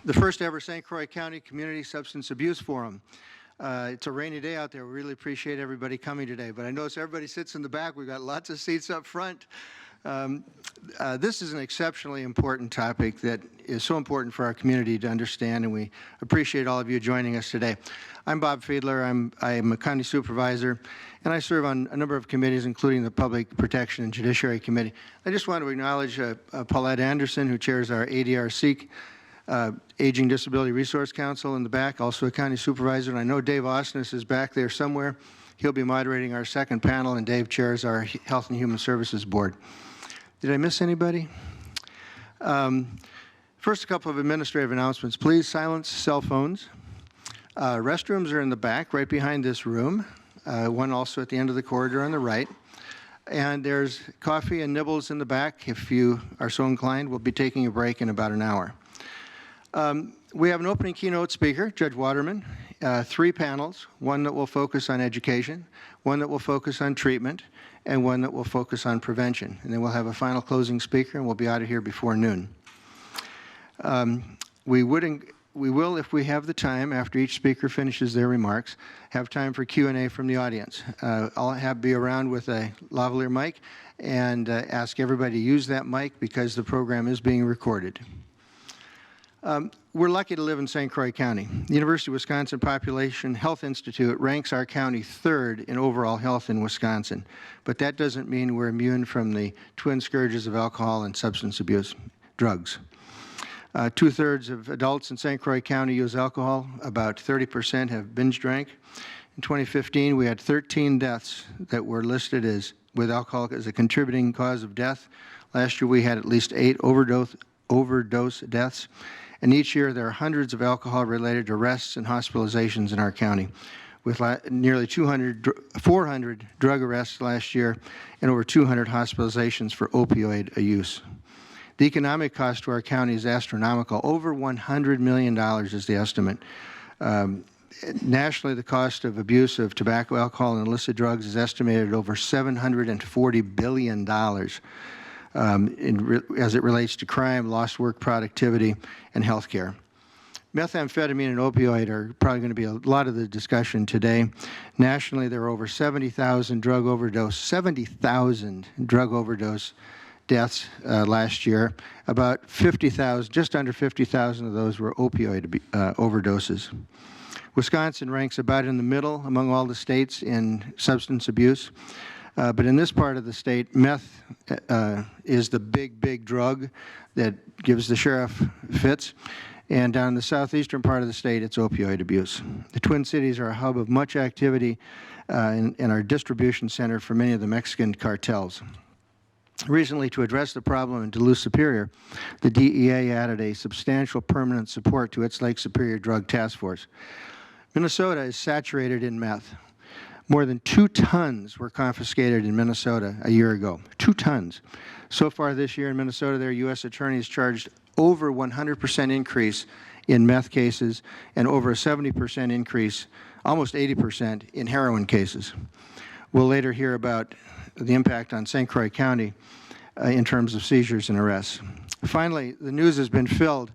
The first ever St. Croix County Community Substance Abuse Forum. It's a rainy day out there. We really appreciate everybody coming today, but I notice everybody sits in the back. We've got lots of seats up front. This is an exceptionally important topic that is so important for our community to understand, and we appreciate all of you joining us today. I'm Bob Fiedler. I'm a county supervisor, and I serve on a number of committees, including the Public Protection and Judiciary Committee. I just want to acknowledge Paulette Anderson, who chairs our ADRC, Aging Disability Resource Council in the back, also a county supervisor. And I know Dave Osnes is back there somewhere. He'll be moderating our second panel, and Dave chairs our Health and Human Services Board. Did I miss anybody? First, a couple of administrative announcements. Please silence cell phones. Restrooms are in the back, right behind this room. One also at the end of the corridor on the right. And there's coffee and nibbles in the back. If you are so inclined, we'll be taking a break in about an hour. We have an opening keynote speaker, Judge Waterman, 3 panels, one that will focus on education, one that will focus on treatment, and one that will focus on prevention. And then we'll have a final closing speaker, and we'll be out of here before noon. We will, if we have the time, after each speaker finishes their remarks, have time for Q&A from the audience. I'll be around with a lavalier mic and ask everybody to use that mic because the program is being recorded. We're lucky to live in St. Croix County. The University of Wisconsin Population Health Institute ranks our county 3rd in overall health in Wisconsin, but that doesn't mean we're immune from the twin scourges of alcohol and substance abuse drugs. 2/3 of adults in St. Croix County use alcohol. About 30% have binge drank. In 2015, we had 13 deaths that were listed as with alcohol as a contributing cause of death. Last year, we had at least 8 overdose deaths. And each year, there are hundreds of alcohol-related arrests and hospitalizations in our county, with nearly 400 drug arrests last year and over 200 hospitalizations for opioid use. The economic cost to our county is astronomical. Over $100 million is the estimate. Nationally, the cost of abuse of tobacco, alcohol, and illicit drugs is estimated at over $740 billion. As it relates to crime, lost work productivity, and health care. Methamphetamine and opioid are probably going to be a lot of the discussion today. Nationally, there are over 70,000 drug overdose deaths last year. About 50,000, just under 50,000 of those were opioid overdoses. Wisconsin ranks about in the middle among all the states in substance abuse. But in this part of the state, meth is the big drug that gives the sheriff fits. And down in the southeastern part of the state, it's opioid abuse. The Twin Cities are a hub of much activity and our distribution center for many of the Mexican cartels. Recently, to address the problem in Duluth Superior, the DEA added a substantial permanent support to its Lake Superior Drug Task Force. Minnesota is saturated in meth. More than 2 tons were confiscated in Minnesota a year ago. 2 tons. So far this year in Minnesota, their U.S. attorneys charged over 100% increase in meth cases and over a 70% increase, almost 80% in heroin cases. We'll later hear about the impact on St. Croix County in terms of seizures and arrests. Finally, the news has been filled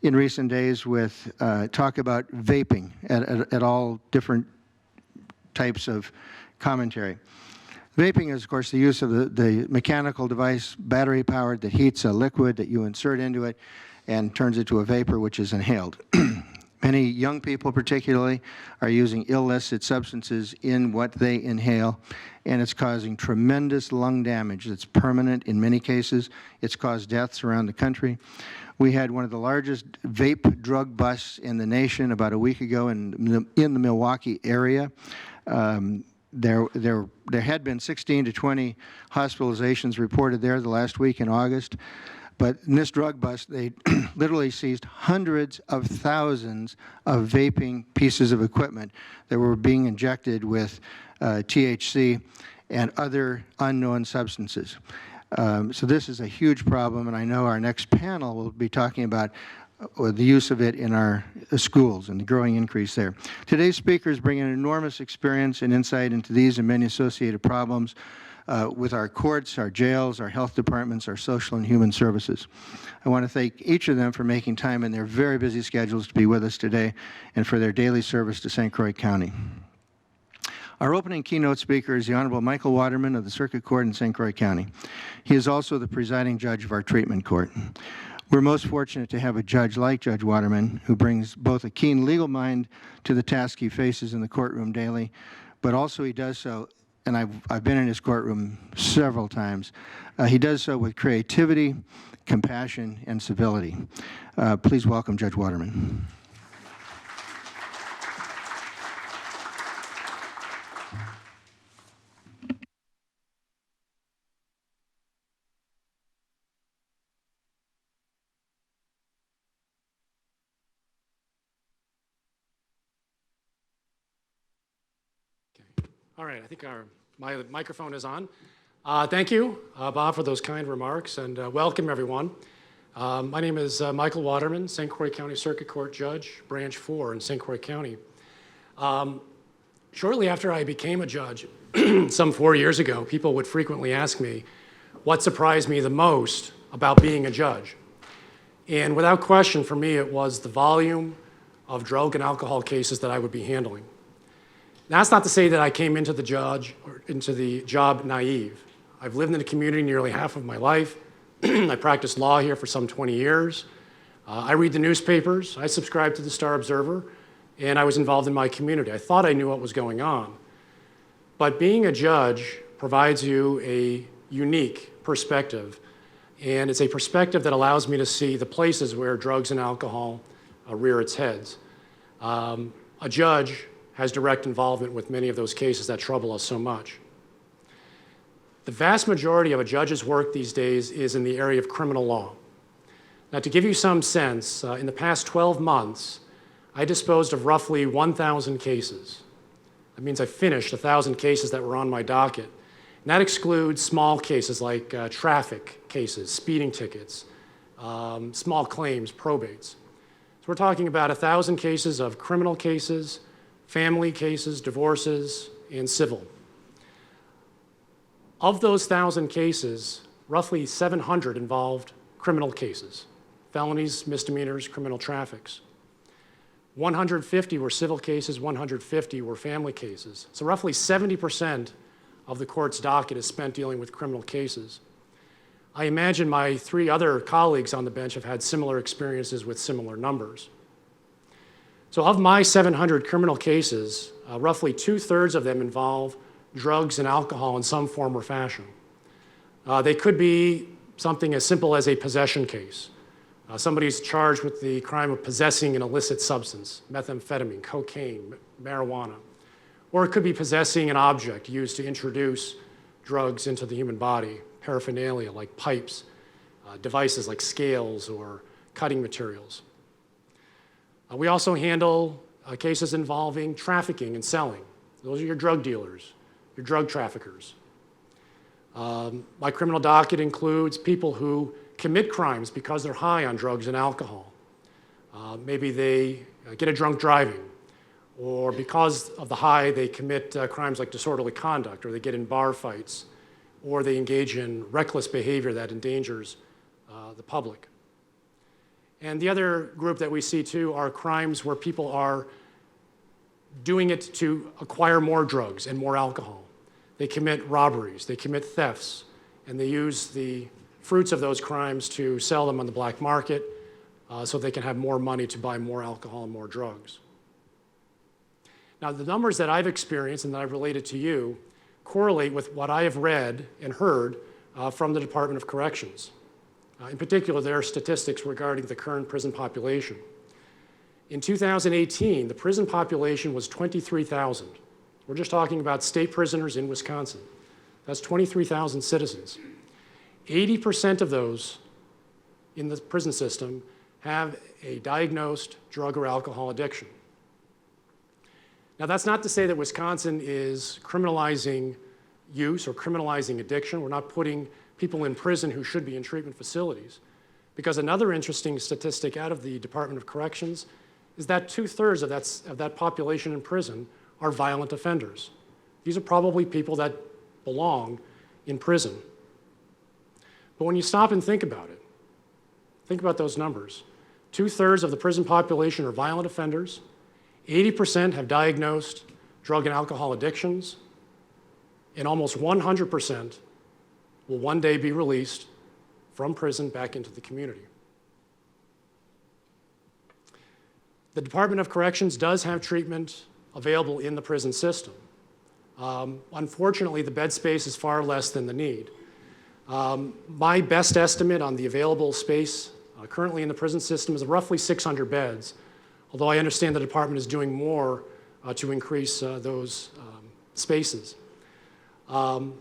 in recent days with talk about vaping at all different types of commentary. Vaping is, of course, the use of the mechanical device, battery-powered, that heats a liquid that you insert into it and turns it to a vapor which is inhaled. Many young people particularly are using illicit substances in what they inhale, and it's causing tremendous lung damage that's permanent in many cases. It's caused deaths around the country. We had one of the largest vape drug busts in the nation about a week ago in the Milwaukee area. There had been 16 to 20 hospitalizations reported there the last week in August. But in this drug bust, they literally seized hundreds of thousands of vaping pieces of equipment that were being injected with THC and other unknown substances. So this is a huge problem, and I know our next panel will be talking about the use of it in our schools and the growing increase there. Today's speakers bring an enormous experience and insight into these and many associated problems. with our courts, our jails, our health departments, our social and human services. I want to thank each of them for making time in their very busy schedules to be with us today and for their daily service to St. Croix County. Our opening keynote speaker is the Honorable Michael Waterman of the Circuit Court in St. Croix County. He is also the presiding judge of our treatment court. We're most fortunate to have a judge like Judge Waterman, who brings both a keen legal mind to the task he faces in the courtroom daily, but also he does so, and I've been in his courtroom several times, he does so with creativity, compassion, and civility. Please welcome Judge Waterman. All right, I think my microphone is on. Thank you, Bob, for those kind remarks, and welcome, everyone. My name is Michael Waterman, St. Croix County Circuit Court Judge, Branch 4 in St. Croix County. Shortly after I became a judge, some 4 years ago, people would frequently ask me what surprised me the most about being a judge. And without question, for me, it was the volume of drug and alcohol cases that I would be handling. That's not to say that I came into the job naive. I've lived in the community nearly half of my life. I practiced law here for some 20 years. I read the newspapers, I subscribe to the Star Observer, and I was involved in my community. I thought I knew what was going on. But being a judge provides you a unique perspective, and it's a perspective that allows me to see the places where drugs and alcohol rear its heads. A judge has direct involvement with many of those cases that trouble us so much. The vast majority of a judge's work these days is in the area of criminal law. Now, to give you some sense, in the past 12 months, I disposed of roughly 1,000 cases. That means I finished 1,000 cases that were on my docket. And that excludes small cases like traffic cases, speeding tickets, small claims, probates. So we're talking about 1,000 cases of criminal cases, family cases, divorces, and civil. Of those 1,000 cases, roughly 700 involved criminal cases, felonies, misdemeanors, criminal traffics. 150 were civil cases, 150 were family cases. So roughly 70% of the court's docket is spent dealing with criminal cases. I imagine my 3 other colleagues on the bench have had similar experiences with similar numbers. So of my 700 criminal cases, roughly 2/3 of them involve drugs and alcohol in some form or fashion. They could be something as simple as a possession case. Somebody's charged with the crime of possessing an illicit substance, methamphetamine, cocaine, marijuana. Or it could be possessing an object used to introduce drugs into the human body, paraphernalia like pipes, devices like scales or cutting materials. We also handle cases involving trafficking and selling. Those are your drug dealers, your drug traffickers. My criminal docket includes people who commit crimes because they're high on drugs and alcohol. Maybe they get a drunk driving, or because of the high, they commit crimes like disorderly conduct, or they get in bar fights, or they engage in reckless behavior that endangers the public. And the other group that we see too are crimes where people are doing it to acquire more drugs and more alcohol. They commit robberies, they commit thefts, and they use the fruits of those crimes to sell them on the black market so they can have more money to buy more alcohol and more drugs. Now, the numbers that I've experienced and that I've related to you correlate with what I have read and heard from the Department of Corrections. In particular, there are statistics regarding the current prison population. In 2018, the prison population was 23,000. We're just talking about state prisoners in Wisconsin. That's 23,000 citizens. 80% of those in the prison system have a diagnosed drug or alcohol addiction. Now, that's not to say that Wisconsin is criminalizing use or criminalizing addiction. We're not putting people in prison who should be in treatment facilities. Because another interesting statistic out of the Department of Corrections is that 2/3 of that population in prison are violent offenders. These are probably people that belong in prison. But when you stop and think about it, think about those numbers. 2/3 of the prison population are violent offenders. 80% have diagnosed drug and alcohol addictions. And almost 100% will one day be released from prison back into the community. The Department of Corrections does have treatment available in the prison system. Unfortunately, the bed space is far less than the need. My best estimate on the available space currently in the prison system is roughly 600 beds, although I understand the department is doing more to increase those spaces. But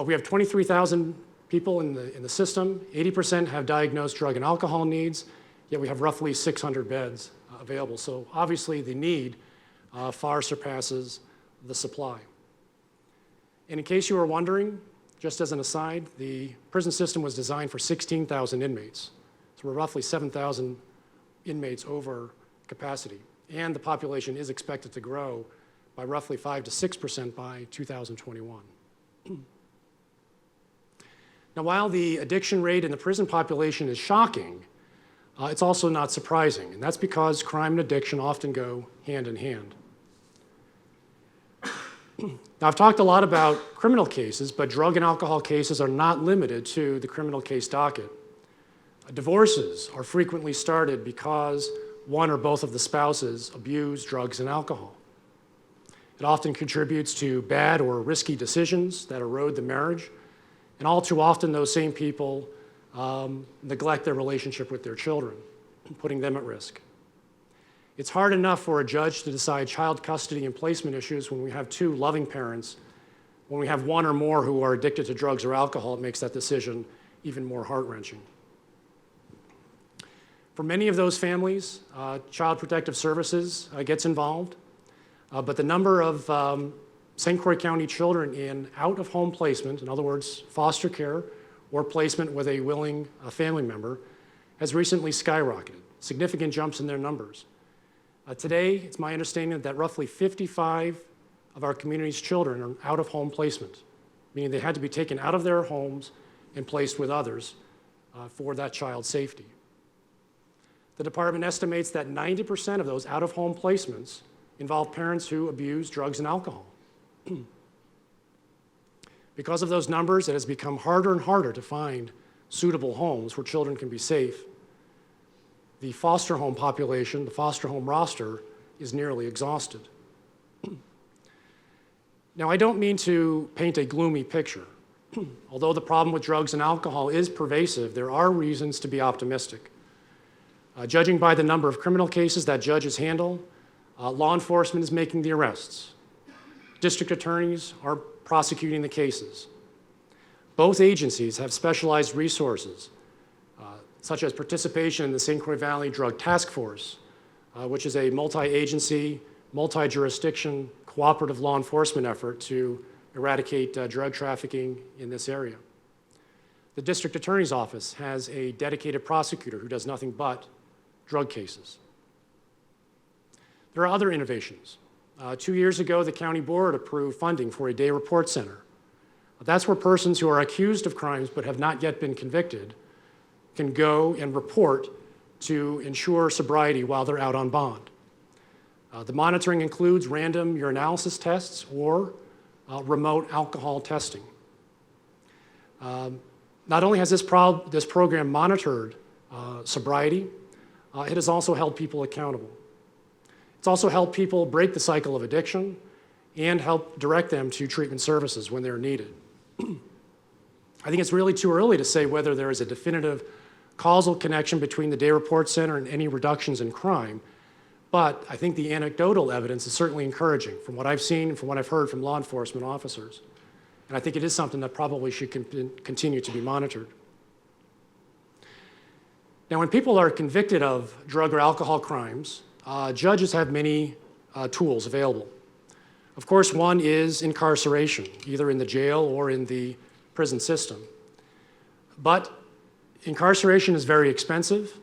we have 23,000 people in the system. 80% have diagnosed drug and alcohol needs, yet we have roughly 600 beds available. So obviously the need far surpasses the supply. And in case you were wondering, just as an aside, the prison system was designed for 16,000 inmates. So we're roughly 7,000 inmates over capacity. And the population is expected to grow by roughly 5 to 6% by 2021. Now, while the addiction rate in the prison population is shocking, it's also not surprising, and that's because crime and addiction often go hand in hand. Now, I've talked a lot about criminal cases, but drug and alcohol cases are not limited to the criminal case docket. Divorces are frequently started because one or both of the spouses abuse drugs and alcohol. It often contributes to bad or risky decisions that erode the marriage, and all too often those same people neglect their relationship with their children, putting them at risk. It's hard enough for a judge to decide child custody and placement issues when we have two loving parents. When we have one or more who are addicted to drugs or alcohol, it makes that decision even more heart-wrenching. For many of those families, Child Protective Services gets involved, but the number of St. Croix County children in out-of-home placement, in other words, foster care or placement with a willing family member, has recently skyrocketed, significant jumps in their numbers. Today, it's my understanding that roughly 55 of our community's children are out-of-home placement, meaning they had to be taken out of their homes and placed with others for that child's safety. The department estimates that 90% of those out-of-home placements involve parents who abuse drugs and alcohol. Because of those numbers, it has become harder and harder to find suitable homes where children can be safe. The foster home population, the foster home roster, is nearly exhausted. Now, I don't mean to paint a gloomy picture. Although the problem with drugs and alcohol is pervasive, there are reasons to be optimistic. Judging by the number of criminal cases that judges handle, law enforcement is making the arrests. District attorneys are prosecuting the cases. Both agencies have specialized resources, such as participation in the St. Croix Valley Drug Task Force, which is a multi-agency, multi-jurisdiction, cooperative law enforcement effort to eradicate drug trafficking in this area. The district attorney's office has a dedicated prosecutor who does nothing but drug cases. There are other innovations. 2 years ago, the county board approved funding for a day report center. That's where persons who are accused of crimes but have not yet been convicted can go and report to ensure sobriety while they're out on bond. The monitoring includes random urinalysis tests or remote alcohol testing. Not only has this program monitored sobriety, it has also held people accountable. It's also helped people break the cycle of addiction and help direct them to treatment services when they're needed. I think it's really too early to say whether there is a definitive causal connection between the Day Report Center and any reductions in crime, but I think the anecdotal evidence is certainly encouraging from what I've seen and from what I've heard from law enforcement officers. And I think it is something that probably should continue to be monitored. Now, when people are convicted of drug or alcohol crimes, judges have many tools available. Of course, one is incarceration, either in the jail or in the prison system. But incarceration is very expensive.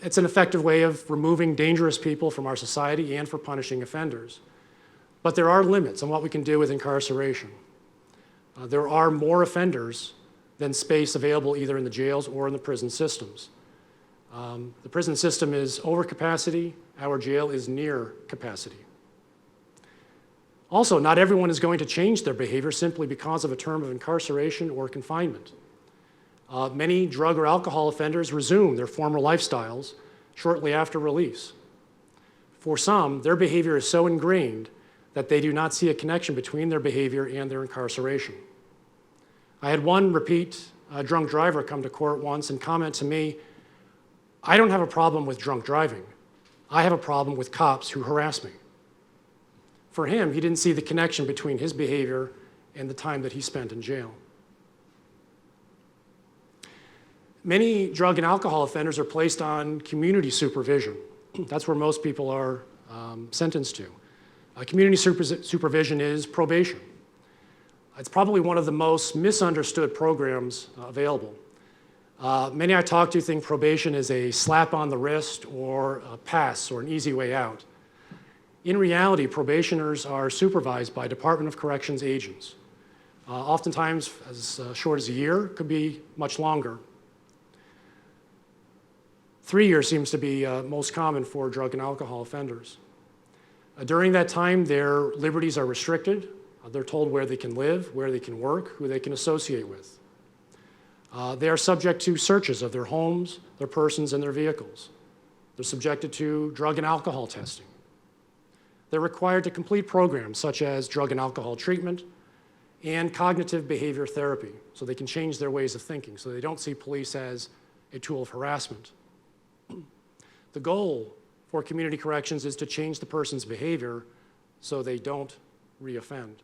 It's an effective way of removing dangerous people from our society and for punishing offenders. But there are limits on what we can do with incarceration. There are more offenders than space available either in the jails or in the prison systems. The prison system is over capacity. Our jail is near capacity. Also, not everyone is going to change their behavior simply because of a term of incarceration or confinement. Many drug or alcohol offenders resume their former lifestyles shortly after release. For some, their behavior is so ingrained that they do not see a connection between their behavior and their incarceration. I had one repeat drunk driver come to court once and comment to me, "I don't have a problem with drunk driving. I have a problem with cops who harass me." For him, he didn't see the connection between his behavior and the time that he spent in jail. Many drug and alcohol offenders are placed on community supervision. That's where most people are sentenced to. Community supervision is probation. It's probably one of the most misunderstood programs available. Many I talk to think probation is a slap on the wrist or a pass or an easy way out. In reality, probationers are supervised by Department of Corrections agents. Oftentimes as short as a year, could be much longer. 3 years seems to be most common for drug and alcohol offenders. During that time, their liberties are restricted. They're told where they can live, where they can work, who they can associate with. They are subject to searches of their homes, their persons, and their vehicles. They're subjected to drug and alcohol testing. They're required to complete programs such as drug and alcohol treatment and cognitive behavior therapy so they can change their ways of thinking, so they don't see police as a tool of harassment. The goal for community corrections is to change the person's behavior so they don't reoffend.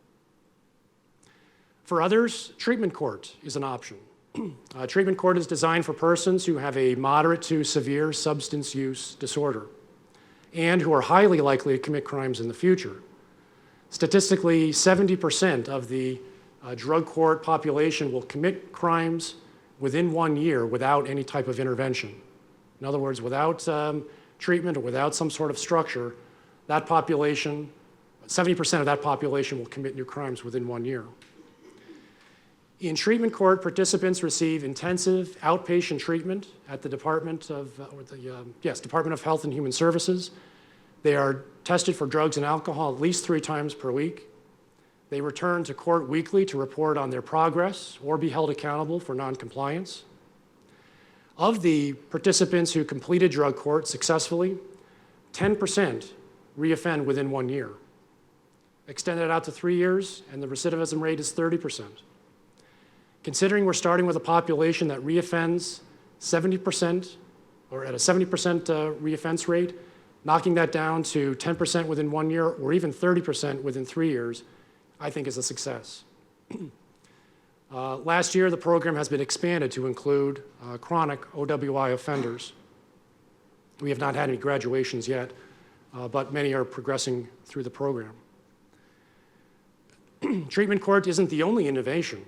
For others, treatment court is an option. Treatment court is designed for persons who have a moderate to severe substance use disorder and who are highly likely to commit crimes in the future. Statistically, 70% of the drug court population will commit crimes within 1 year without any type of intervention. In other words, without treatment or without some sort of structure, that population, 70% of that population will commit new crimes within 1 year. In treatment court, participants receive intensive outpatient treatment at the Department of Health and Human Services. They are tested for drugs and alcohol at least 3 times per week. They return to court weekly to report on their progress or be held accountable for noncompliance. Of the participants who completed drug court successfully, 10% reoffend within 1 year. Extend it out to 3 years, and the recidivism rate is 30%. Considering we're starting with a population that reoffends 70%, or at a 70% reoffense rate, knocking that down to 10% within 1 year, or even 30% within 3 years, I think is a success. Last year, the program has been expanded to include chronic OWI offenders. We have not had any graduations yet, but many are progressing through the program. Treatment court isn't the only innovation.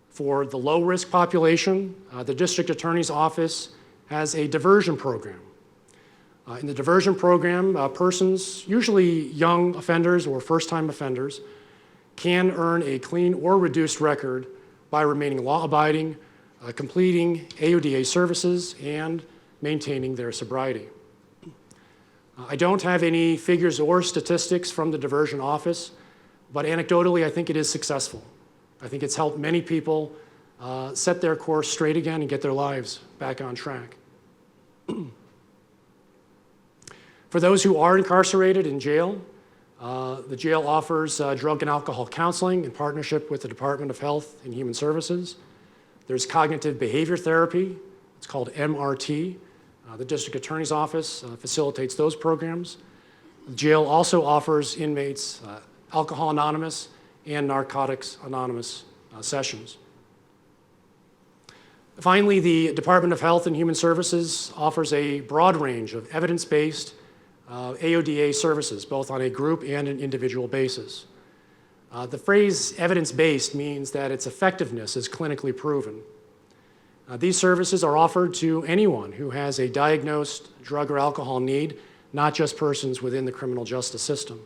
For the low-risk population, the district attorney's office has a diversion program. In the diversion program, persons, usually young offenders or first-time offenders, can earn a clean or reduced record by remaining law-abiding, completing AODA services, and maintaining their sobriety. I don't have any figures or statistics from the diversion office, but anecdotally, I think it is successful. I think it's helped many people set their course straight again and get their lives back on track. For those who are incarcerated in jail, the jail offers drug and alcohol counseling in partnership with the Department of Health and Human Services. There's cognitive behavior therapy. It's called MRT. The district attorney's office facilitates those programs. The jail also offers inmates Alcohol Anonymous and Narcotics Anonymous sessions. Finally, the Department of Health and Human Services offers a broad range of evidence-based AODA services, both on a group and an individual basis. The phrase evidence-based means that its effectiveness is clinically proven. These services are offered to anyone who has a diagnosed drug or alcohol need, not just persons within the criminal justice system.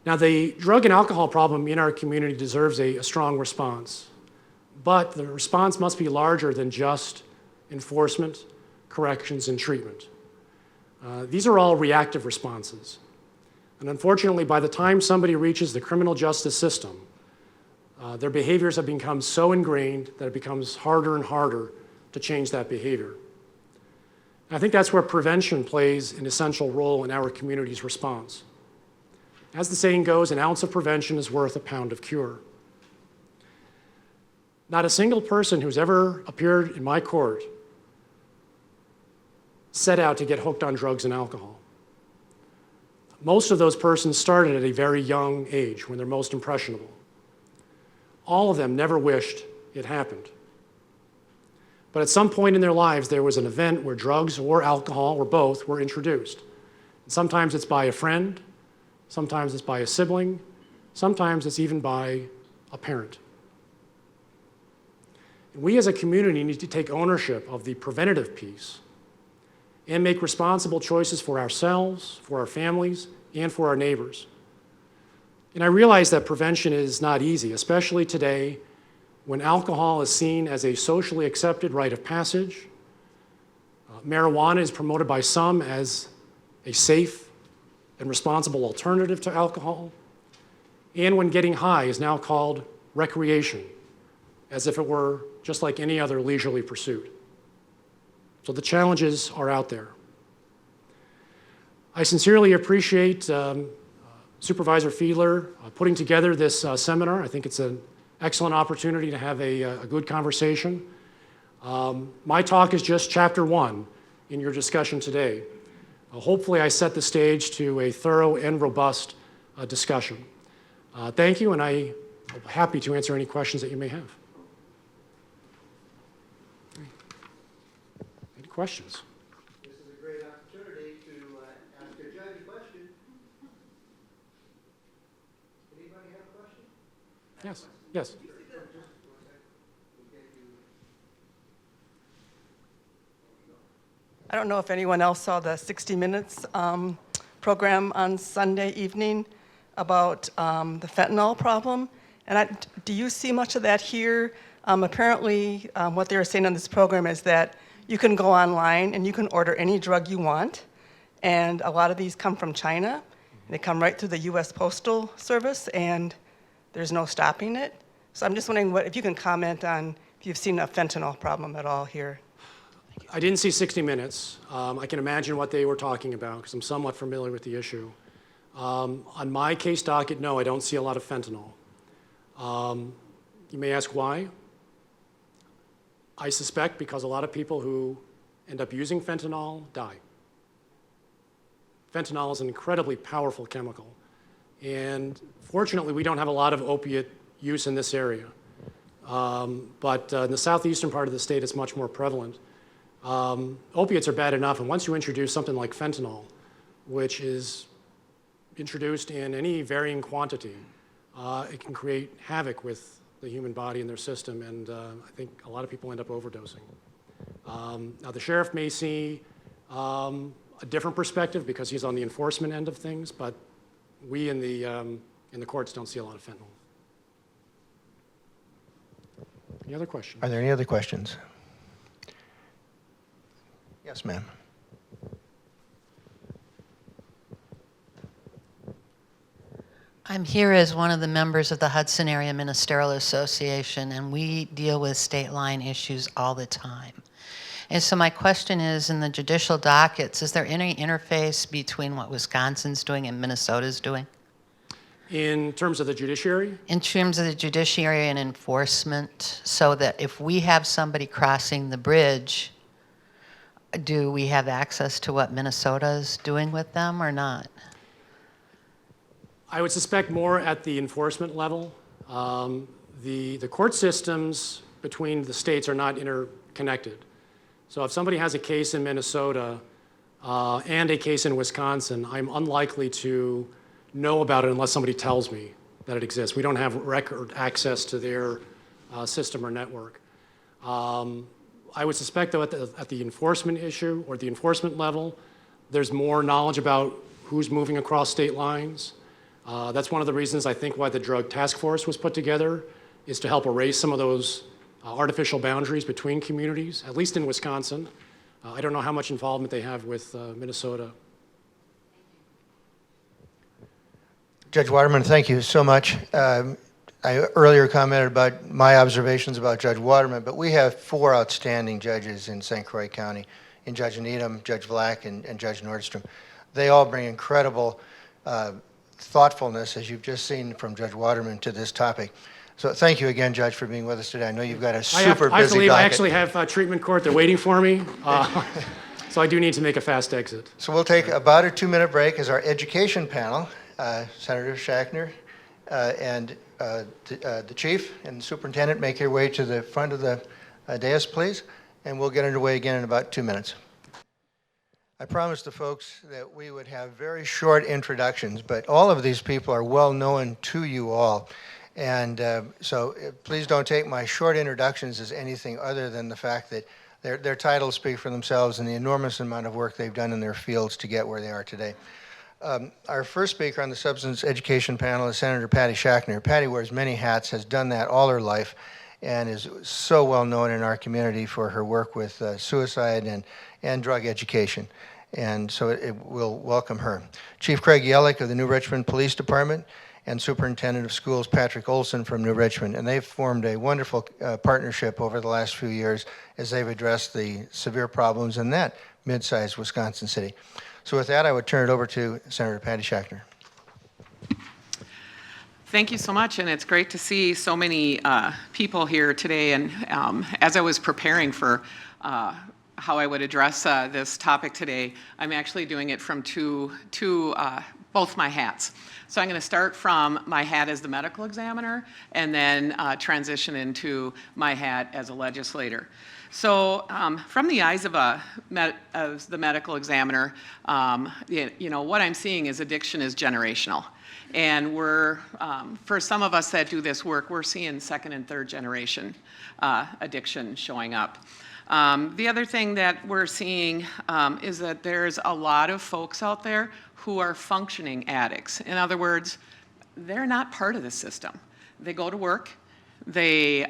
Now, the drug and alcohol problem in our community deserves a strong response, but the response must be larger than just enforcement, corrections, and treatment. These are all reactive responses. And unfortunately, by the time somebody reaches the criminal justice system, their behaviors have become so ingrained that it becomes harder and harder to change that behavior. And I think that's where prevention plays an essential role in our community's response. As the saying goes, an ounce of prevention is worth a pound of cure. Not a single person who's ever appeared in my court set out to get hooked on drugs and alcohol. Most of those persons started at a very young age, when they're most impressionable. All of them never wished it happened. But at some point in their lives, there was an event where drugs or alcohol, or both, were introduced. And sometimes it's by a friend, sometimes it's by a sibling, sometimes it's even by a parent. And we as a community need to take ownership of the preventative piece and make responsible choices for ourselves, for our families, and for our neighbors. And I realize that prevention is not easy, especially today when alcohol is seen as a socially accepted rite of passage. Marijuana is promoted by some as a safe and responsible alternative to alcohol. And when getting high is now called recreation, as if it were just like any other leisurely pursuit. So the challenges are out there. I sincerely appreciate Supervisor Fiedler putting together this seminar. I think it's an excellent opportunity to have a good conversation. My talk is just chapter 1 in your discussion today. Hopefully I set the stage to a thorough and robust discussion. Thank you, and I'm happy to answer any questions that you may have. Any questions? This is a great opportunity to ask a judge a question. Anybody have a question? Yes, yes. I don't know if anyone else saw the 60 Minutes program on Sunday evening about the fentanyl problem. And do you see much of that here? Apparently, what they were saying on this program is that you can go online and you can order any drug you want. And a lot of these come from China. They come right through the U.S. Postal Service, and there's no stopping it. So I'm just wondering if you can comment on if you've seen a fentanyl problem at all here. I didn't see 60 Minutes. I can imagine what they were talking about because I'm somewhat familiar with the issue. On my case docket, no, I don't see a lot of fentanyl. You may ask why. I suspect because a lot of people who end up using fentanyl die. Fentanyl is an incredibly powerful chemical. And fortunately, we don't have a lot of opiate use in this area. But in the southeastern part of the state, it's much more prevalent. Opiates are bad enough, and once you introduce something like fentanyl, which is introduced in any varying quantity, it can create havoc with the human body and their system, and I think a lot of people end up overdosing. Now, the sheriff may see a different perspective because he's on the enforcement end of things, but we in the courts don't see a lot of fentanyl. Any other questions? Are there any other questions? Yes, ma'am. I'm here as one of the members of the Hudson Area Ministerial Association, and we deal with state line issues all the time. And so my question is, in the judicial dockets, is there any interface between what Wisconsin's doing and Minnesota's doing? In terms of the judiciary? In terms of the judiciary and enforcement, so that if we have somebody crossing the bridge, do we have access to what Minnesota's doing with them or not? I would suspect more at the enforcement level. The court systems between the states are not interconnected. So if somebody has a case in Minnesota and a case in Wisconsin, I'm unlikely to know about it unless somebody tells me that it exists. We don't have record access to their system or network. I would suspect, though, at the enforcement issue or the enforcement level, there's more knowledge about who's moving across state lines. That's one of the reasons I think why the Drug Task Force was put together, is to help erase some of those artificial boundaries between communities, at least in Wisconsin. I don't know how much involvement they have with Minnesota. Judge Waterman, thank you so much. I earlier commented about my observations about Judge Waterman, but we have 4 outstanding judges in St. Croix County, in Judge Needham, Judge Black, and Judge Nordstrom. They all bring incredible thoughtfulness, as you've just seen from Judge Waterman, to this topic. So thank you again, Judge, for being with us today. I know you've got a super I busy believe docket. I actually have treatment court. They're waiting for me. So I do need to make a fast exit. So we'll take about a 2-minute break as our education panel, Senator Schachner and the chief and superintendent, make your way to the front of the dais, please, and we'll get underway again in about 2 minutes. I promised the folks that we would have very short introductions, but all of these people are well known to you all. And so please don't take my short introductions as anything other than the fact that their titles speak for themselves and the enormous amount of work they've done in their fields to get where they are today. Our first speaker on the substance education panel is Senator Patty Schachner. Patty wears many hats, has done that all her life, and is so well known in our community for her work with suicide and drug education. And so we'll welcome her. Chief Craig Yellick of the New Richmond Police Department and Superintendent of Schools Patrick Olson from New Richmond. And they've formed a wonderful partnership over the last few years as they've addressed the severe problems in that mid-sized Wisconsin city. So with that, I would turn it over to Senator Patty Schachner. Thank you so much, and it's great to see so many people here today. And as I was preparing for how I would address this topic today, I'm actually doing it from both my hats. So I'm going to start from my hat as the medical examiner and then transition into my hat as a legislator. So from the eyes of the medical examiner, what I'm seeing is addiction is generational. And for some of us that do this work, we're seeing 2nd and 3rd generation addiction showing up. The other thing that we're seeing is that there's a lot of folks out there who are functioning addicts. In other words, they're not part of the system. They go to work, they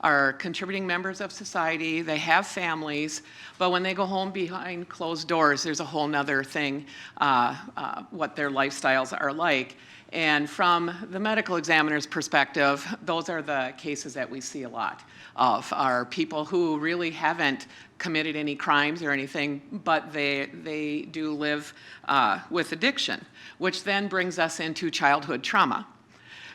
are contributing members of society, they have families, but when they go home behind closed doors, there's a whole nother thing, what their lifestyles are like. And from the medical examiner's perspective, those are the cases that we see a lot of, are people who really haven't committed any crimes or anything, but they do live with addiction, which then brings us into childhood trauma.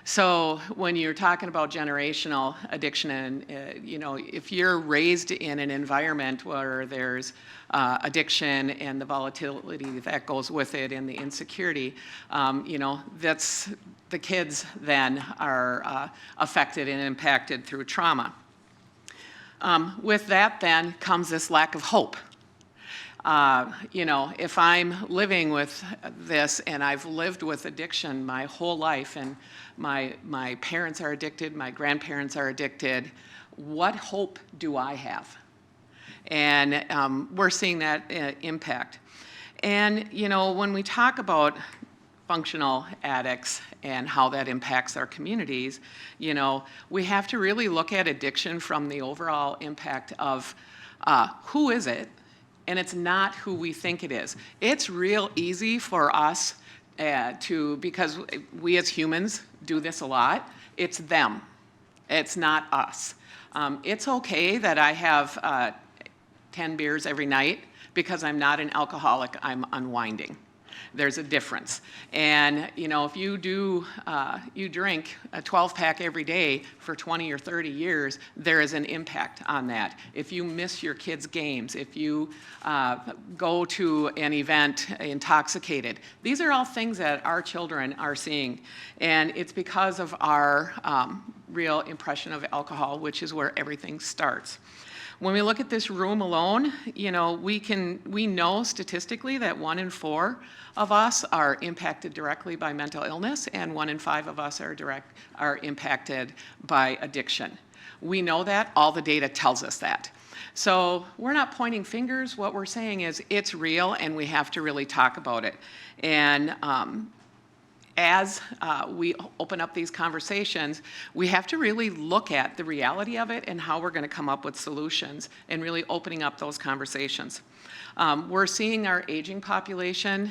So when you're talking about generational addiction, and if you're raised in an environment where there's addiction and the volatility that goes with it and the insecurity, that's the kids then are affected and impacted through trauma. With that then comes this lack of hope. If I'm living with this and I've lived with addiction my whole life and my parents are addicted, my grandparents are addicted, what hope do I have? And we're seeing that impact. And, when we talk about functional addicts and how that impacts our communities, we have to really look at addiction from the overall impact of who is it? And it's not who we think it is. It's real easy for us because we as humans do this a lot, it's them. It's not us. It's okay that I have 10 beers every night because I'm not an alcoholic, I'm unwinding. There's a difference. And, if you drink a 12-pack every day for 20 or 30 years, there is an impact on that. If you miss your kids' games, if you go to an event intoxicated, these are all things that our children are seeing. And it's because of our real impression of alcohol, which is where everything starts. When we look at this room alone, we know statistically that 1 in 4 of us are impacted directly by mental illness, and 1 in 5 of us are impacted by addiction. We know that. All the data tells us that. So we're not pointing fingers. What we're saying is it's real, and we have to really talk about it. And as we open up these conversations, we have to really look at the reality of it and how we're going to come up with solutions and really opening up those conversations. We're seeing our aging population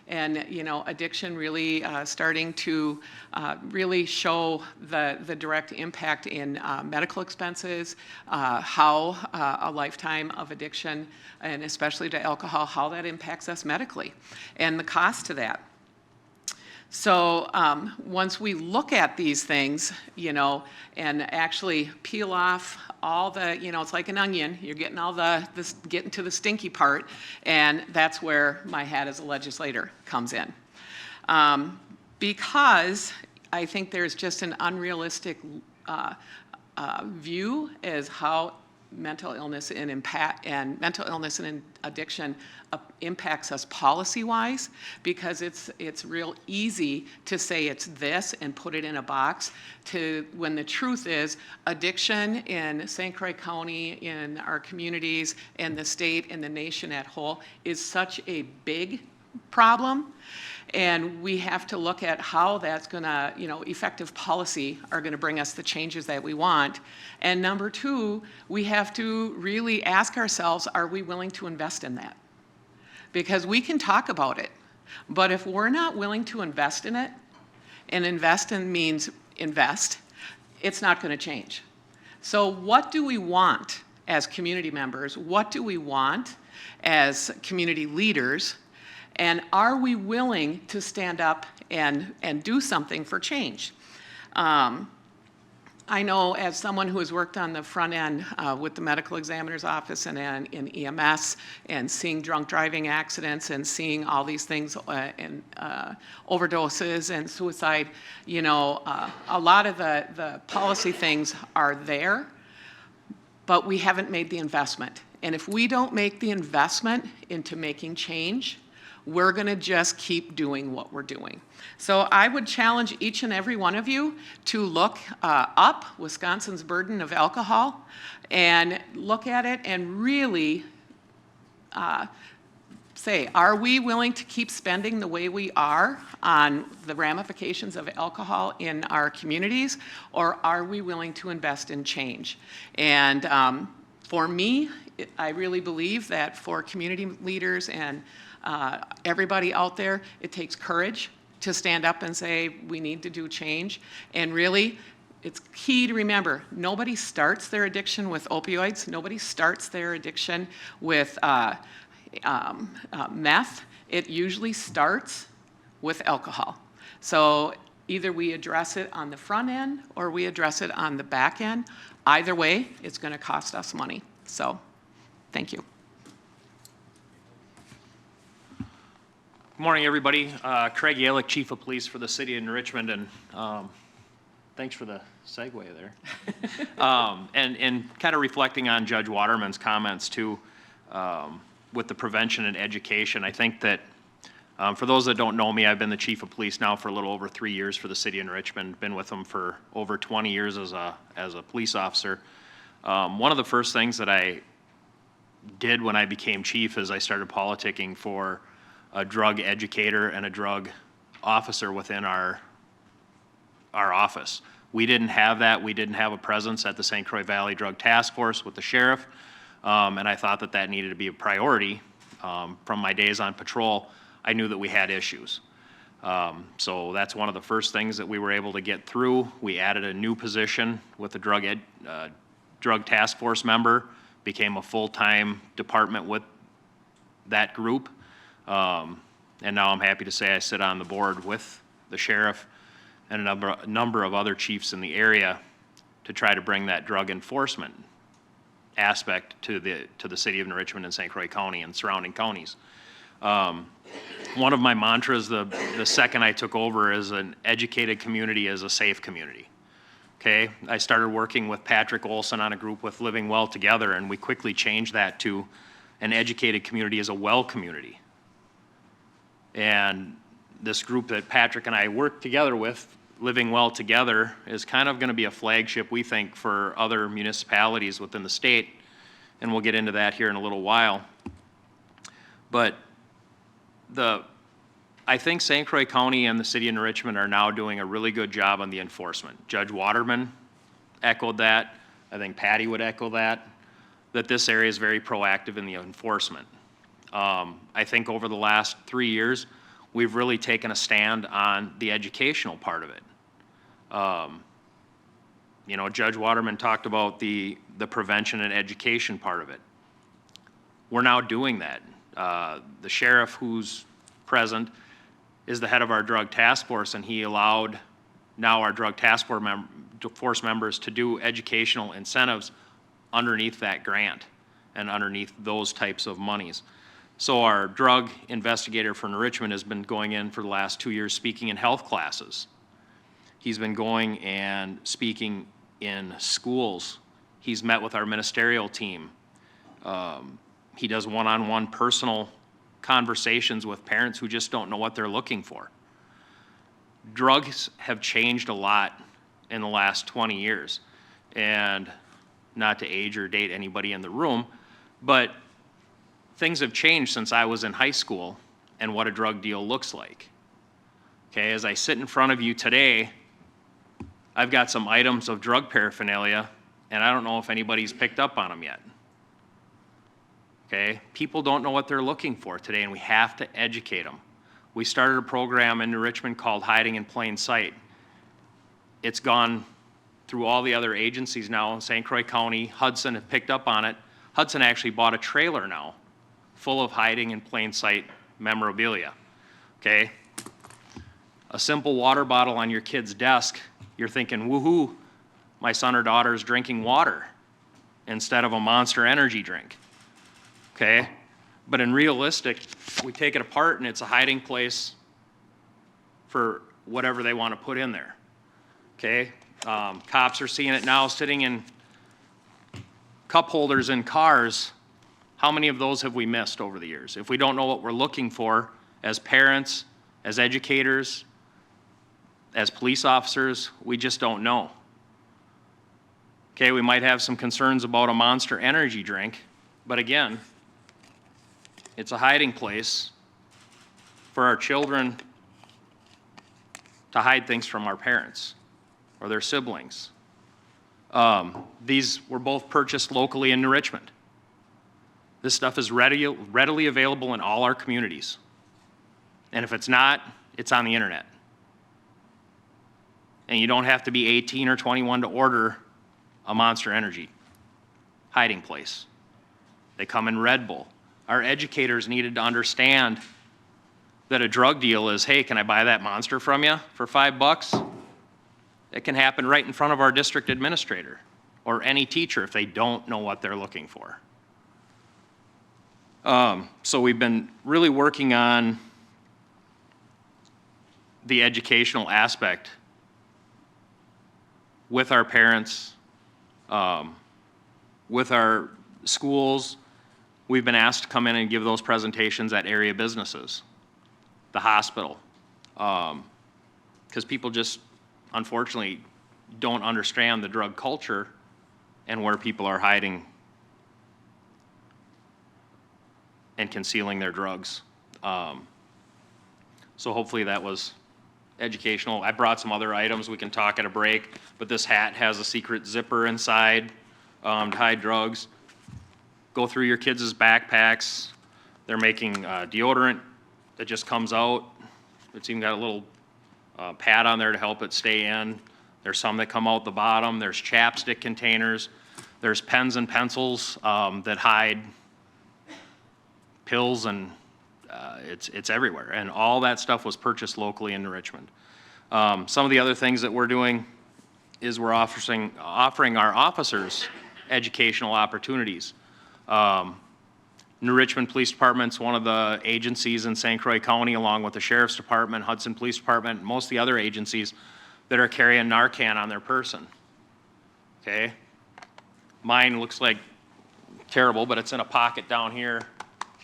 and, you know, addiction really starting to really show the direct impact in medical expenses, how a lifetime of addiction, and especially to alcohol, how that impacts us medically, and the cost to that. So once we look at these things, you know, and actually peel off all the, you know, it's like an onion, you're getting all getting to the stinky part, and that's where my hat as a legislator comes in. Because I think there's just an unrealistic view as how mental illness and mental illness and addiction impacts us policy-wise, because it's real easy to say it's this and put it in a box, to when the truth is addiction in St. Croix County, in our communities, and the state and the nation at whole is such a big problem. And we have to look at how that's going to, you know, effective policy are going to bring us the changes that we want. And number two, we have to really ask ourselves, are we willing to invest in that? Because we can talk about it, but if we're not willing to invest in it, and invest in means invest, it's not going to change. So what do we want as community members? What do we want as community leaders? And are we willing to stand up and do something for change? I know as someone who has worked on the front end with the medical examiner's office and in EMS, and seeing drunk driving accidents and seeing all these things and overdoses and suicide, you know, a lot of the policy things are there, but we haven't made the investment. And if we don't make the investment into making change, we're going to just keep doing what we're doing. So I would challenge each and every one of you to look up Wisconsin's burden of alcohol and look at it and really say, are we willing to keep spending the way we are on the ramifications of alcohol in our communities, or are we willing to invest in change? And for me, I really believe that for community leaders and everybody out there, it takes courage to stand up and say, we need to do change. And really, it's key to remember, nobody starts their addiction with opioids. Nobody starts their addiction with meth. It usually starts with alcohol. So either we address it on the front end or we address it on the back end. Either way, it's going to cost us money. So thank you. Good morning, everybody. Craig Yalick, Chief of Police for the City of Richmond, and thanks for the segue there. And kind of reflecting on Judge Waterman's comments too, with the prevention and education, I think that for those that don't know me, I've been the Chief of Police now for a little over 3 years for the City of Richmond. Been with them for over 20 years as a police officer. One of the first things that I did when I became chief is I started politicking for a drug educator and a drug officer within our office. We didn't have that. We didn't have a presence at the St. Croix Valley Drug Task Force with the sheriff, and I thought that needed to be a priority. From my days on patrol, I knew that we had issues. So that's one of the first things that we were able to get through. We added a new position with the drug task force member, became a full-time department with that group. And now I'm happy to say I sit on the board with the sheriff and a number of other chiefs in the area to try to bring that drug enforcement aspect to the city of Richmond and St. Croix County and surrounding counties. One of my mantras the second I took over is an educated community is a safe community. Okay, I started working with Patrick Olson on a group with Living Well Together, and we quickly changed that to an educated community is a well community. And this group that Patrick and I work together with, Living Well Together, is kind of going to be a flagship, we think, for other municipalities within the state, and we'll get into that here in a little while. But the I think St. Croix County and the city of Richmond are now doing a really good job on the enforcement. Judge Waterman echoed that. I think Patty would echo that this area is very proactive in the enforcement. I think over the last 3 years, we've really taken a stand on the educational part of it. You know, Judge Waterman talked about the prevention and education part of it. We're now doing that. The sheriff who's present is the head of our drug task force, and he allowed now our drug task force members to do educational incentives underneath that grant and underneath those types of monies. So our drug investigator from Richmond has been going in for the last 2 years speaking in health classes. He's been going and speaking in schools. He's met with our ministerial team. He does one-on-one personal conversations with parents who just don't know what they're looking for. Drugs have changed a lot in the last 20 years. And not to age or date anybody in the room, but things have changed since I was in high school and what a drug deal looks like. Okay, as I sit in front of you today, I've got some items of drug paraphernalia, and I don't know if anybody's picked up on them yet. Okay, people don't know what they're looking for today, and we have to educate them. We started a program in New Richmond called Hiding in Plain Sight. It's gone through all the other agencies now. St. Croix County, Hudson have picked up on it. Hudson actually bought a trailer now full of Hiding in Plain Sight memorabilia. Okay, a simple water bottle on your kid's desk, you're thinking, woohoo, my son or daughter is drinking water instead of a Monster Energy drink. Okay, but in realistic, we take it apart and it's a hiding place for whatever they want to put in there. Okay, cops are seeing it now sitting in cup holders in cars. How many of those have we missed over the years? If we don't know what we're looking for as parents, as educators, as police officers, we just don't know. Okay, we might have some concerns about a Monster Energy drink, but again, it's a hiding place for our children to hide things from our parents or their siblings. These were both purchased locally in New Richmond. This stuff is readily available in all our communities. And if it's not, it's on the internet. And you don't have to be 18 or 21 to order a Monster Energy hiding place. They come in Red Bull. Our educators needed to understand that a drug deal is, hey, can I buy that Monster from you for $5? It can happen right in front of our district administrator or any teacher if they don't know what they're looking for. So we've been really working on the educational aspect with our parents, with our schools. We've been asked to come in and give those presentations at area businesses, the hospital, because people just unfortunately don't understand the drug culture and where people are hiding and concealing their drugs. So hopefully that was educational. I brought some other items we can talk at a break, but this hat has a secret zipper inside to hide drugs. Go through your kids' backpacks. They're making deodorant that just comes out. It's even got a little pad on there to help it stay in. There's some that come out the bottom. There's chapstick containers. There's pens and pencils that hide pills, and it's everywhere. And all that stuff was purchased locally in Richmond. Some of the other things that we're doing is we're offering our officers educational opportunities. New Richmond Police Department's one of the agencies in St. Croix County, along with the Sheriff's Department, Hudson Police Department, and most of the other agencies that are carrying Narcan on their person. Okay? Mine looks like terrible, but it's in a pocket down here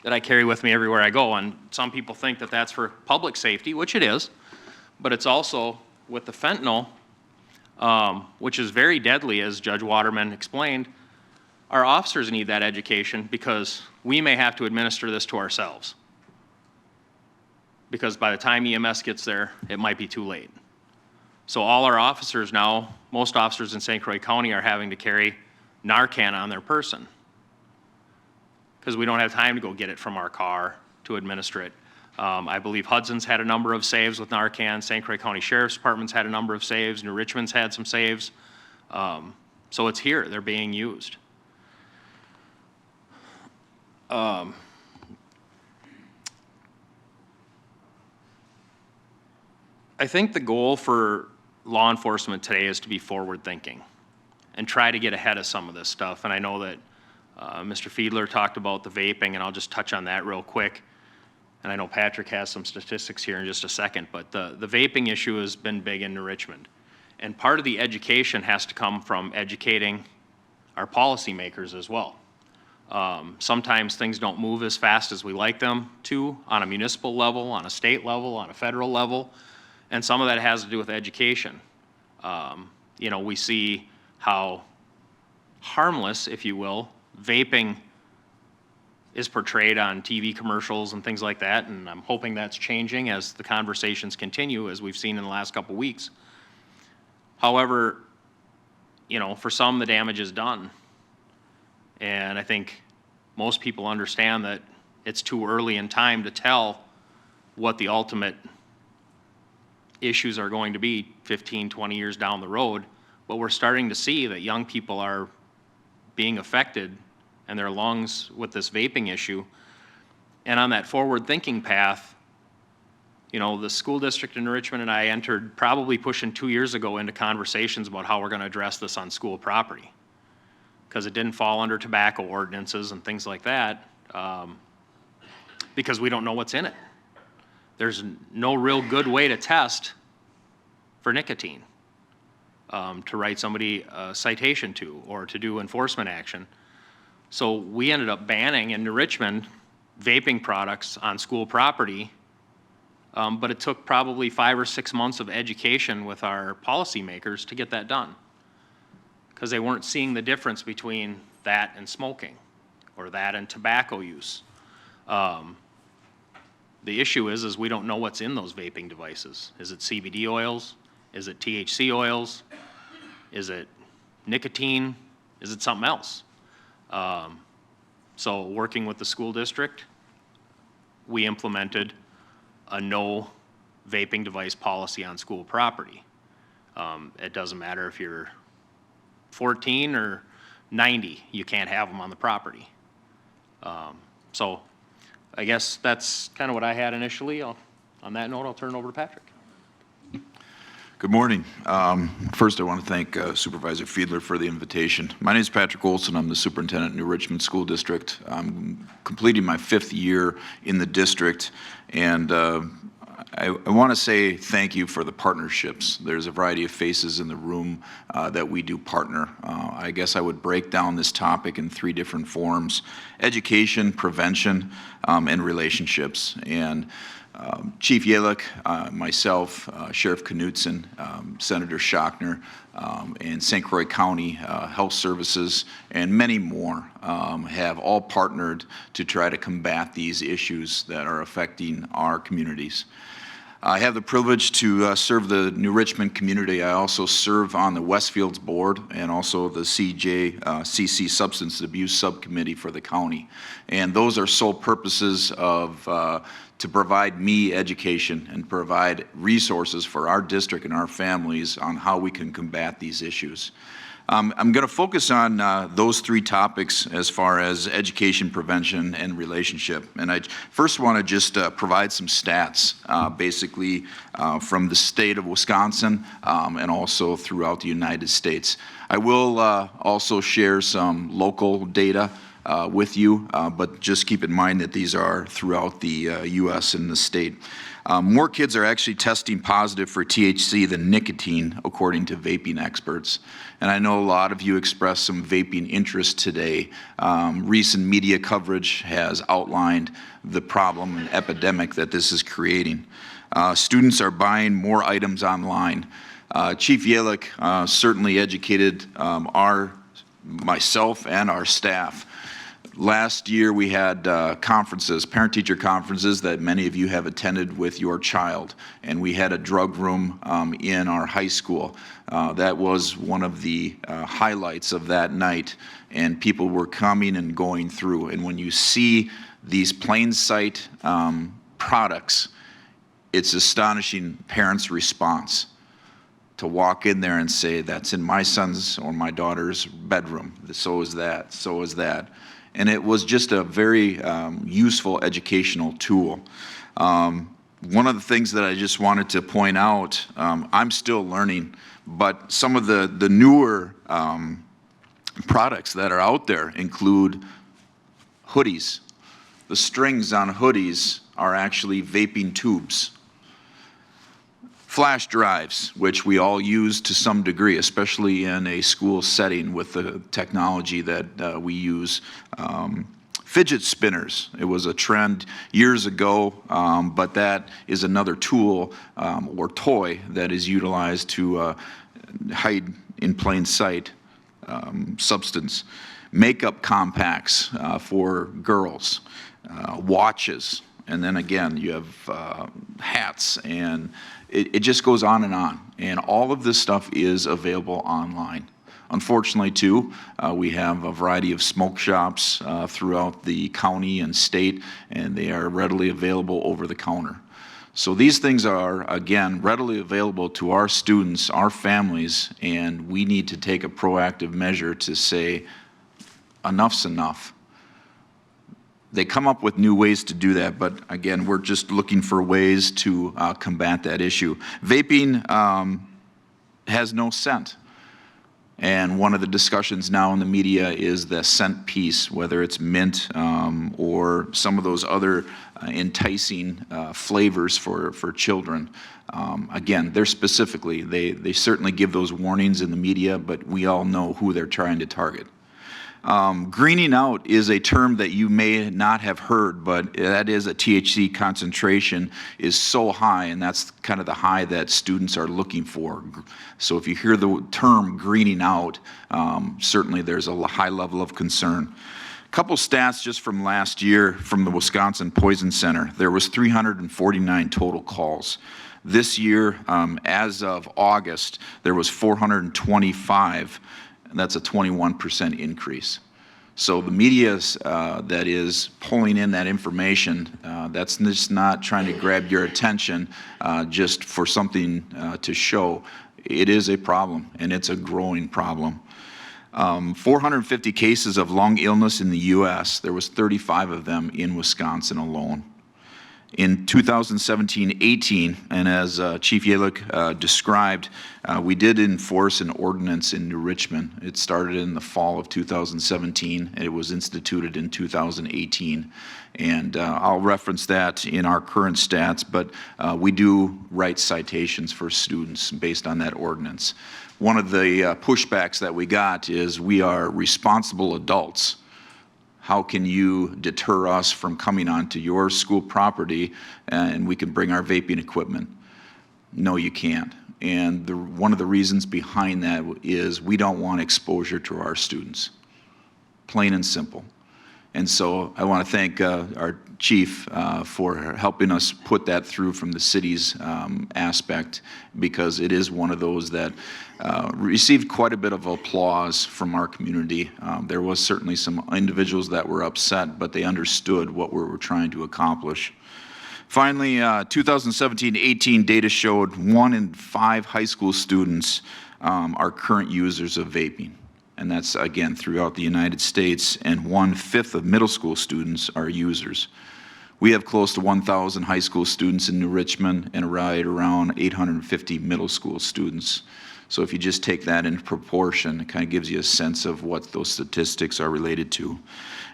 that I carry with me everywhere I go. And some people think that that's for public safety, which it is, but it's also with the fentanyl, which is very deadly, as Judge Waterman explained. Our officers need that education because we may have to administer this to ourselves. because by the time EMS gets there, it might be too late. So all our officers now, most officers in St. Croix County are having to carry Narcan on their person because we don't have time to go get it from our car to administer it. I believe Hudson's had a number of saves with Narcan. St. Croix County Sheriff's Department's had a number of saves. New Richmond's had some saves. So it's here. They're being used. I think the goal for law enforcement today is to be forward-thinking and try to get ahead of some of this stuff. And I know that Mr. Fiedler talked about the vaping, and I'll just touch on that real quick. And I know Patrick has some statistics here in just a second, but the vaping issue has been big in New Richmond. And part of the education has to come from educating our policymakers as well. Sometimes things don't move as fast as we like them to on a municipal level, on a state level, on a federal level, and some of that has to do with education. You know, we see how harmless, if you will, vaping is portrayed on TV commercials and things like that, and I'm hoping that's changing as the conversations continue, as we've seen in the last couple weeks. However, you know, for some, the damage is done. And I think most people understand that it's too early in time to tell what the ultimate issues are going to be 15, 20 years down the road, but we're starting to see that young people are being affected and their lungs with this vaping issue. And on that forward-thinking path, you know, the school district in Richmond and I entered probably pushing 2 years ago into conversations about how we're going to address this on school property, because it didn't fall under tobacco ordinances and things like that, because we don't know what's in it. There's no real good way to test for nicotine, to write somebody a citation to or to do enforcement action. So we ended up banning in New Richmond vaping products on school property, but it took probably 5 or 6 months of education with our policymakers to get that done, because they weren't seeing the difference between that and smoking or that and tobacco use. The issue is we don't know what's in those vaping devices. Is it CBD oils? Is it THC oils? Is it nicotine? Is it something else? So working with the school district, we implemented a no vaping device policy on school property. It doesn't matter if you're 14 or 90, you can't have them on the property. So I guess that's kind of what I had initially. On that note, I'll turn it over to Patrick. Good morning. First, I want to thank Supervisor Fiedler for the invitation. My name is Patrick Olson. I'm the superintendent in New Richmond School District. I'm completing my 5th year in the district, and I want to say thank you for the partnerships. There's a variety of faces in the room that we do partner. I guess I would break down this topic in 3 different forms: education, prevention, and relationships. And Chief Yalick, myself, Sheriff Knutson, Senator Schachner, and St. Croix County Health Services, and many more have all partnered to try to combat these issues that are affecting our communities. I have the privilege to serve the New Richmond community. I also serve on the Westfields Board and also the CC Substance Abuse Subcommittee for the county. And those are sole purposes of to provide me education and provide resources for our district and our families on how we can combat these issues. I'm going to focus on those 3 topics as far as education, prevention, and relationship. And I first want to just provide some stats, basically from the state of Wisconsin and also throughout the United States. I will also share some local data with you, but just keep in mind that these are throughout the U.S. and the state. More kids are actually testing positive for THC than nicotine, according to vaping experts. And I know a lot of you expressed some vaping interest today. Recent media coverage has outlined the problem and epidemic that this is creating. Students are buying more items online. Chief Yalick certainly educated myself and our staff. Last year, we had conferences, parent-teacher conferences that many of you have attended with your child, and we had a drug room in our high school. That was one of the highlights of that night, and people were coming and going through. And when you see these plain sight products, it's astonishing parents' response to walk in there and say, that's in my son's or my daughter's bedroom. So is that, so is that. And it was just a very useful educational tool. One of the things that I just wanted to point out, I'm still learning, but some of the newer products that are out there include hoodies. The strings on hoodies are actually vaping tubes. Flash drives, which we all use to some degree, especially in a school setting with the technology that we use. Fidget spinners, it was a trend years ago, but that is another tool or toy that is utilized to hide in plain sight substance. Makeup compacts for girls, watches, and then again you have hats, and it just goes on. And all of this stuff is available online. Unfortunately, too, we have a variety of smoke shops throughout the county and state, and they are readily available over the counter. So these things are, again, readily available to our students, our families, and we need to take a proactive measure to say, enough's enough. They come up with new ways to do that, but again, we're just looking for ways to combat that issue. Vaping has no scent. And one of the discussions now in the media is the scent piece, whether it's mint or some of those other enticing flavors for children. Again, they're specifically, they certainly give those warnings in the media, but we all know who they're trying to target. Greening out is a term that you may not have heard, but that is a THC concentration is so high, and that's kind of the high that students are looking for. So if you hear the term greening out, certainly there's a high level of concern. A couple stats just from last year from the Wisconsin Poison Center. There was 349 total calls. This year, as of August, there was 425. And that's a 21% increase. So the media that is pulling in that information, that's just not trying to grab your attention just for something to show. It is a problem, and it's a growing problem. 450 cases of lung illness in the U.S., there was 35 of them in Wisconsin alone. In 2017-18, and as Chief Yalick described, we did enforce an ordinance in New Richmond. It started in the fall of 2017, and it was instituted in 2018. And I'll reference that in our current stats, but we do write citations for students based on that ordinance. One of the pushbacks that we got is we are responsible adults. How can you deter us from coming onto your school property and we can bring our vaping equipment? No, you can't. And one of the reasons behind that is we don't want exposure to our students. Plain and simple. And so I want to thank our chief for helping us put that through from the city's aspect, because it is one of those that received quite a bit of applause from our community. There was certainly some individuals that were upset, but they understood what we were trying to accomplish. Finally, 2017-18 data showed 1 in 5 high school students are current users of vaping. And that's, again, throughout the United States, and 1/5 of middle school students are users. We have close to 1,000 high school students in New Richmond and right around 850 middle school students. So if you just take that in proportion, it kind of gives you a sense of what those statistics are related to.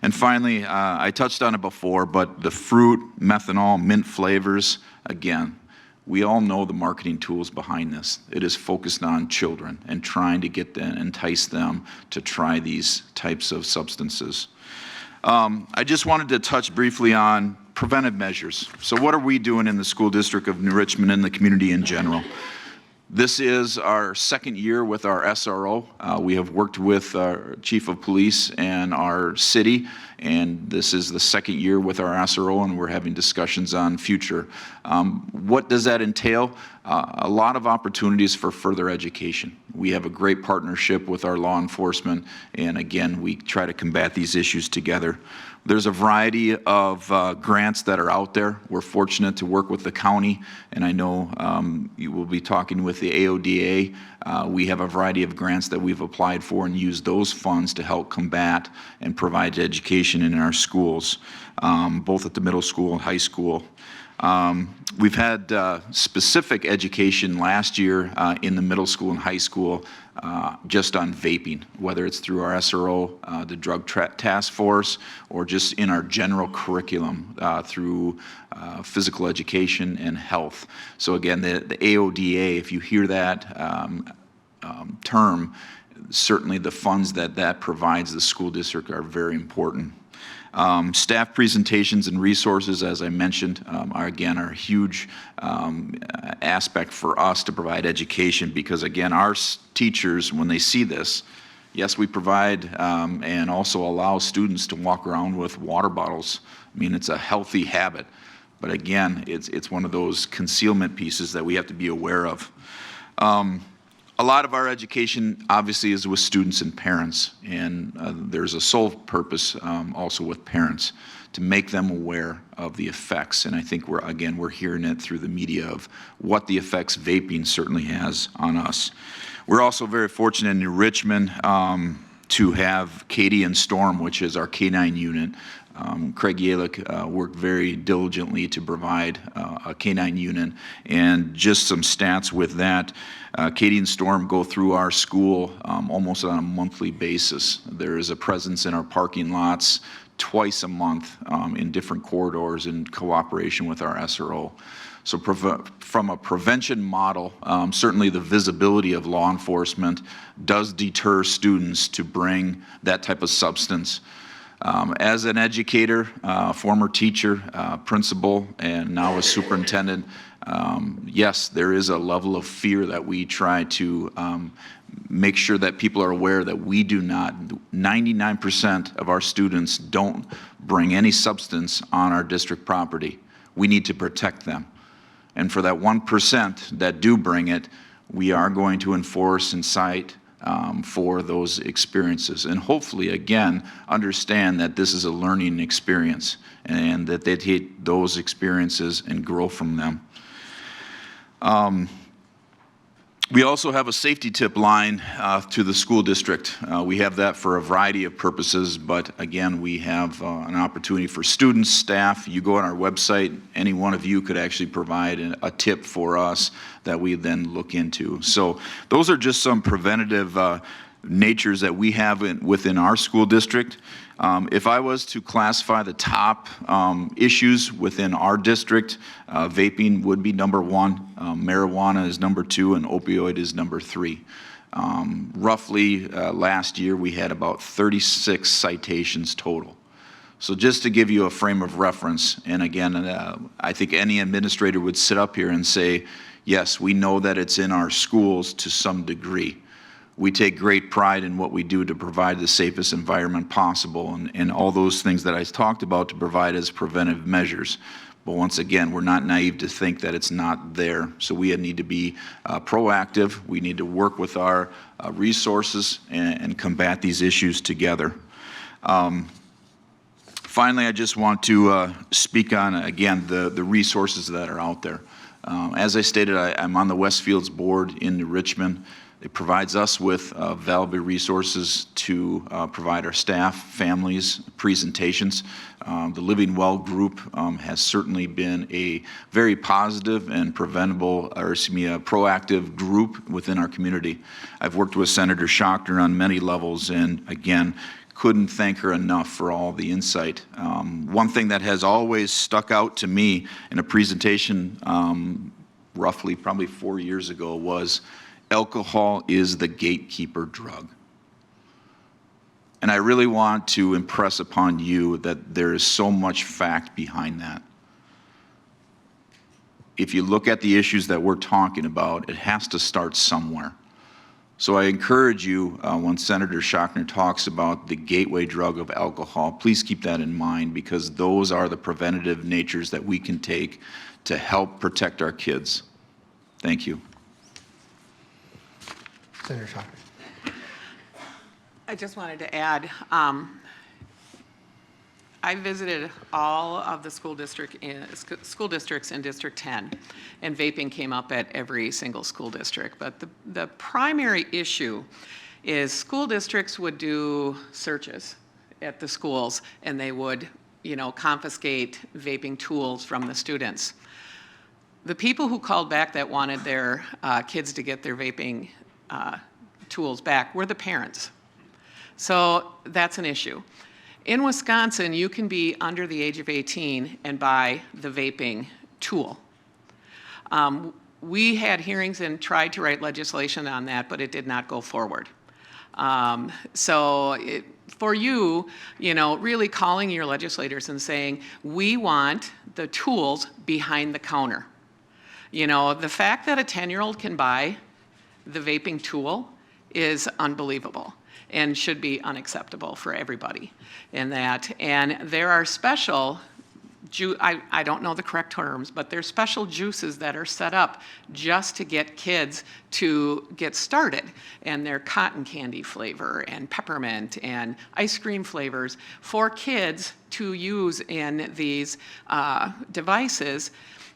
And finally, I touched on it before, but the fruit, methanol, mint flavors, again, we all know the marketing tools behind this. It is focused on children and trying to get them, entice them to try these types of substances. I just wanted to touch briefly on preventive measures. So what are we doing in the school district of New Richmond and the community in general? This is our second year with our SRO. We have worked with our Chief of Police and our city, and this is the second year with our SRO, and we're having discussions on future. What does that entail? A lot of opportunities for further education. We have a great partnership with our law enforcement, and again, we try to combat these issues together. There's a variety of grants that are out there. We're fortunate to work with the county, and I know you will be talking with the AODA. We have a variety of grants that we've applied for and used those funds to help combat and provide education in our schools, both at the middle school and high school. We've had specific education last year in the middle school and high school just on vaping, whether it's through our SRO, the Drug Task Force, or just in our general curriculum through physical education and health. So again, the AODA, if you hear that term, certainly the funds that provides the school district are very important. Staff presentations and resources, as I mentioned, are a huge aspect for us to provide education, because again, our teachers, when they see this, yes, we provide and also allow students to walk around with water bottles. I mean, it's a healthy habit, but again, it's one of those concealment pieces that we have to be aware of. A lot of our education obviously is with students and parents, and there's a sole purpose also with parents to make them aware of the effects. And I think we're hearing it through the media of what the effects vaping certainly has on us. We're also very fortunate in New Richmond to have Katie and Storm, which is our K-9 unit. Craig Yalick worked very diligently to provide a K-9 unit, and just some stats with that. Katie and Storm go through our school almost on a monthly basis. There is a presence in our parking lots twice a month in different corridors in cooperation with our SRO. So from a prevention model, certainly the visibility of law enforcement does deter students to bring that type of substance. As an educator, former teacher, principal, and now a superintendent, yes, there is a level of fear that we try to make sure that people are aware that we do not. 99% of our students don't bring any substance on our district property. We need to protect them. And for that 1% that do bring it, we are going to enforce and cite for those experiences, and hopefully again understand that this is a learning experience and that they take those experiences and grow from them. We also have a safety tip line to the school district. We have that for a variety of purposes, but again, we have an opportunity for students, staff. You go on our website, any one of you could actually provide a tip for us that we then look into. So those are just some preventative natures that we have within our school district. If I was to classify the top issues within our district, vaping would be number one, marijuana is number two, and opioid is number three. Roughly last year we had about 36 citations total. So just to give you a frame of reference, and again, I think any administrator would sit up here and say, yes, we know that it's in our schools to some degree. We take great pride in what we do to provide the safest environment possible, and all those things that I talked about to provide as preventive measures. But once again, we're not naive to think that it's not there. So we need to be proactive. We need to work with our resources and combat these issues together. Finally, I just want to speak on, again, the resources that are out there. As I stated, I'm on the Westfields board in New Richmond. It provides us with valuable resources to provide our staff, families, presentations. The Living Well group has certainly been a very positive and proactive group within our community. I've worked with Senator Schachter on many levels, and again, couldn't thank her enough for all the insight. One thing that has always stuck out to me in a presentation roughly probably 4 years ago was alcohol is the gatekeeper drug. And I really want to impress upon you that there is so much fact behind that. if you look at the issues that we're talking about, it has to start somewhere. So I encourage you, when Senator Schachner talks about the gateway drug of alcohol, please keep that in mind, because those are the preventative natures that we can take to help protect our kids. Thank you. Senator Schachner. I just wanted to add, I visited all of the school districts in District 10, and vaping came up at every single school district. But the primary issue is school districts would do searches at the schools, and they would, confiscate vaping tools from the students. The people who called back that wanted their kids to get their vaping tools back were the parents. So that's an issue. In Wisconsin, you can be under the age of 18 and buy the vaping tool. We had hearings and tried to write legislation on that, but it did not go forward. For you, really calling your legislators and saying, we want the tools behind the counter. The fact that a 10-year-old can buy the vaping tool is unbelievable and should be unacceptable for everybody in that. And there are special, I don't know the correct terms, but there's special juices that are set up just to get kids to get started. And they're cotton candy flavor and peppermint and ice cream flavors for kids to use in these devices.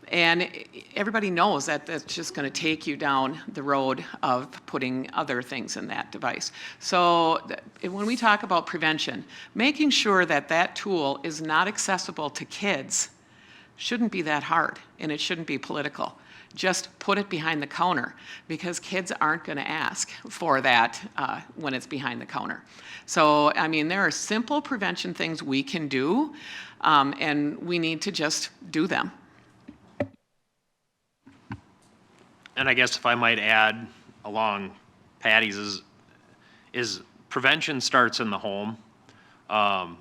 And everybody knows that that's just going to take you down the road of putting other things in that device. So when we talk about prevention, making sure that that tool is not accessible to kids shouldn't be that hard, and it shouldn't be political. Just put it behind the counter, because kids aren't going to ask for that when it's behind the counter. So, there are simple prevention things we can do, and we need to just do them. And I guess if I might add along Patty's is prevention starts in the home.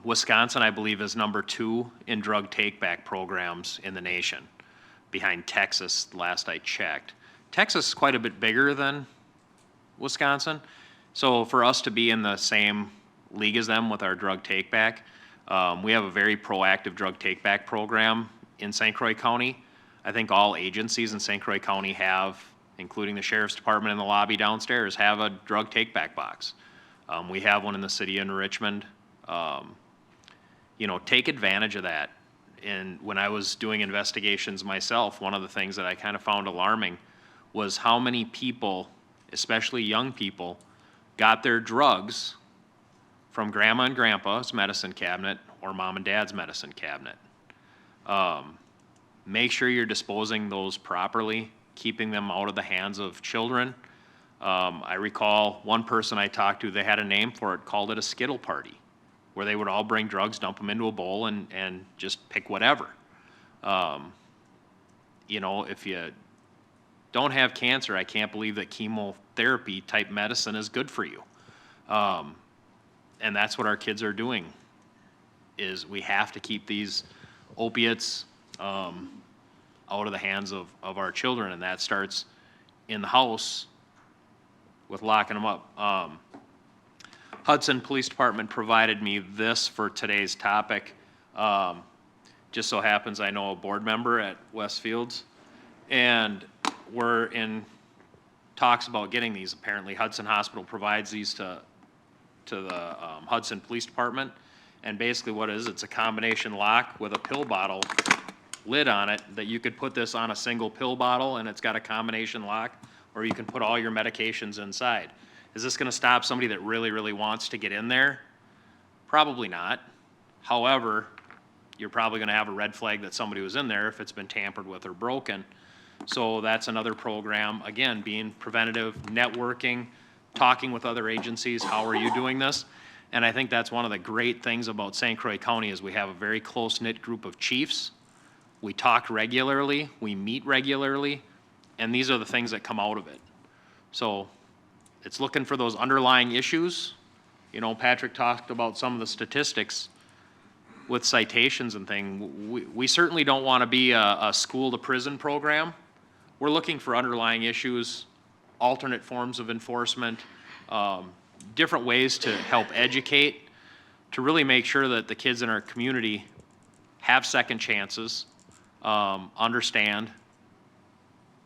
Wisconsin, I believe, is number 2 in drug take-back programs in the nation, behind Texas, last I checked. Texas is quite a bit bigger than Wisconsin. So for us to be in the same league as them with our drug take-back, we have a very proactive drug take-back program in St. Croix County. I think all agencies in St. Croix County have, including the Sheriff's Department in the lobby downstairs, have a drug take-back box. We have one in the city in Richmond. Take advantage of that. And when I was doing investigations myself, one of the things that I kind of found alarming was how many people, especially young people, got their drugs from grandma and grandpa's medicine cabinet or mom and dad's medicine cabinet. Make sure you're disposing those properly, keeping them out of the hands of children. I recall one person I talked to, they had a name for it, called it a Skittle party, where they would all bring drugs, dump them into a bowl, and just pick whatever. If you don't have cancer, I can't believe that chemotherapy type medicine is good for you. And that's what our kids are doing, is we have to keep these opiates out of the hands of our children, and that starts in the house with locking them up. Hudson Police Department provided me this for today's topic. Just so happens I know a board member at Westfields, and we're in talks about getting these. Apparently Hudson Hospital provides these to the Hudson Police Department, and basically what it is, it's a combination lock with a pill bottle lid on it that you could put this on a single pill bottle, and it's got a combination lock, or you can put all your medications inside. Is this going to stop somebody that really, really wants to get in there? Probably not. However, you're probably going to have a red flag that somebody was in there if it's been tampered with or broken. So that's another program, again, being preventative, networking, talking with other agencies. How are you doing this? And I think that's one of the great things about St. Croix County is we have a very close-knit group of chiefs. We talk regularly, we meet regularly, and these are the things that come out of it. So it's looking for those underlying issues. Patrick talked about some of the statistics. with citations and we certainly don't want to be a school to prison program. We're looking for underlying issues, alternate forms of enforcement, different ways to help educate, to really make sure that the kids in our community have second chances, understand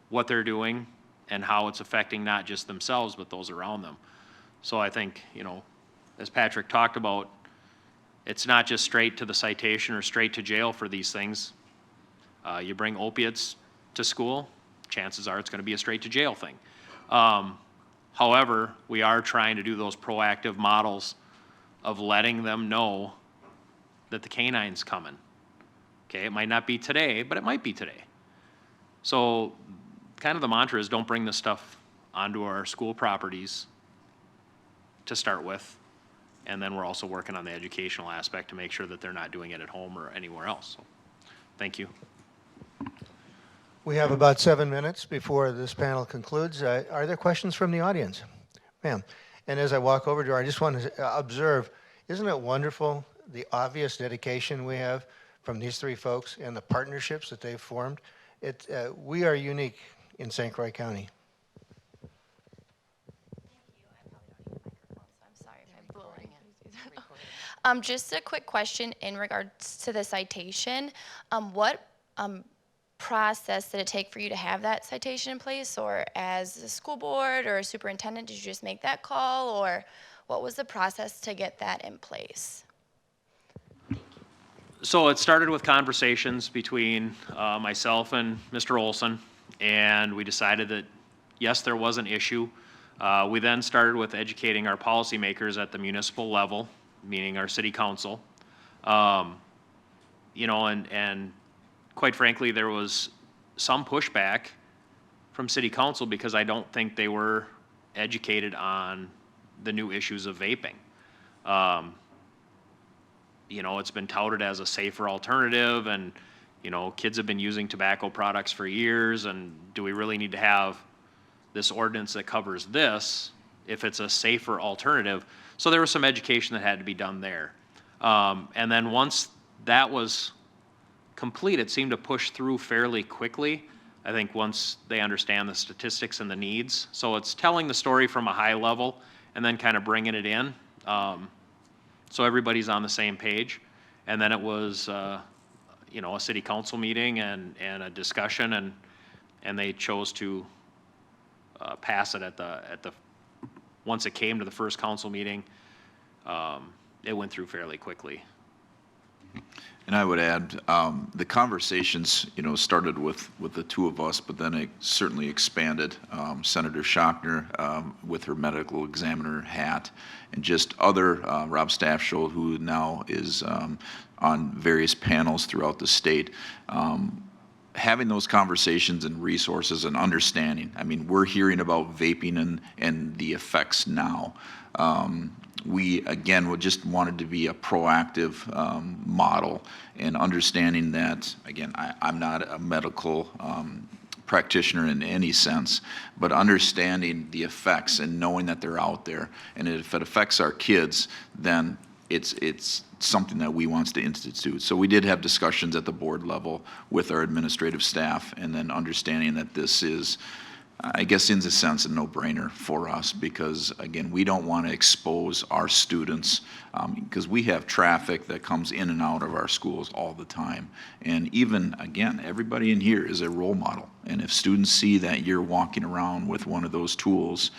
what they're doing and how it's affecting not just themselves, but those around them. So I think, as Patrick talked about, it's not just straight to the citation or straight to jail for these things. You bring opiates to school, chances are it's going to be a straight to jail thing. However, we are trying to do those proactive models of letting them know that the canine's coming. Okay, it might not be today, but it might be today. So kind of the mantra is don't bring this stuff onto our school properties to start with. And then we're also working on the educational aspect to make sure that they're not doing it at home or anywhere else. So, thank you. We have about 7 minutes before this panel concludes. Are there questions from the audience? Ma'am. And as I walk over to her, I just want to observe, isn't it wonderful, the obvious dedication we have from these three folks and the partnerships that they've formed? We are unique in St. Croix County. Just a quick question in regards to the citation. What process did it take for you to have that citation in place? Or as a school board or a superintendent, did you just make that call? Or what was the process to get that in place? So it started with conversations between myself and Mr. Olson, and we decided that, yes, there was an issue. We then started with educating our policymakers at the municipal level, meaning our city council. And quite frankly, there was some pushback from city council because I don't think they were educated on the new issues of vaping. It's been touted as a safer alternative, and, kids have been using tobacco products for years, and do we really need to have this ordinance that covers this if it's a safer alternative? So there was some education that had to be done there. And then once that was complete, it seemed to push through fairly quickly. I think once they understand the statistics and the needs. So it's telling the story from a high level and then kind of bringing it in. So everybody's on the same page. And then it was, a city council meeting and a discussion, and they chose to pass it at the once it came to the first council meeting. It went through fairly quickly. And I would add, the conversations, started with the two of us, but then it certainly expanded. Senator Schochner with her medical examiner hat, and just other, Rob Staffschulte, who now is on various panels throughout the state. Having those conversations and resources and understanding. I mean, we're hearing about vaping and the effects now. We, again, just wanted to be a proactive model, and understanding that, again, I'm not a medical practitioner in any sense, but understanding the effects and knowing that they're out there. And if it affects our kids, then it's something that we want to institute. So we did have discussions at the board level with our administrative staff, and then understanding that this is, I guess, in a sense, a no-brainer for us, because, again, we don't want to expose our students, because we have traffic that comes in and out of our schools all the time. And even, again, everybody in here is a role model. And if students see that you're walking around with one of those tools,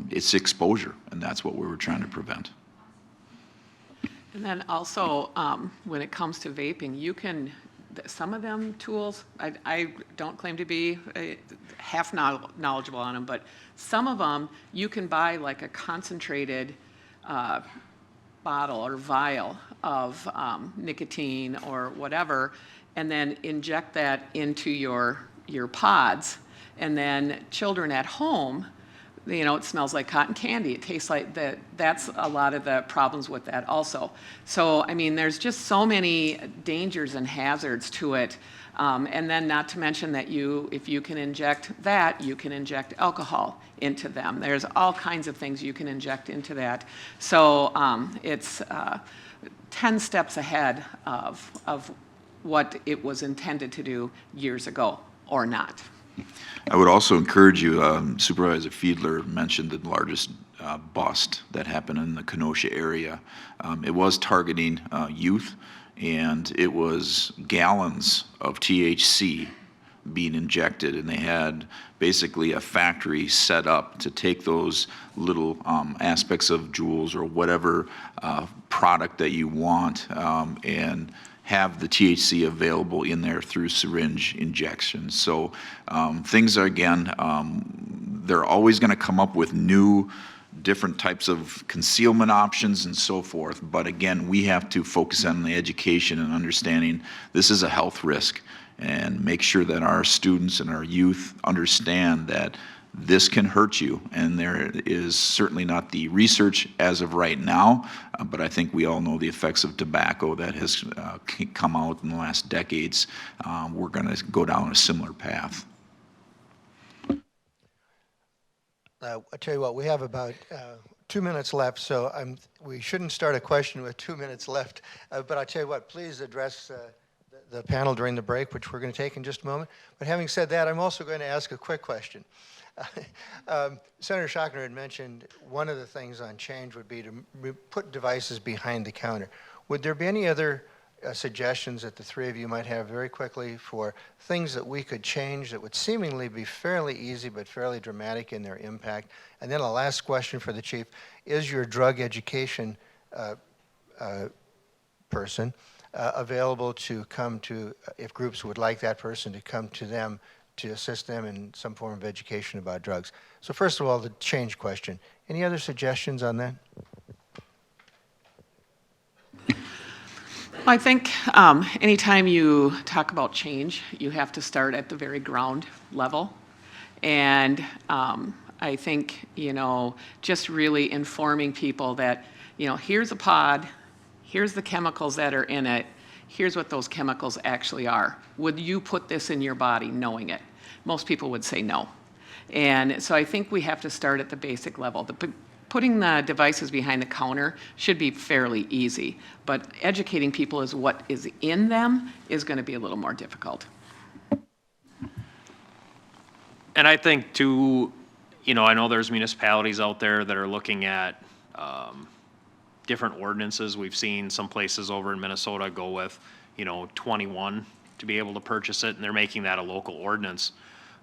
it's exposure, and that's what we were trying to prevent. And then also, when it comes to vaping, some of them tools, I don't claim to be half knowledgeable on them, but some of them you can buy like a concentrated bottle or vial of nicotine or whatever, and then inject that into your pods. And then children at home, it smells like cotton candy. It tastes like that. That's a lot of the problems with that also. So, I mean, there's just so many dangers and hazards to it. And then not to mention that if you can inject that, you can inject alcohol into them. There's all kinds of things you can inject into that. So 10 steps ahead of what it was intended to do years ago, or not. I would also encourage you, Supervisor Fiedler mentioned the largest bust that happened in the Kenosha area. It was targeting youth, and it was gallons of THC being injected, and they had basically a factory set up to take those little aspects of jewels or whatever product that you want and have the THC available in there through syringe injection. So things are, again, they're always going to come up with new different types of concealment options and so forth. But again, we have to focus on the education and understanding this is a health risk, and make sure that our students and our youth understand that this can hurt you. And there is certainly not the research as of right now, but I think we all know the effects of tobacco that has come out in the last decades. We're going to go down a similar path. I'll tell you what, we have about 2 minutes left, so we shouldn't start a question with 2 minutes left. But I'll tell you what, please address the panel during the break, which we're going to take in just a moment. But having said that, I'm also going to ask a quick question. Senator Schochner had mentioned one of the things on change would be to put devices behind the counter. Would there be any other suggestions that the three of you might have very quickly for things that we could change that would seemingly be fairly easy but fairly dramatic in their impact? And then a last question for the chief. Is your drug education person available to come to, if groups would like that person to come to them to assist them in some form of education about drugs? So first of all, the change question. Any other suggestions on that? I think anytime you talk about change, you have to start at the very ground level. And I think, just really informing people that, here's a pod, here's the chemicals that are in it, here's what those chemicals actually are. Would you put this in your body knowing it? Most people would say no. And so I think we have to start at the basic level. Putting the devices behind the counter should be fairly easy, but educating people as what is in them is going to be a little more difficult. And I think too, I know there's municipalities out there that are looking at different ordinances. We've seen some places over in Minnesota go with, 21 to be able to purchase it, and they're making that a local ordinance.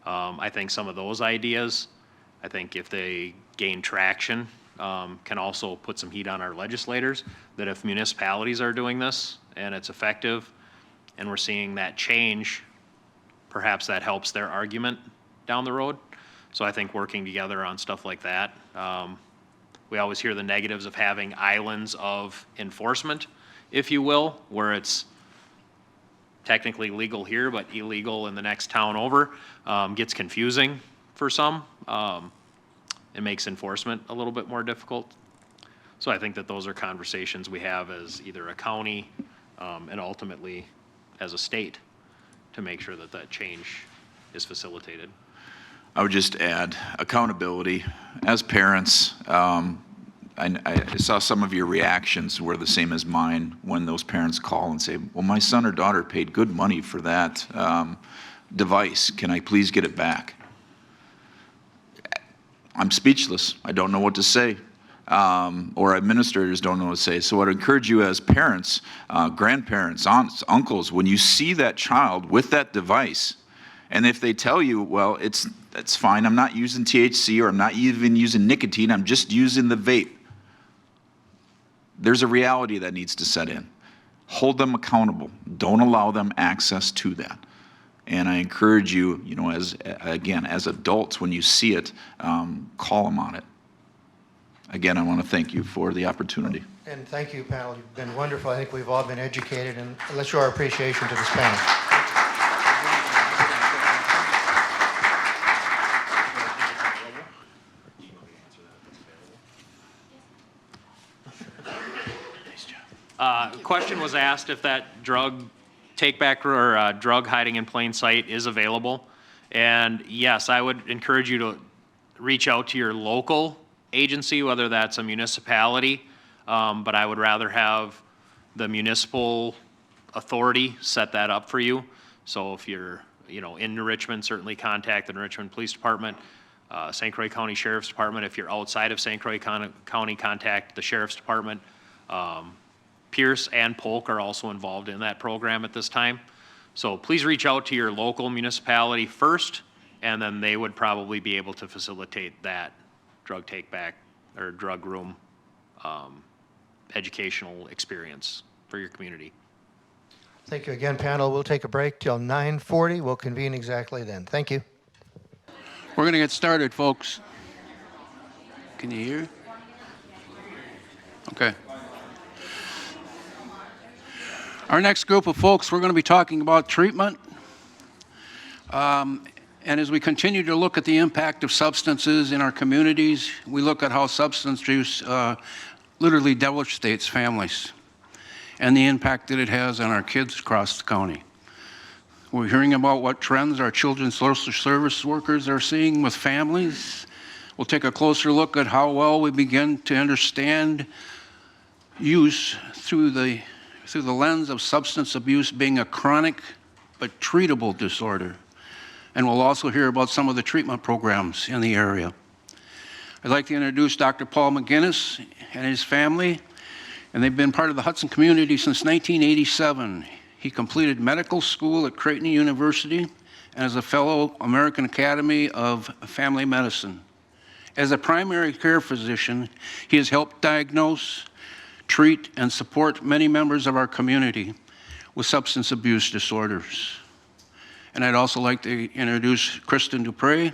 I think some of those ideas, I think if they gain traction, can also put some heat on our legislators, that if municipalities are doing this and it's effective and we're seeing that change, perhaps that helps their argument down the road. So I think working together on stuff like that. We always hear the negatives of having islands of enforcement, if you will, where it's technically legal here but illegal in the next town over. Gets confusing for some. It makes enforcement a little bit more difficult. So I think that those are conversations we have as either a county and ultimately as a state to make sure that that change is facilitated. I would just add accountability. As parents, I saw some of your reactions were the same as mine when those parents call and say, well, my son or daughter paid good money for that device. Can I please get it back? I'm speechless. I don't know what to say. Or administrators don't know what to say. So I'd encourage you as parents, grandparents, aunts, uncles, when you see that child with that device, and if they tell you, well, that's fine, I'm not using THC or I'm not even using nicotine, I'm just using the vape, there's a reality that needs to set in. Hold them accountable. Don't allow them access to that. And I encourage you, as adults, when you see it, call them on it. Again, I want to thank you for the opportunity. And thank you, panel. You've been wonderful. I think we've all been educated, and let's show our appreciation to this panel. Question was asked if that drug take-back or drug hiding in plain sight is available. And yes, I would encourage you to reach out to your local agency, whether that's a municipality, but I would rather have The municipal authority set that up for you. So if you're, in Richmond, certainly contact the Richmond Police Department, St. Croix County Sheriff's Department. If you're outside of St. Croix County, contact the Sheriff's Department. Pierce and Polk are also involved in that program at this time. So please reach out to your local municipality first, and then they would probably be able to facilitate that drug take back or drug room educational experience for your community. Thank you again, panel. We'll take a break till 9:40. We'll convene exactly then. Thank you. We're going to get started, folks. Can you hear? Okay. Our next group of folks, we're going to be talking about treatment. And as we continue to look at the impact of substances in our communities, we look at how substance use literally devastates families and the impact that it has on our kids across the county. We're hearing about what trends our children's social service workers are seeing with families. We'll take a closer look at how well we begin to understand use through the lens of substance abuse being a chronic but treatable disorder. And we'll also hear about some of the treatment programs in the area. I'd like to introduce Dr. Paul McGinnis and his family, and they've been part of the Hudson community since 1987. He completed medical school at Creighton University and is a fellow American Academy of Family Medicine. As a primary care physician, he has helped diagnose, treat, and support many members of our community with substance abuse disorders. And I'd also like to introduce Kristen Dupre.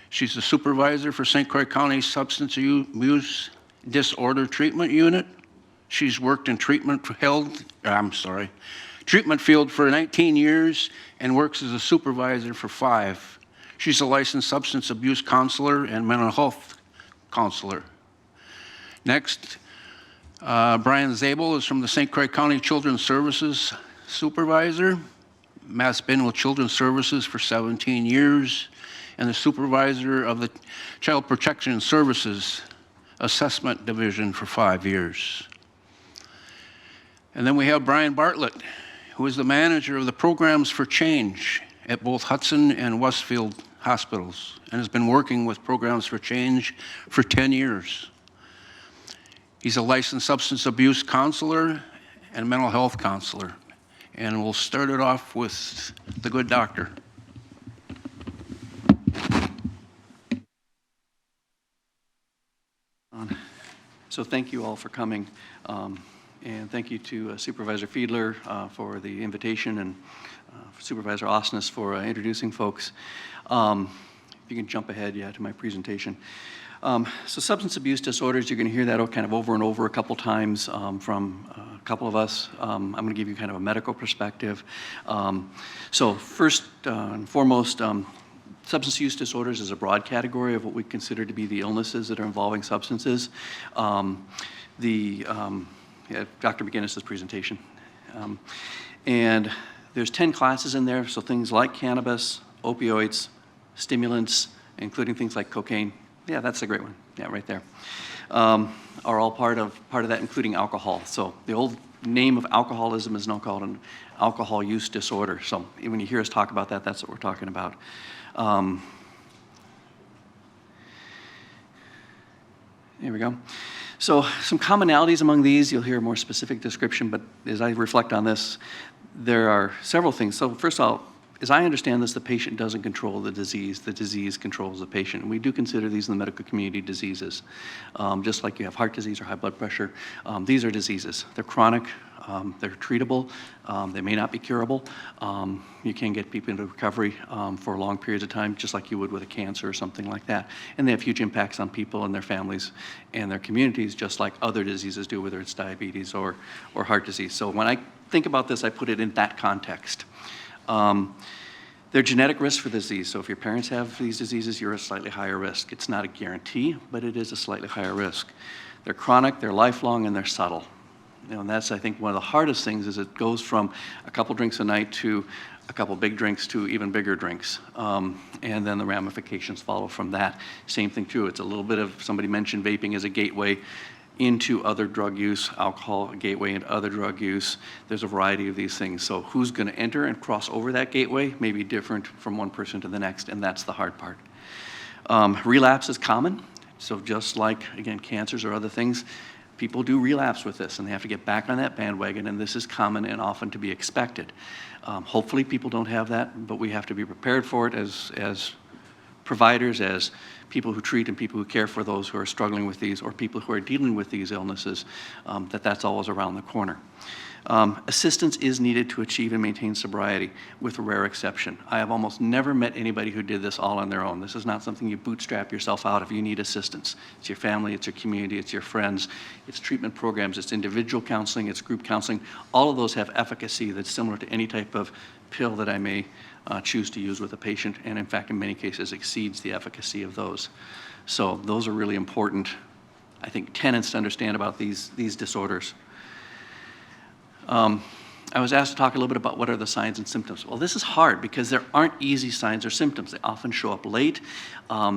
She's the supervisor for St. Croix County Substance Abuse Disorder Treatment Unit. She's worked in treatment field for 19 years and works as a supervisor for 5. She's a licensed substance abuse counselor and mental health counselor. Next, Brian Zabel is from the St. Croix County Children's Services supervisor. Matt's been with Children's Services for 17 years and the supervisor of the Child Protection Services Assessment Division for 5 years. And then we have Brian Bartlett, who is the manager of the Programs for Change at both Hudson and Westfield hospitals and has been working with Programs for Change for 10 years. He's a licensed substance abuse counselor and mental health counselor. And we'll start it off with the good doctor. So thank you all for coming. And thank you to Supervisor Fiedler for the invitation and Supervisor Osnes for introducing folks. If you can jump ahead, to my presentation. So substance abuse disorders, you're going to hear that kind of over and over a couple times from a couple of us. I'm going to give you kind of a medical perspective. So first and foremost, substance use disorders is a broad category of what we consider to be the illnesses that are involving substances. Dr. McGinnis' presentation. And there's 10 classes in there, so things like cannabis, opioids, stimulants, including things like cocaine. Yeah, that's a great one. Yeah, right there. Are all part of that, including alcohol. So the old name of alcoholism is now called an alcohol use disorder. So when you hear us talk about that, that's what we're talking about. Here we go. So some commonalities among these, you'll hear a more specific description, but as I reflect on this, there are several things. So first of all, as I understand this, the patient doesn't control the disease controls the patient. And we do consider these in the medical community diseases. Just like you have heart disease or high blood pressure, these are diseases. They're chronic, they're treatable, they may not be curable. You can get people into recovery for long periods of time, just like you would with a cancer or something like that. And they have huge impacts on people and their families and their communities, just like other diseases do, whether it's diabetes or heart disease. So when I think about this, I put it in that context. There are genetic risks for this disease. So if your parents have these diseases, you're a slightly higher risk. It's not a guarantee, but it is a slightly higher risk. They're chronic, they're lifelong, and they're subtle. And that's, I think, one of the hardest things is it goes from a couple drinks a night to a couple big drinks to even bigger drinks. And then the ramifications follow from that. Same thing too, it's a little bit of, somebody mentioned vaping as a gateway. into other drug use, alcohol gateway into other drug use. There's a variety of these things. So who's going to enter and cross over that gateway may be different from one person to the next, and that's the hard part. Relapse is common. So just like, again, cancers or other things, people do relapse with this, and they have to get back on that bandwagon, and this is common and often to be expected. Hopefully people don't have that, but we have to be prepared for it as providers, as people who treat and people who care for those who are struggling with these, or people who are dealing with these illnesses, that's always around the corner. Assistance is needed to achieve and maintain sobriety, with a rare exception. I have almost never met anybody who did this all on their own. This is not something you bootstrap yourself out of. You need assistance. It's your family, it's your community, it's your friends, it's treatment programs, it's individual counseling, it's group counseling. All of those have efficacy that's similar to any type of pill that I may choose to use with a patient, and in fact, in many cases, exceeds the efficacy of those. So those are really important, I think, tenets to understand about these disorders. I was asked to talk a little bit about what are the signs and symptoms. Well, this is hard because there aren't easy signs or symptoms. They often show up late.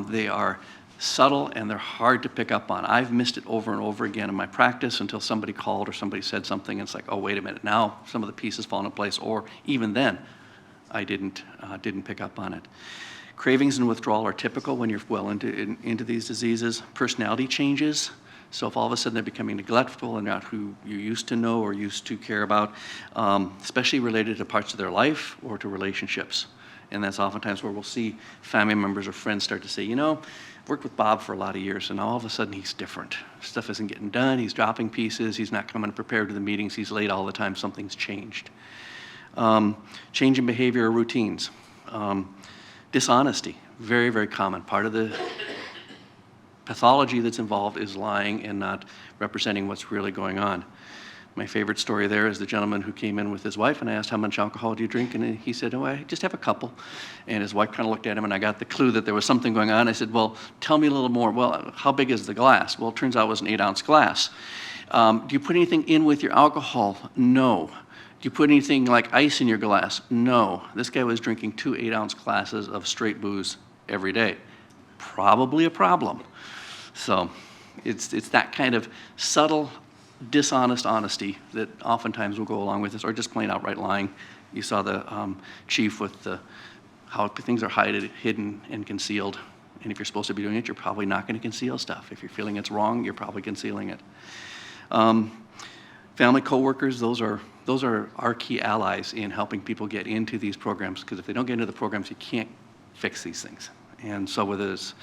They are subtle and they're hard to pick up on. I've missed it over and over again in my practice until somebody called or somebody said something, and it's like, oh, wait a minute, now some of the pieces fall into place, or even then, I didn't pick up on it. Cravings and withdrawal are typical when you're well into these diseases. Personality changes. So if all of a sudden they're becoming neglectful and not who you used to know or used to care about, especially related to parts of their life or to relationships. And that's oftentimes where we'll see family members or friends start to say, you know, I've worked with Bob for a lot of years, and all of a sudden he's different. Stuff isn't getting done, he's dropping pieces, he's not coming prepared to the meetings, he's late all the time, something's changed. Change in behavior or routines. Dishonesty, very, very common. Part of the pathology that's involved is lying and not representing what's really going on. My favorite story there is the gentleman who came in with his wife, and I asked, how much alcohol do you drink? And he said, oh, I just have a couple. And his wife kind of looked at him, and I got the clue that there was something going on. I said, well, tell me a little more. Well, how big is the glass? Well, it turns out it was an 8-ounce glass. Do you put anything in with your alcohol? No. Do you put anything like ice in your glass? No. This guy was drinking 2 8-ounce glasses of straight booze every day. Probably a problem. So it's that kind of subtle, dishonest honesty that oftentimes will go along with this, or just plain outright lying. You saw the chief with how things are hidden and concealed. And if you're supposed to be doing it, you're probably not going to conceal stuff. If you're feeling it's wrong, you're probably concealing it. Family coworkers, those are our key allies in helping people get into these programs, because if they don't get into the programs, you can't fix these things. And so whether it's,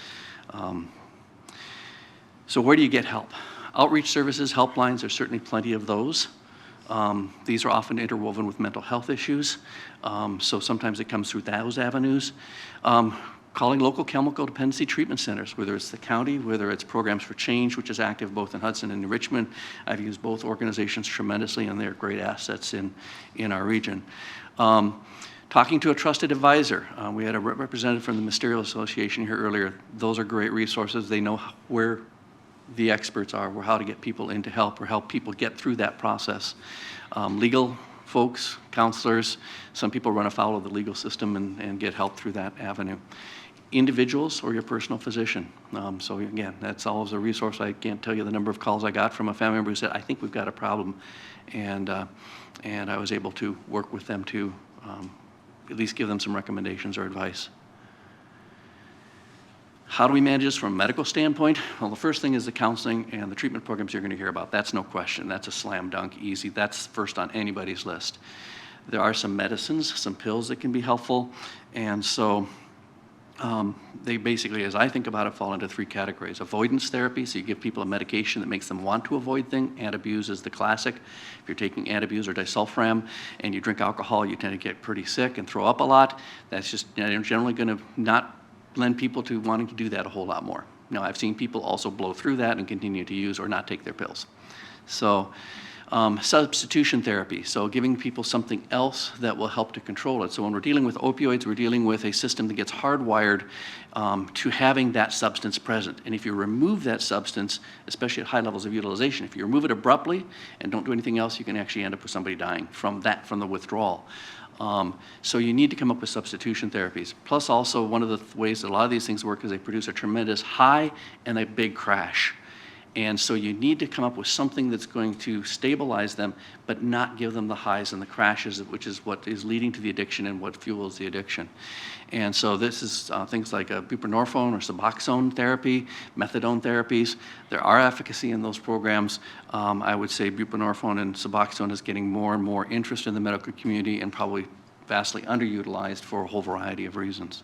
so where do you get help? Outreach services, helplines, there's certainly plenty of those. These are often interwoven with mental health issues, so sometimes it comes through those avenues. Calling local chemical dependency treatment centers, whether it's the county, whether it's Programs for Change, which is active both in Hudson and in Richmond. I've used both organizations tremendously, and they're great assets in our region. Talking to a trusted advisor. We had a representative from the Ministerial Association here earlier. Those are great resources. They know where the experts are, how to get people in to help or help people get through that process. Legal folks, counselors, some people run afoul of the legal system and get help through that avenue. Individuals or your personal physician. So again, that's always a resource. I can't tell you the number of calls I got from a family member who said, I think we've got a problem. And I was able to work with them to at least give them some recommendations or advice. How do we manage this from a medical standpoint? Well, the first thing is the counseling and the treatment programs you're going to hear about. That's no question. That's a slam dunk, easy. That's first on anybody's list. There are some medicines, some pills that can be helpful. And so they basically, as I think about it, fall into 3 categories. Avoidance therapy, so you give people a medication that makes them want to avoid things. Antabuse is the classic. If you're taking Antabuse or disulfiram and you drink alcohol, you tend to get pretty sick and throw up a lot. That's just generally going to not lend people to wanting to do that a whole lot more. Now, I've seen people also blow through that and continue to use or not take their pills. So substitution therapy, so giving people something else that will help to control it. So when we're dealing with opioids, we're dealing with a system that gets hardwired to having that substance present. And if you remove that substance, especially at high levels of utilization, if you remove it abruptly and don't do anything else, you can actually end up with somebody dying from the withdrawal. So you need to come up with substitution therapies. Plus also one of the ways that a lot of these things work is they produce a tremendous high and a big crash. And so you need to come up with something that's going to stabilize them, but not give them the highs and the crashes, which is what is leading to the addiction and what fuels the addiction. And so this is things like buprenorphine or Suboxone therapy, methadone therapies. There are efficacy in those programs. I would say buprenorphine and Suboxone is getting more and more interest in the medical community and probably vastly underutilized for a whole variety of reasons.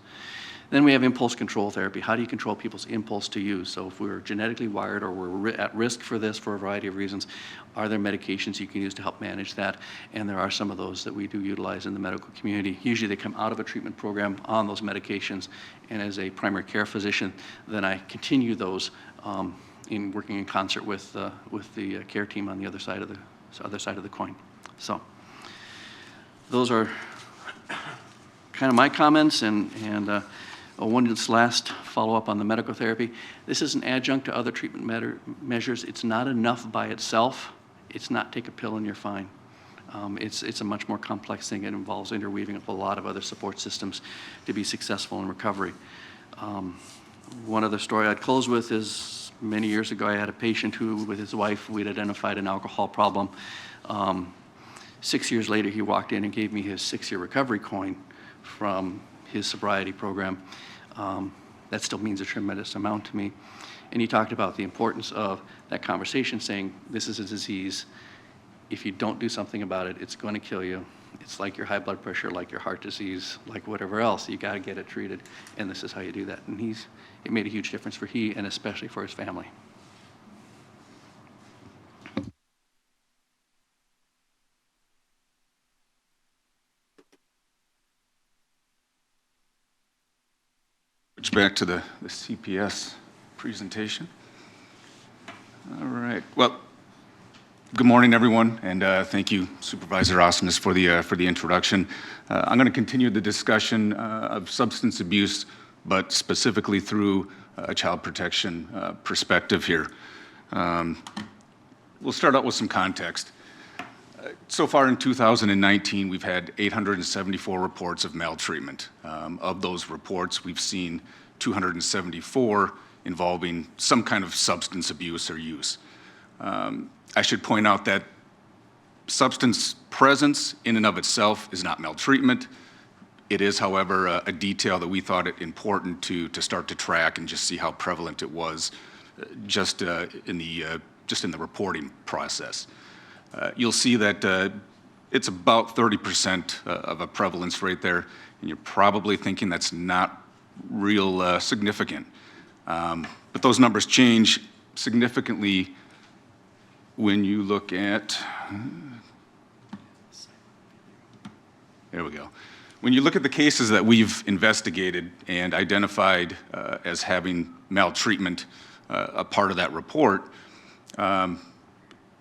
Then we have impulse control therapy. How do you control people's impulse to use? So if we're genetically wired or we're at risk for this for a variety of reasons, are there medications you can use to help manage that? And there are some of those that we do utilize in the medical community. Usually they come out of a treatment program on those medications, and as a primary care physician, then I continue those in working in concert with the care team on the other side of the coin. So those are kind of my comments, and one just last follow-up on the medical therapy. This is an adjunct to other treatment measures. It's not enough by itself. It's not take a pill and you're fine. It's a much more complex thing. It involves interweaving a lot of other support systems to be successful in recovery. One other story I'd close with is many years ago I had a patient who, with his wife, we'd identified an alcohol problem. 6 years later, he walked in and gave me his 6-year recovery coin from his sobriety program. That still means a tremendous amount to me. And he talked about the importance of that conversation, saying, this is a disease. If you don't do something about it, it's going to kill you. It's like your high blood pressure, like your heart disease, like whatever else. You got to get it treated, and this is how you do that. And it made a huge difference for he and especially for his family. Switch back to the CPS presentation. All right. Well, good morning, everyone, and thank you, Supervisor Awesomeness, for the introduction. I'm going to continue the discussion of substance abuse, but specifically through a child protection perspective here. We'll start out with some context. So far in 2019, we've had 874 reports of maltreatment. Of those reports, we've seen 274 involving some kind of substance abuse or use. I should point out that substance presence in and of itself is not maltreatment. It is, however, a detail that we thought it important to start to track and just see how prevalent it was just in the reporting process. You'll see that it's about 30% of a prevalence rate there, and you're probably thinking that's not real significant. But those numbers change significantly when you look at, there we go. When you look at the cases that we've investigated and identified as having maltreatment, a part of that report,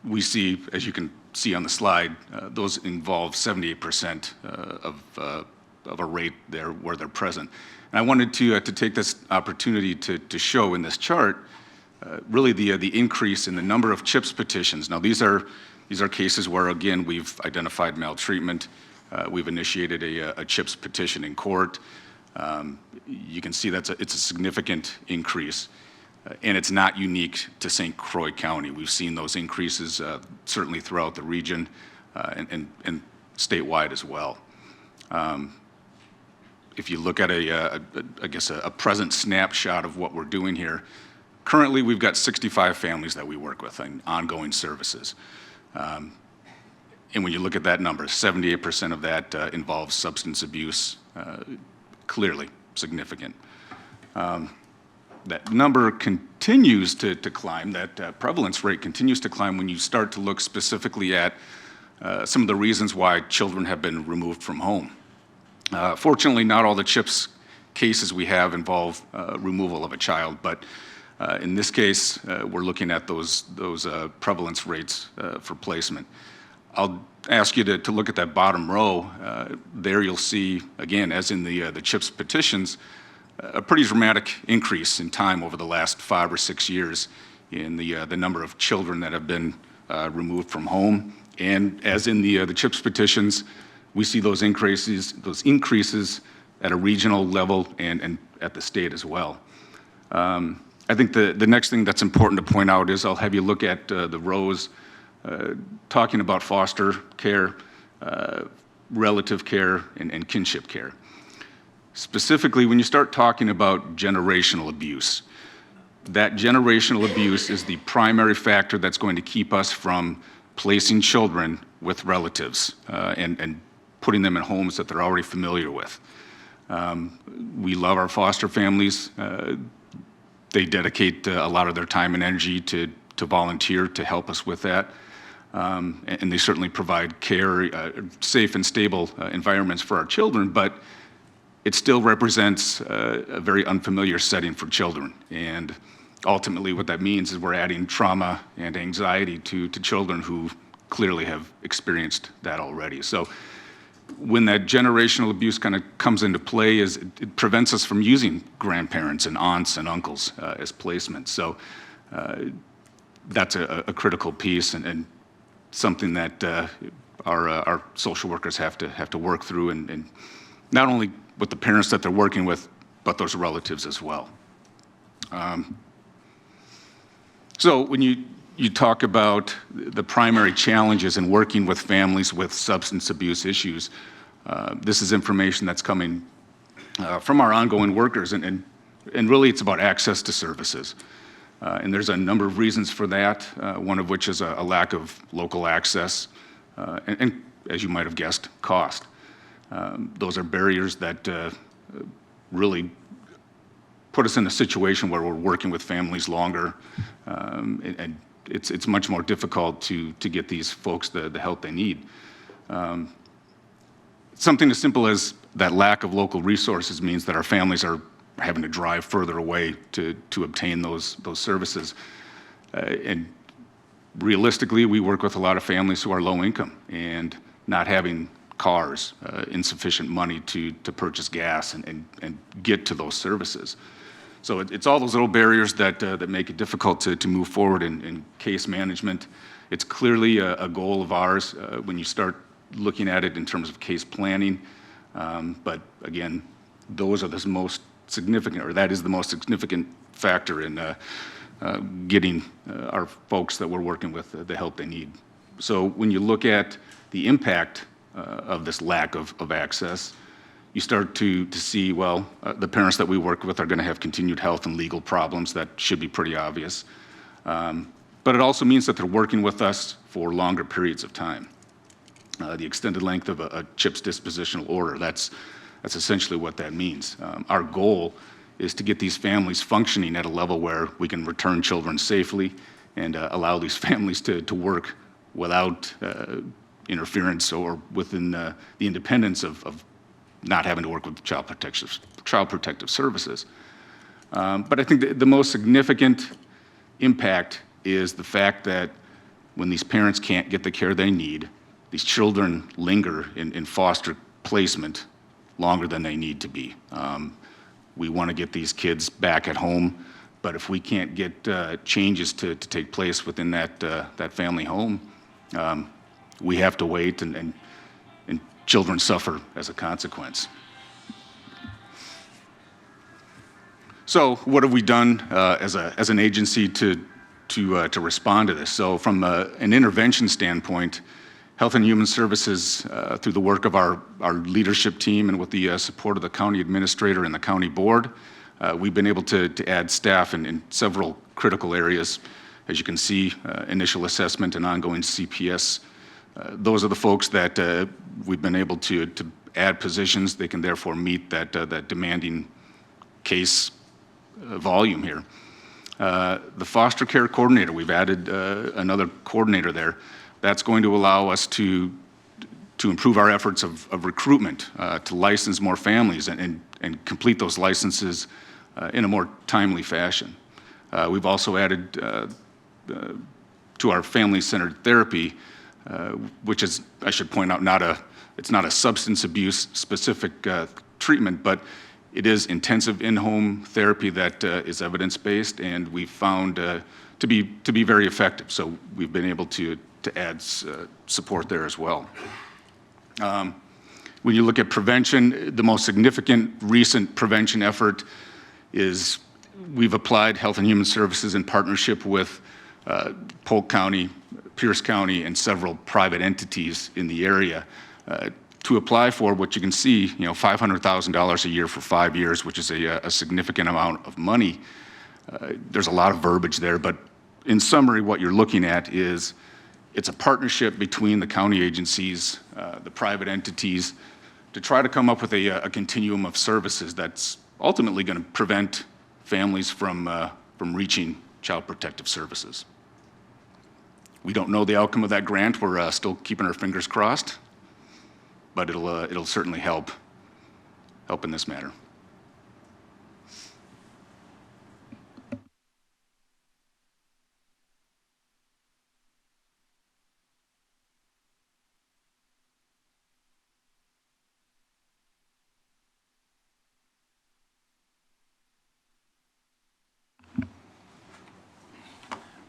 we see, as you can see on the slide, those involve 78% of a rate there where they're present. And I wanted to take this opportunity to show in this chart really the increase in the number of CHIPS petitions. Now these are cases where, again, we've identified maltreatment. We've initiated a CHIPS petition in court. You can see it's a significant increase. And it's not unique to St. Croix County. We've seen those increases certainly throughout the region and statewide as well. If you look at a present snapshot of what we're doing here, currently we've got 65 families that we work with in ongoing services. And when you look at that number, 78% of that involves substance abuse, clearly significant. That number continues to climb, that prevalence rate continues to climb when you start to look specifically at some of the reasons why children have been removed from home. Fortunately, not all the CHIPS cases we have involve removal of a child, but in this case, we're looking at those prevalence rates for placement. I'll ask you to look at that bottom row. There you'll see, again, as in the CHIPS petitions, a pretty dramatic increase in time over the last 5 or 6 years in the number of children that have been removed from home. And as in the CHIPS petitions, we see those increases at a regional level and at the state as well. I think the next thing that's important to point out is I'll have you look at the rows talking about foster care, relative care, and kinship care. Specifically, when you start talking about generational abuse, that generational abuse is the primary factor that's going to keep us from placing children with relatives and putting them in homes that they're already familiar with. We love our foster families. They dedicate a lot of their time and energy to volunteer to help us with that. And they certainly provide care, safe and stable environments for our children, but it still represents a very unfamiliar setting for children. And ultimately what that means is we're adding trauma and anxiety to children who clearly have experienced that already. So when that generational abuse kind of comes into play, is it prevents us from using grandparents and aunts and uncles as placements. So that's a critical piece and something that our social workers have to work through, and not only with the parents that they're working with, but those relatives as well. So when you talk about the primary challenges in working with families with substance abuse issues, this is information that's coming from our ongoing workers, and really it's about access to services. And there's a number of reasons for that, one of which is a lack of local access, and as you might have guessed, cost. Those are barriers that really put us in a situation where we're working with families longer, and it's much more difficult to get these folks the help they need. Something as simple as that lack of local resources means that our families are having to drive further away to obtain those services. And realistically, we work with a lot of families who are low income and not having cars, insufficient money to purchase gas and get to those services. So it's all those little barriers that make it difficult to move forward in case management. It's clearly a goal of ours when you start looking at it in terms of case planning. But again, those are the most significant, or that is the most significant factor in getting our folks that we're working with the help they need. So when you look at the impact of this lack of access, you start to see, well, the parents that we work with are going to have continued health and legal problems. That should be pretty obvious. But it also means that they're working with us for longer periods of time. The extended length of a CHIPS dispositional order, that's essentially what that means. Our goal is to get these families functioning at a level where we can return children safely and allow these families to work without interference or within the independence of not having to work with child protective services. But I think the most significant impact is the fact that when these parents can't get the care they need, these children linger in foster placement longer than they need to be. We want to get these kids back at home, but if we can't get changes to take place within that family home, we have to wait, and children suffer as a consequence. So what have we done as an agency to respond to this? So from an intervention standpoint, Health and Human Services, through the work of our leadership team and with the support of the county administrator and the county board, we've been able to add staff in several critical areas. As you can see, initial assessment and ongoing CPS. Those are the folks that we've been able to add positions. They can therefore meet that demanding case volume here. The foster care coordinator, we've added another coordinator there. That's going to allow us to improve our efforts of recruitment, to license more families and complete those licenses in a more timely fashion. We've also added to our family-centered therapy, which is, I should point out, it's not a substance abuse specific treatment, but it is intensive in-home therapy that is evidence-based, and we've found to be very effective. So we've been able to add support there as well. When you look at prevention, the most significant recent prevention effort is We've applied Health and Human Services in partnership with Polk County, Pierce County, and several private entities in the area to apply for what you can see, $500,000 a year for 5 years, which is a significant amount of money. There's a lot of verbiage there, but in summary, what you're looking at is it's a partnership between the county agencies, the private entities, to try to come up with a continuum of services that's ultimately going to prevent families from reaching Child Protective Services. We don't know the outcome of that grant. We're still keeping our fingers crossed, but it'll certainly help in this matter.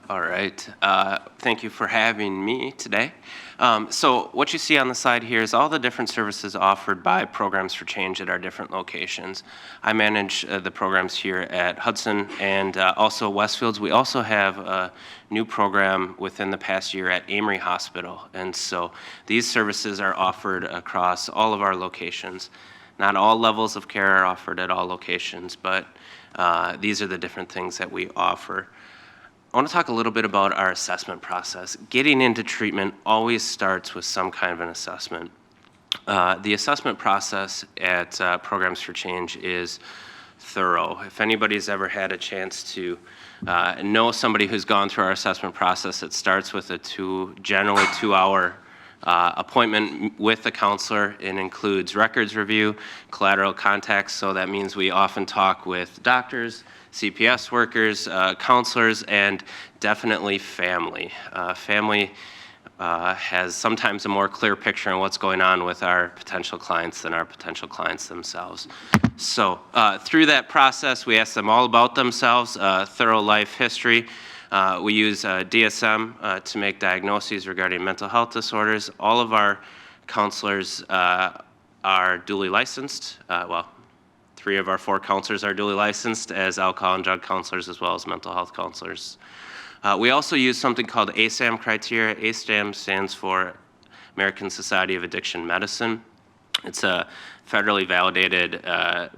All right. Thank you for having me today. So what you see on the side here is all the different services offered by Programs for Change at our different locations. I manage the programs here at Hudson and also Westfields. We also have a new program within the past year at Amory Hospital. And so these services are offered across all of our locations. Not all levels of care are offered at all locations, but these are the different things that we offer. I want to talk a little bit about our assessment process. Getting into treatment always starts with some kind of an assessment. The assessment process at Programs for Change is thorough. If anybody's ever had a chance to know somebody who's gone through our assessment process, it starts with a generally 2-hour appointment with a counselor. It includes records review, collateral contacts, so that means we often talk with doctors, CPS workers, counselors, and definitely family. Family has sometimes a more clear picture on what's going on with our potential clients than our potential clients themselves. So through that process, we ask them all about themselves, thorough life history. We use DSM to make diagnoses regarding mental health disorders. All of our counselors are duly licensed. 3 of our 4 counselors are duly licensed as alcohol and drug counselors as well as mental health counselors. We also use something called ASAM criteria. ASAM stands for American Society of Addiction Medicine. It's a federally validated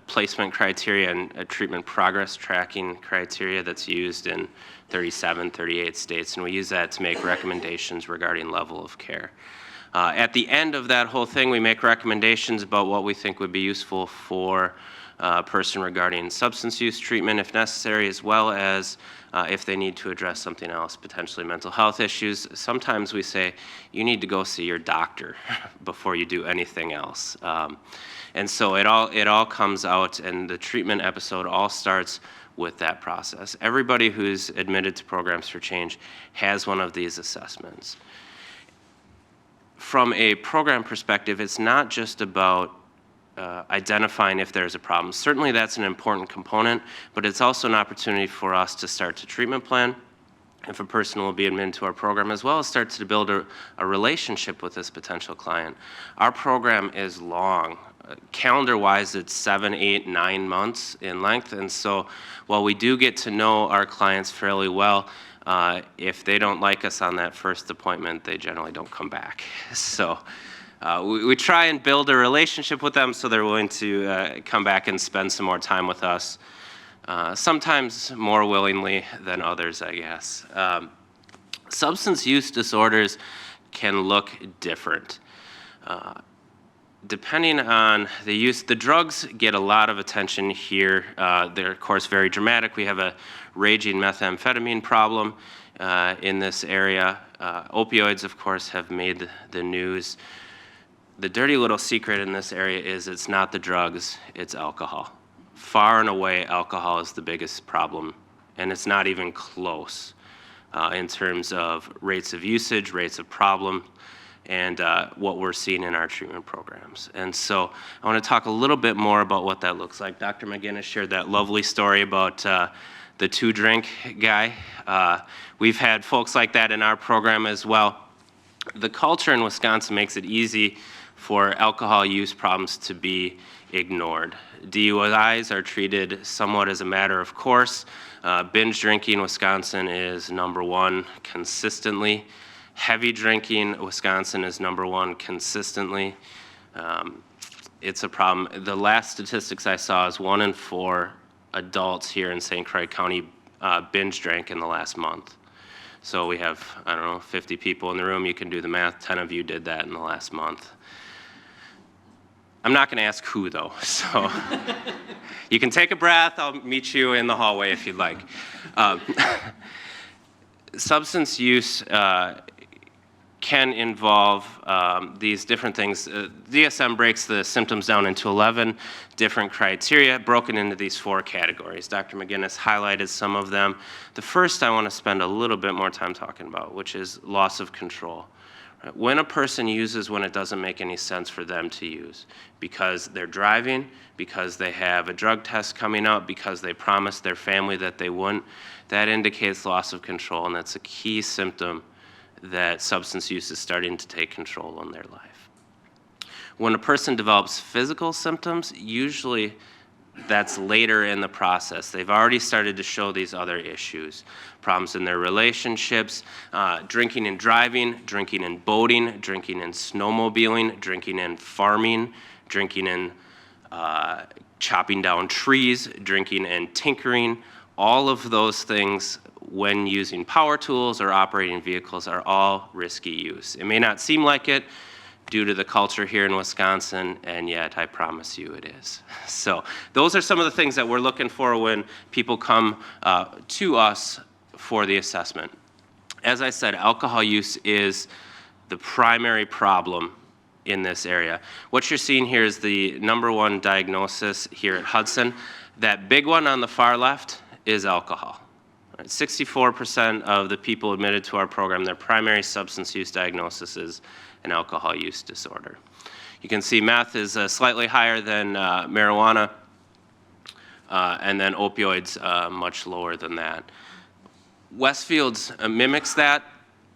placement criteria and a treatment progress tracking criteria that's used in 37, 38 states, and we use that to make recommendations regarding level of care. At the end of that whole thing, we make recommendations about what we think would be useful for a person regarding substance use treatment if necessary, as well as if they need to address something else, potentially mental health issues. Sometimes we say, you need to go see your doctor before you do anything else. And so it all comes out, and the treatment episode all starts with that process. Everybody who's admitted to Programs for Change has one of these assessments. From a program perspective, it's not just about identifying if there's a problem. Certainly that's an important component, but it's also an opportunity for us to start a treatment plan if a person will be admitted to our program, as well as start to build a relationship with this potential client. Our program is long. Calendar-wise, it's 7, 8, 9 months in length, and so while we do get to know our clients fairly well, if they don't like us on that first appointment, they generally don't come back. So we try and build a relationship with them so they're willing to come back and spend some more time with us, sometimes more willingly than others, I guess. Substance use disorders can look different. Depending on the use, the drugs get a lot of attention here. They're, of course, very dramatic. We have a raging methamphetamine problem in this area. Opioids, of course, have made the news. The dirty little secret in this area is it's not the drugs, it's alcohol. Far and away, alcohol is the biggest problem, and it's not even close in terms of rates of usage, rates of problem, and what we're seeing in our treatment programs. And so I want to talk a little bit more about what that looks like. Dr. McGinnis shared that lovely story about the 2-drink guy. We've had folks like that in our program as well. The culture in Wisconsin makes it easy for alcohol use problems to be ignored. DUIs are treated somewhat as a matter of course. Binge drinking in Wisconsin is #1 consistently. Heavy drinking, Wisconsin is #1 consistently. It's a problem. The last statistics I saw is 1 in 4 adults here in St. Croix County binge drank in the last month. So we have, I don't know, 50 people in the room. You can do the math. 10 of you did that in the last month. I'm not going to ask who, though. So you can take a breath. I'll meet you in the hallway if you'd like. Substance use can involve these different things. DSM breaks the symptoms down into 11 different criteria, broken into these 4 categories. Dr. McGinnis highlighted some of them. The first I want to spend a little bit more time talking about, which is loss of control. When a person uses when it doesn't make any sense for them to use, because they're driving, because they have a drug test coming up, because they promised their family that they wouldn't, that indicates loss of control, and that's a key symptom that substance use is starting to take control in their life. When a person develops physical symptoms, usually that's later in the process. They've already started to show these other issues, problems in their relationships, drinking and driving, drinking and boating, drinking and snowmobiling, drinking and farming, drinking and chopping down trees, drinking and tinkering. All of those things, when using power tools or operating vehicles, are all risky use. It may not seem like it due to the culture here in Wisconsin, and yet I promise you it is. So those are some of the things that we're looking for when people come to us for the assessment. As I said, alcohol use is the primary problem in this area. What you're seeing here is the #1 diagnosis here at Hudson. That big one on the far left is alcohol. 64% of the people admitted to our program, their primary substance use diagnosis is an alcohol use disorder. You can see meth is slightly higher than marijuana, and then opioids much lower than that. Westfield's mimics that,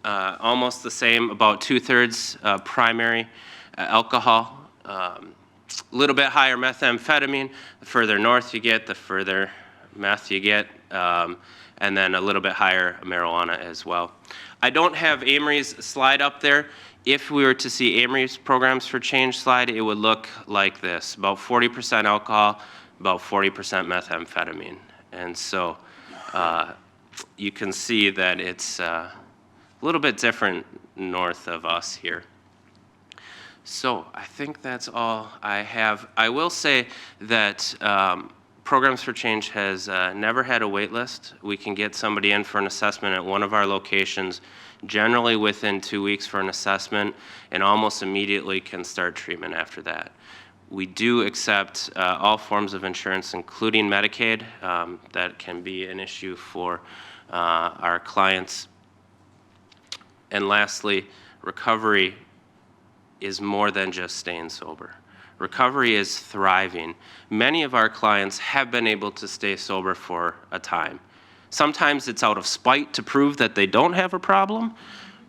almost the same, about 2/3 primary alcohol. A little bit higher methamphetamine. The further north you get, the further meth you get, and then a little bit higher marijuana as well. I don't have Amory's slide up there. If we were to see Amory's programs for change slide, it would look like this: about 40% alcohol, about 40% methamphetamine. And so you can see that it's a little bit different north of us here. So I think that's all I have. I will say that Programs for Change has never had a wait list. We can get somebody in for an assessment at one of our locations, generally within 2 weeks for an assessment, and almost immediately can start treatment after that. We do accept all forms of insurance, including Medicaid. That can be an issue for our clients. And lastly, recovery is more than just staying sober. Recovery is thriving. Many of our clients have been able to stay sober for a time. Sometimes it's out of spite to prove that they don't have a problem,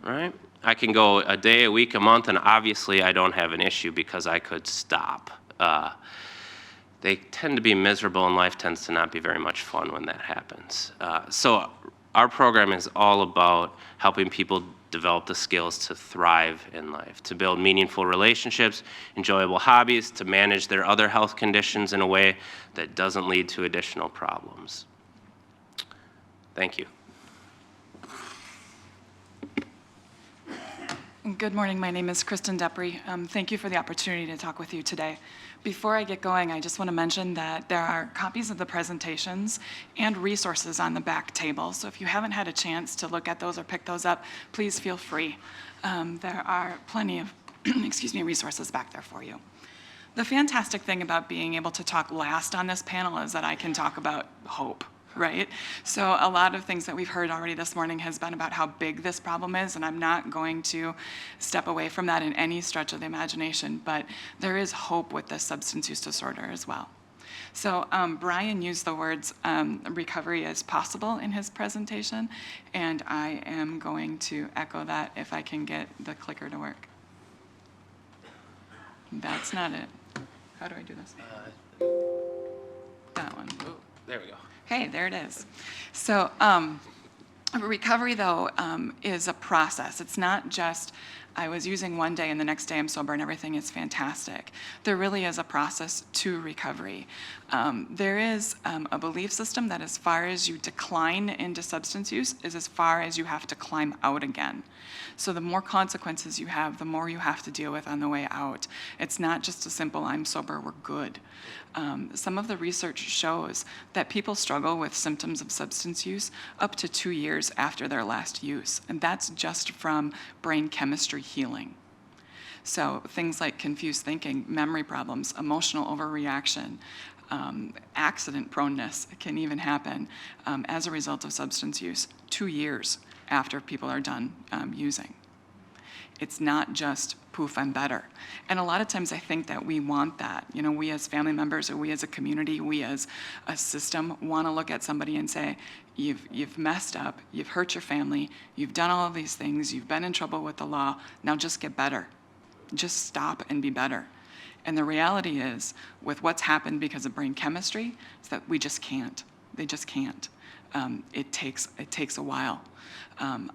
right? I can go a day, a week, a month, and obviously I don't have an issue because I could stop. They tend to be miserable, and life tends to not be very much fun when that happens. So our program is all about helping people develop the skills to thrive in life, to build meaningful relationships, enjoyable hobbies, to manage their other health conditions in a way that doesn't lead to additional problems. Thank you. Good morning. My name is Kristen Depry. Thank you for the opportunity to talk with you today. Before I get going, I just want to mention that there are copies of the presentations and resources on the back table. So if you haven't had a chance to look at those or pick those up, please feel free. There are plenty of resources back there for you. The fantastic thing about being able to talk last on this panel is that I can talk about hope. Right? So a lot of things that we've heard already this morning has been about how big this problem is, and I'm not going to step away from that in any stretch of the imagination, but there is hope with this substance use disorder as well. So Brian used the words recovery is possible in his presentation, and I am going to echo that if I can get the clicker to work. That's not it. How do I do this? That one. There we go. Hey, there it is. So recovery, though, is a process. It's not just, I was using one day and the next day I'm sober and everything is fantastic. There really is a process to recovery. There is a belief system that as far as you decline into substance use is as far as you have to climb out again. So the more consequences you have, the more you have to deal with on the way out. It's not just a simple, I'm sober, we're good. Some of the research shows that people struggle with symptoms of substance use up to 2 years after their last use, and that's just from brain chemistry healing. So things like confused thinking, memory problems, emotional overreaction, accident proneness can even happen as a result of substance use 2 years after people are done using. It's not just, poof, I'm better. And a lot of times I think that we want that. You know, we as family members or we as a community, we as a system want to look at somebody and say, you've messed up, you've hurt your family, you've done all of these things, you've been in trouble with the law, now just get better. Just stop and be better. And the reality is, with what's happened because of brain chemistry, is that we just can't. They just can't. It takes a while.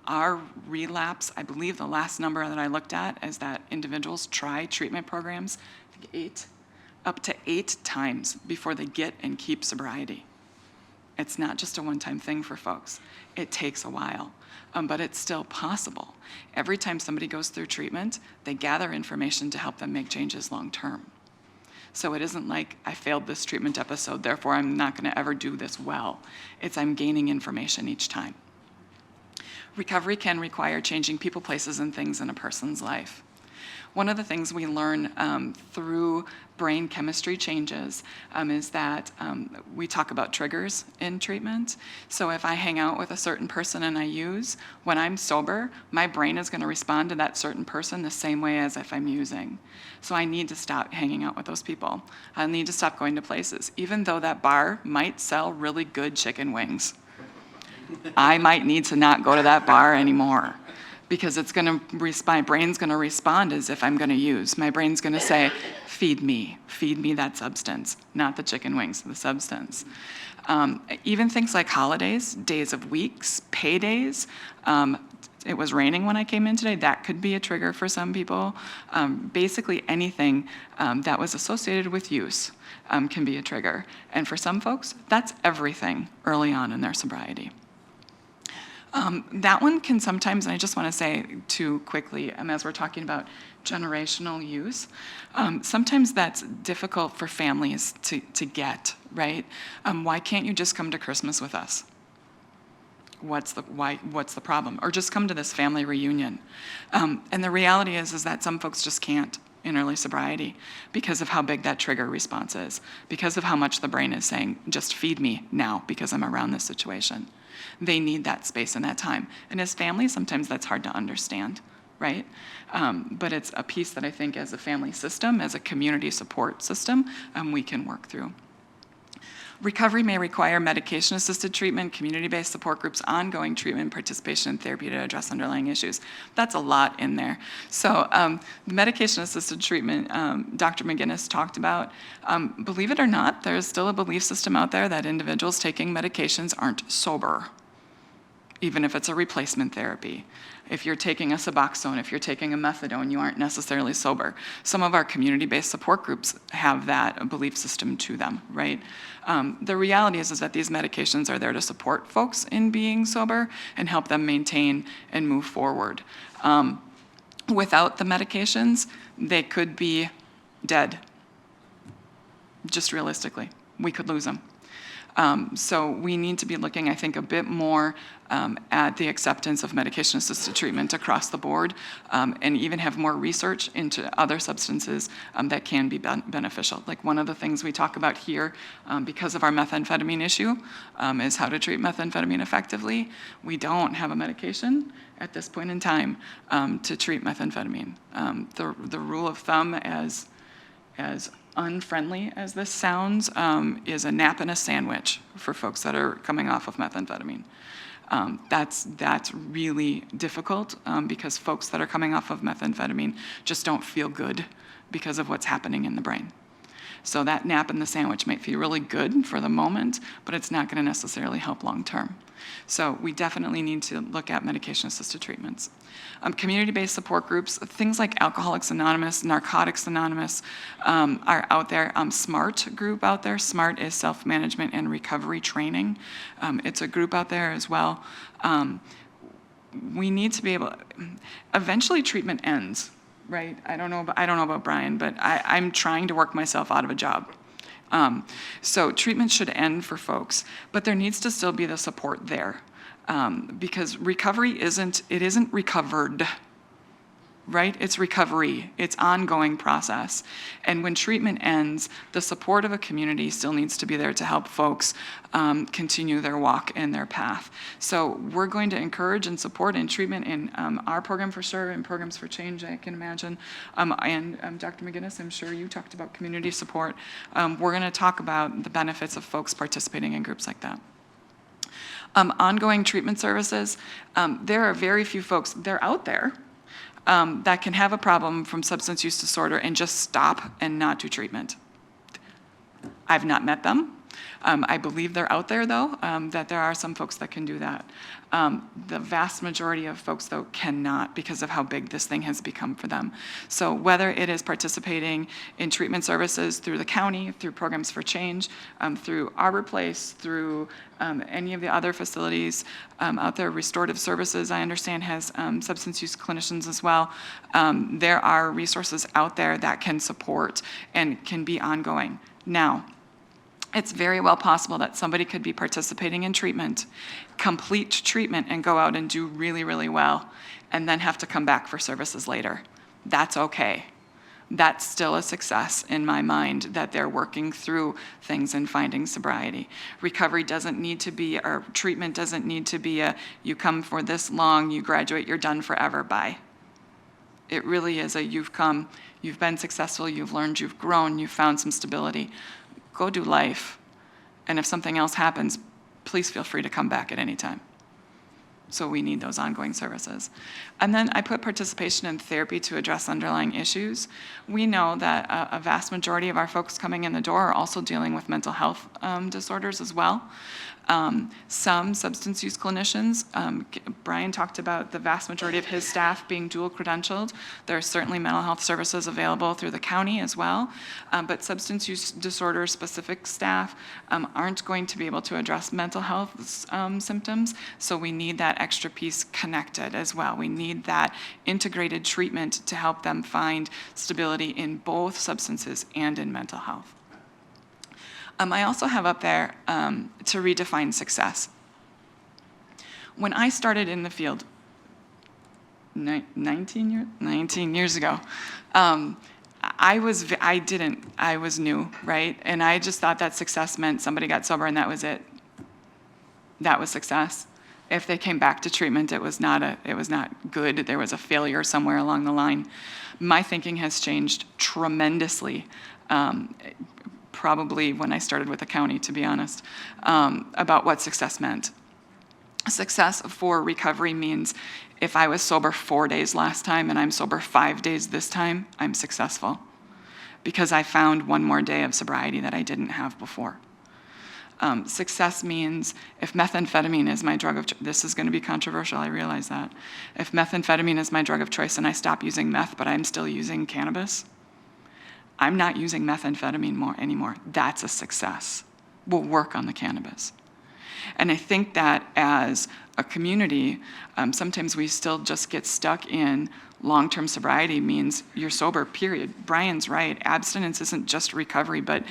Our relapse, I believe the last number that I looked at is that individuals try treatment programs, I think up to 8 times before they get and keep sobriety. It's not just a one-time thing for folks. It takes a while, but it's still possible. Every time somebody goes through treatment, they gather information to help them make changes long-term. So it isn't like I failed this treatment episode, therefore I'm not going to ever do this well. It's I'm gaining information each time. Recovery can require changing people, places, and things in a person's life. One of the things we learn through brain chemistry changes is that we talk about triggers in treatment. So if I hang out with a certain person and I use, when I'm sober, my brain is going to respond to that certain person the same way as if I'm using. So I need to stop hanging out with those people. I need to stop going to places. Even though that bar might sell really good chicken wings, I might need to not go to that bar anymore. Because my brain's going to respond as if I'm going to use. My brain's going to say, feed me that substance, not the chicken wings, the substance. Even things like holidays, days of weeks, paydays. It was raining when I came in today. That could be a trigger for some people. Basically anything that was associated with use can be a trigger. And for some folks, that's everything early on in their sobriety. That one can sometimes, and I just want to say too quickly, as we're talking about generational use, sometimes that's difficult for families to get, right? Why can't you just come to Christmas with us? What's the problem? Or just come to this family reunion. And the reality is that some folks just can't in early sobriety because of how big that trigger response is, because of how much the brain is saying, just feed me now because I'm around this situation. They need that space and that time. And as families, sometimes that's hard to understand, right? But it's a piece that I think as a family system, as a community support system, we can work through. Recovery may require medication-assisted treatment, community-based support groups, ongoing treatment, participation in therapy to address underlying issues. That's a lot in there. So the medication-assisted treatment Dr. McGinnis talked about, believe it or not, there's still a belief system out there that individuals taking medications aren't sober, even if it's a replacement therapy. If you're taking a Suboxone, if you're taking a methadone, you aren't necessarily sober. Some of our community-based support groups have that belief system to them, right? The reality is that these medications are there to support folks in being sober and help them maintain and move forward. Without the medications, they could be dead. Just realistically, we could lose them. So we need to be looking, I think, a bit more at the acceptance of medication-assisted treatment across the board, and even have more research into other substances that can be beneficial. Like one of the things we talk about here, because of our methamphetamine issue, is how to treat methamphetamine effectively. We don't have a medication at this point in time to treat methamphetamine. The rule of thumb, as unfriendly as this sounds, is a nap and a sandwich for folks that are coming off of methamphetamine. That's really difficult because folks that are coming off of methamphetamine just don't feel good because of what's happening in the brain. So that nap in the sandwich might feel really good for the moment, but it's not going to necessarily help long term. So we definitely need to look at medication-assisted treatments. Community-based support groups, things like Alcoholics Anonymous, Narcotics Anonymous are out there. SMART group out there. SMART is Self-Management and Recovery Training. It's a group out there as well. We need to be able, eventually treatment ends, right? I don't know about Brian, but I'm trying to work myself out of a job. So treatment should end for folks, but there needs to still be the support there. Because recovery isn't recovered, right? It's recovery. It's ongoing process. And when treatment ends, the support of a community still needs to be there to help folks continue their walk and their path. So we're going to encourage and support in treatment in our program for sure, and programs for change, I can imagine. And Dr. McGinnis, I'm sure you talked about community support. We're going to talk about the benefits of folks participating in groups like that. Ongoing treatment services, there are very few folks, they're out there, that can have a problem from substance use disorder and just stop and not do treatment. I've not met them. I believe they're out there, though, that there are some folks that can do that. The vast majority of folks, though, cannot because of how big this thing has become for them. So whether it is participating in treatment services through the county, through programs for change, through Arbor Place, through any of the other facilities out there, Restorative Services, I understand, has substance use clinicians as well. There are resources out there that can support and can be ongoing. Now, it's very well possible that somebody could be participating in treatment, complete treatment, and go out and do really, really well, and then have to come back for services later. That's okay. That's still a success in my mind, that they're working through things and finding sobriety. Recovery doesn't need to be, or treatment doesn't need to be you come for this long, you graduate, you're done forever, bye. It really is you've come, you've been successful, you've learned, you've grown, you've found some stability. Go do life. And if something else happens, please feel free to come back at any time. So we need those ongoing services. And then I put participation in therapy to address underlying issues. We know that a vast majority of our folks coming in the door are also dealing with mental health disorders as well. Some substance use clinicians, Brian talked about the vast majority of his staff being dual credentialed. There are certainly mental health services available through the county as well, but substance use disorder specific staff aren't going to be able to address mental health symptoms, so we need that extra piece connected as well. We need that integrated treatment to help them find stability in both substances and in mental health. I also have up there to redefine success. When I started in the field 19 years ago, I was new, right? And I just thought that success meant somebody got sober and that was it. That was success. If they came back to treatment, it was not good. There was a failure somewhere along the line. My thinking has changed tremendously. Probably when I started with the county, to be honest, about what success meant. Success for recovery means if I was sober 4 days last time and I'm sober 5 days this time, I'm successful because I found one more day of sobriety that I didn't have before. Success means if methamphetamine is my drug of choice, this is going to be controversial, I realize that. If methamphetamine is my drug of choice and I stop using meth, but I'm still using cannabis, I'm not using methamphetamine anymore. That's a success. We'll work on the cannabis. And I think that as a community, sometimes we still just get stuck in long-term sobriety means you're sober, period. Brian's right. Abstinence isn't just recovery, but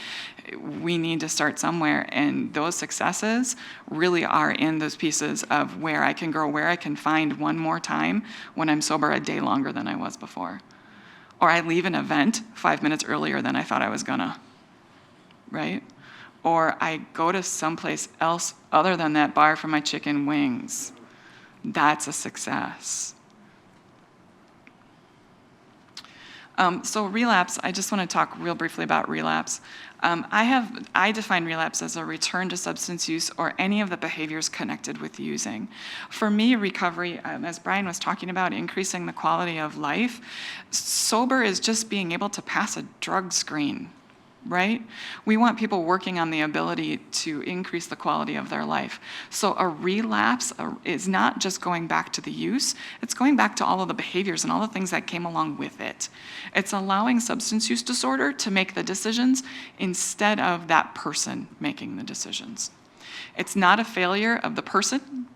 we need to start somewhere. And those successes really are in those pieces of where I can grow, where I can find one more time when I'm sober a day longer than I was before. Or I leave an event 5 minutes earlier than I thought I was gonna, right? Or I go to someplace else other than that bar for my chicken wings. That's a success. So relapse, I just want to talk real briefly about relapse. I define relapse as a return to substance use or any of the behaviors connected with using. For me, recovery, as Brian was talking about, increasing the quality of life, sober is just being able to pass a drug screen. Right? We want people working on the ability to increase the quality of their life. So a relapse is not just going back to the use, it's going back to all of the behaviors and all the things that came along with it. It's allowing substance use disorder to make the decisions instead of that person making the decisions. It's not a failure of the person,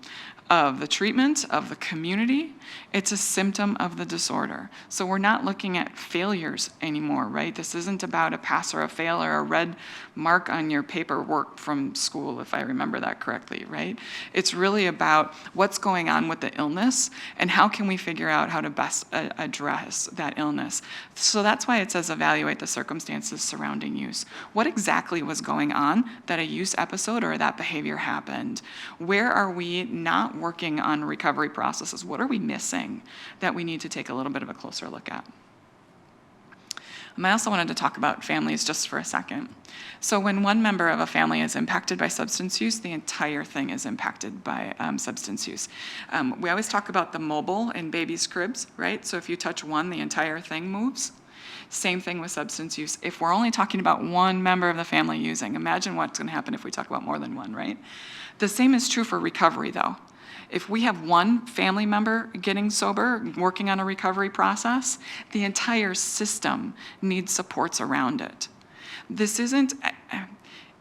of the treatment, of the community. It's a symptom of the disorder. So we're not looking at failures anymore, right? This isn't about a pass or a fail or a red mark on your paperwork from school, if I remember that correctly, right? It's really about what's going on with the illness and how can we figure out how to best address that illness. So that's why it says evaluate the circumstances surrounding use. What exactly was going on that a use episode or that behavior happened? Where are we not working on recovery processes? What are we missing that we need to take a little bit of a closer look at? I also wanted to talk about families just for a second. So when one member of a family is impacted by substance use, the entire thing is impacted by substance use. We always talk about the mobile in babies' cribs, right? So if you touch one, the entire thing moves. Same thing with substance use. If we're only talking about one member of the family using, imagine what's going to happen if we talk about more than one, right? The same is true for recovery, though. If we have one family member getting sober, working on a recovery process, the entire system needs supports around it. This isn't,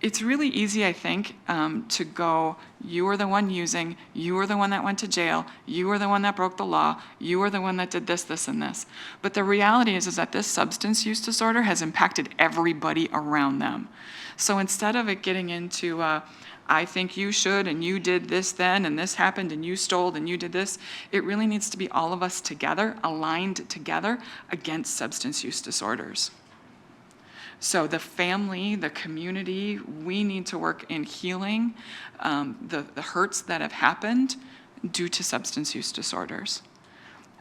it's really easy, I think, to go, you were the one using, you were the one that went to jail, you were the one that broke the law, you were the one that did this, this, and this. But the reality is that this substance use disorder has impacted everybody around them. So instead of it getting into, I think you should, and you did this then, and this happened, and you stole, and you did this. It really needs to be all of us together, aligned together against substance use disorders. So the family, the community, we need to work in healing the hurts that have happened due to substance use disorders.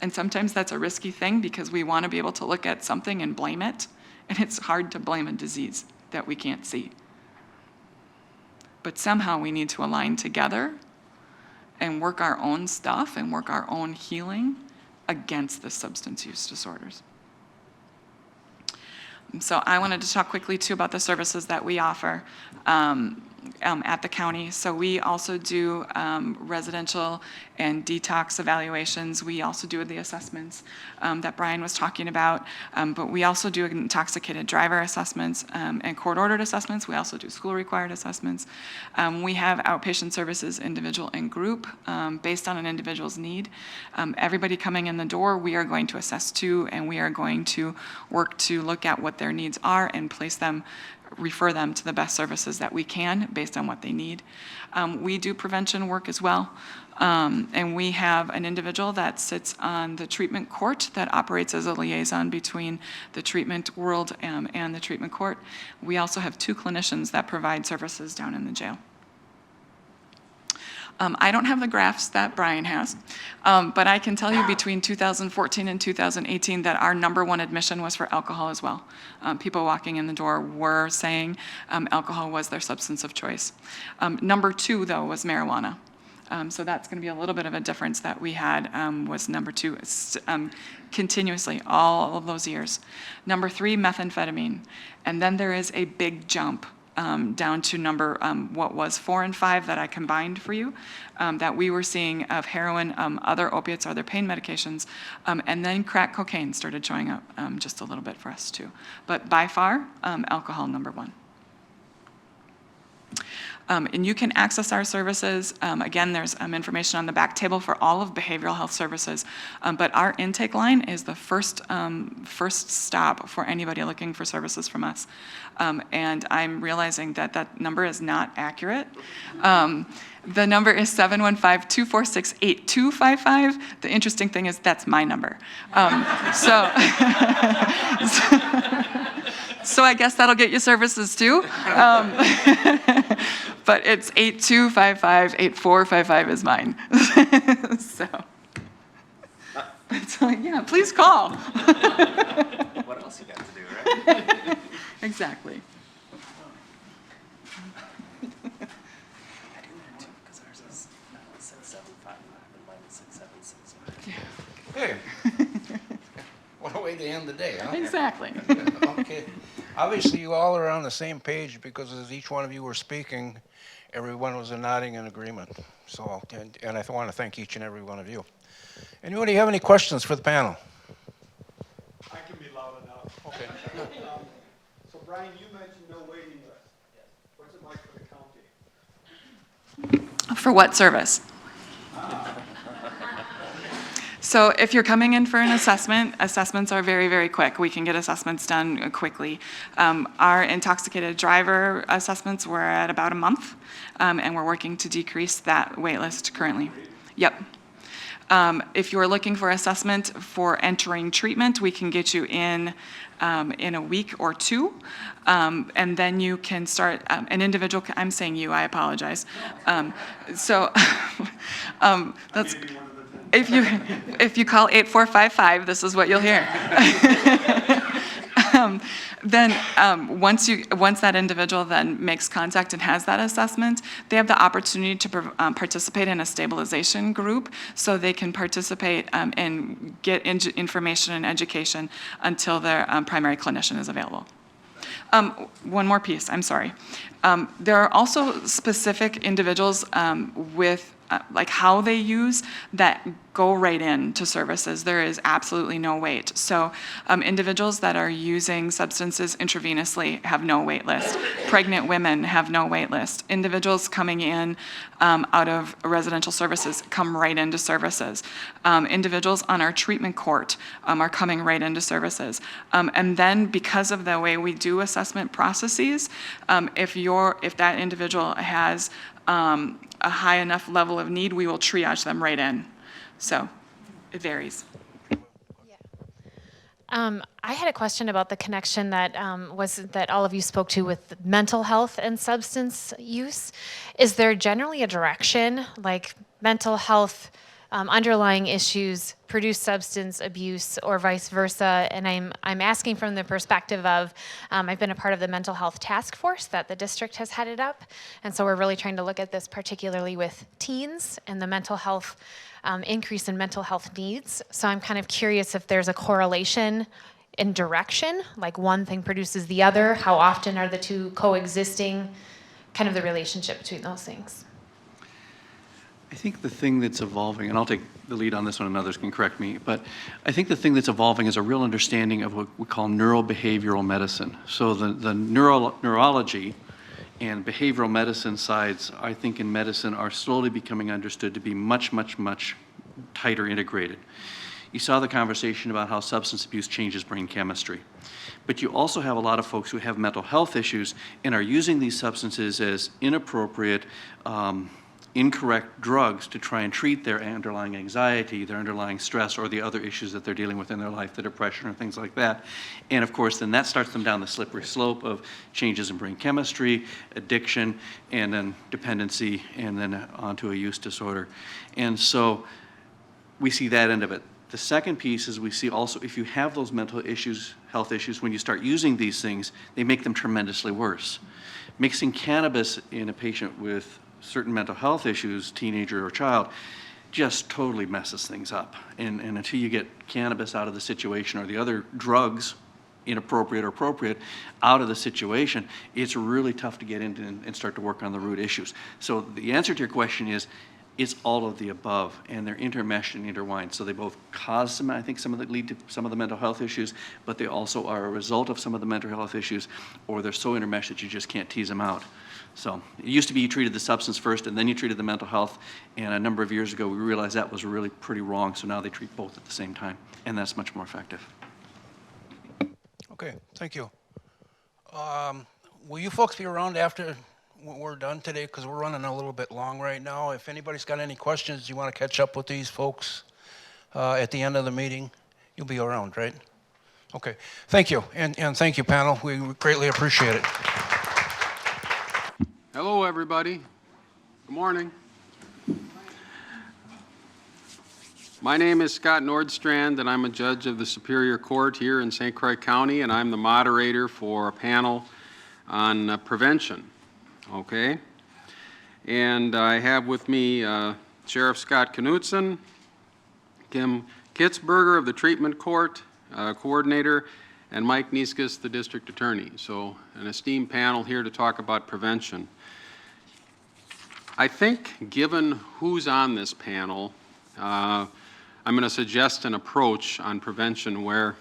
And sometimes that's a risky thing because we want to be able to look at something and blame it, and it's hard to blame a disease that we can't see. But somehow we need to align together and work our own stuff and work our own healing against the substance use disorders. So I wanted to talk quickly too about the services that we offer at the county. So we also do residential and detox evaluations. We also do the assessments that Brian was talking about, but we also do intoxicated driver assessments and court-ordered assessments. We also do school-required assessments. We have outpatient services, individual and group, based on an individual's need. Everybody coming in the door, we are going to assess to, and we are going to work to look at what their needs are and place them, refer them to the best services that we can based on what they need. We do prevention work as well. And we have an individual that sits on the treatment court that operates as a liaison between the treatment world and the treatment court. We also have 2 clinicians that provide services down in the jail. I don't have the graphs that Brian has, but I can tell you between 2014 and 2018 that our #1 admission was for alcohol as well. People walking in the door were saying alcohol was their substance of choice. #2, though, was marijuana. So that's going to be a little bit of a difference that we had was #2 continuously all of those years. #3, methamphetamine. And then there is a big jump down to what was 4 and 5 that I combined for you, that we were seeing of heroin, other opiates, other pain medications, and then crack cocaine started showing up just a little bit for us too. But by far, alcohol #1. And you can access our services. Again, there's information on the back table for all of behavioral health services. But our intake line is the first stop for anybody looking for services from us. And I'm realizing that that number is not accurate. The number is 715-246-8255. The interesting thing is that's my number. So I guess that'll get you services too. But it's 8255, 8455 is mine. So. It's like, yeah, please call. What else you got to do, right? Exactly. Hey, what a way to end the day, huh? Exactly. Okay. Obviously, you all are on the same page because as each one of you were speaking, everyone was nodding in agreement. So, and I want to thank each and every one of you. Anybody have any questions for the panel? I can be loud enough. Okay. So Brian, you mentioned no waiting list. What's it like for the county? For what service? So if you're coming in for an assessment, assessments are very, very quick. We can get assessments done quickly. Our intoxicated driver assessments were at about a month, and we're working to decrease that wait list currently. Yep. If you're looking for assessment for entering treatment, we can get you in a week or two, and then you can start an individual. I'm saying you. I apologize. That's. If you call 8455, this is what you'll hear. Then once that individual then makes contact and has that assessment, they have the opportunity to participate in a stabilization group, so they can participate and get information and education until their primary clinician is available. One more piece, I'm sorry. There are also specific individuals with like how they use that go right into services. There is absolutely no wait. So individuals that are using substances intravenously have no wait list. Pregnant women have no wait list. Individuals coming in out of residential services come right into services. Individuals on our treatment court are coming right into services. And then because of the way we do assessment processes, if that individual has a high enough level of need, we will triage them right in. So it varies. I had a question about the connection that that all of you spoke to with mental health and substance use. Is there generally a direction, like mental health underlying issues produce substance abuse or vice versa? And I'm asking from the perspective of, I've been a part of the mental health task force that the district has headed up. And so we're really trying to look at this particularly with teens and the mental health increase in mental health needs. So I'm kind of curious if there's a correlation in direction, like one thing produces the other. How often are the two coexisting? Kind of the relationship between those things. I think the thing that's evolving, and I'll take the lead on this one and others can correct me, but I think the thing that's evolving is a real understanding of what we call neurobehavioral medicine. So the neurology and behavioral medicine sides, I think in medicine, are slowly becoming understood to be much, much, much tighter integrated. You saw the conversation about how substance abuse changes brain chemistry. But you also have a lot of folks who have mental health issues and are using these substances as inappropriate, incorrect drugs to try and treat their underlying anxiety, their underlying stress, or the other issues that they're dealing with in their life, the depression or things like that. And of course, then that starts them down the slippery slope of changes in brain chemistry, addiction, and then dependency, and then onto a use disorder. And so we see that end of it. The second piece is we see also if you have those mental issues, health issues, when you start using these things, they make them tremendously worse. Mixing cannabis in a patient with certain mental health issues, teenager or child, just totally messes things up. And until you get cannabis out of the situation or the other drugs, inappropriate or appropriate, out of the situation, it's really tough to get into and start to work on the root issues. So the answer to your question is, it's all of the above, and they're intermeshed and intertwined. So they both cause some, I think, some of the lead to some of the mental health issues, but they also are a result of some of the mental health issues, or they're so intermeshed that you just can't tease them out. So it used to be you treated the substance first, and then you treated the mental health, and a number of years ago we realized that was really pretty wrong, so now they treat both at the same time, and that's much more effective. Okay, thank you. Will you folks be around after we're done today, because we're running a little bit long right now? If anybody's got any questions, you want to catch up with these folks at the end of the meeting, you'll be around, right? Okay, thank you, and thank you, panel. We greatly appreciate it. Hello, everybody. Good morning. My name is Scott Nordstrand, and I'm a judge of the Superior Court here in St. Croix County, and I'm the moderator for a panel on prevention, okay? And I have with me Sheriff Scott Knutson, Kim Kitzberger of the Treatment Court Coordinator, and Mike Nieskus, the District Attorney. So an esteemed panel here to talk about prevention. I think given who's on this panel, I'm going to suggest an approach on prevention where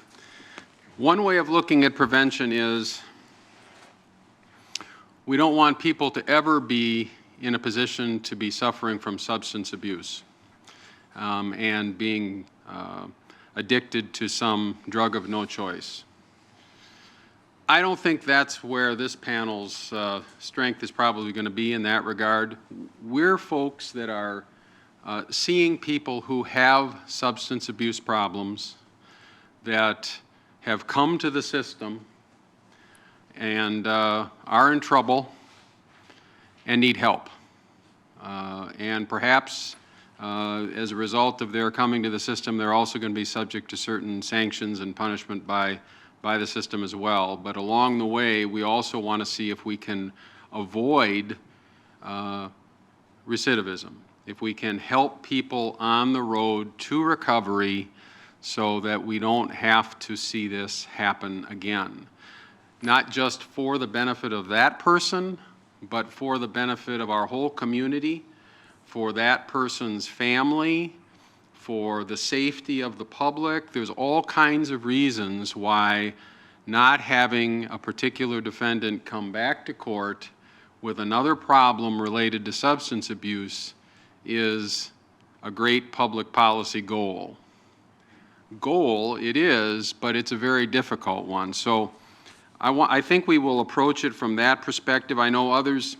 one way of looking at prevention is we don't want people to ever be in a position to be suffering from substance abuse and being addicted to some drug of no choice. I don't think that's where this panel's strength is probably going to be in that regard. We're folks that are seeing people who have substance abuse problems that have come to the system and are in trouble and need help. And perhaps as a result of their coming to the system, they're also going to be subject to certain sanctions and punishment by the system as well. But along the way, we also want to see if we can avoid recidivism, if we can help people on the road to recovery so that we don't have to see this happen again. Not just for the benefit of that person, but for the benefit of our whole community, for that person's family, for the safety of the public. There's all kinds of reasons why not having a particular defendant come back to court with another problem related to substance abuse is a great public policy goal. Goal it is, but it's a very difficult one. So I think we will approach it from that perspective. I know others,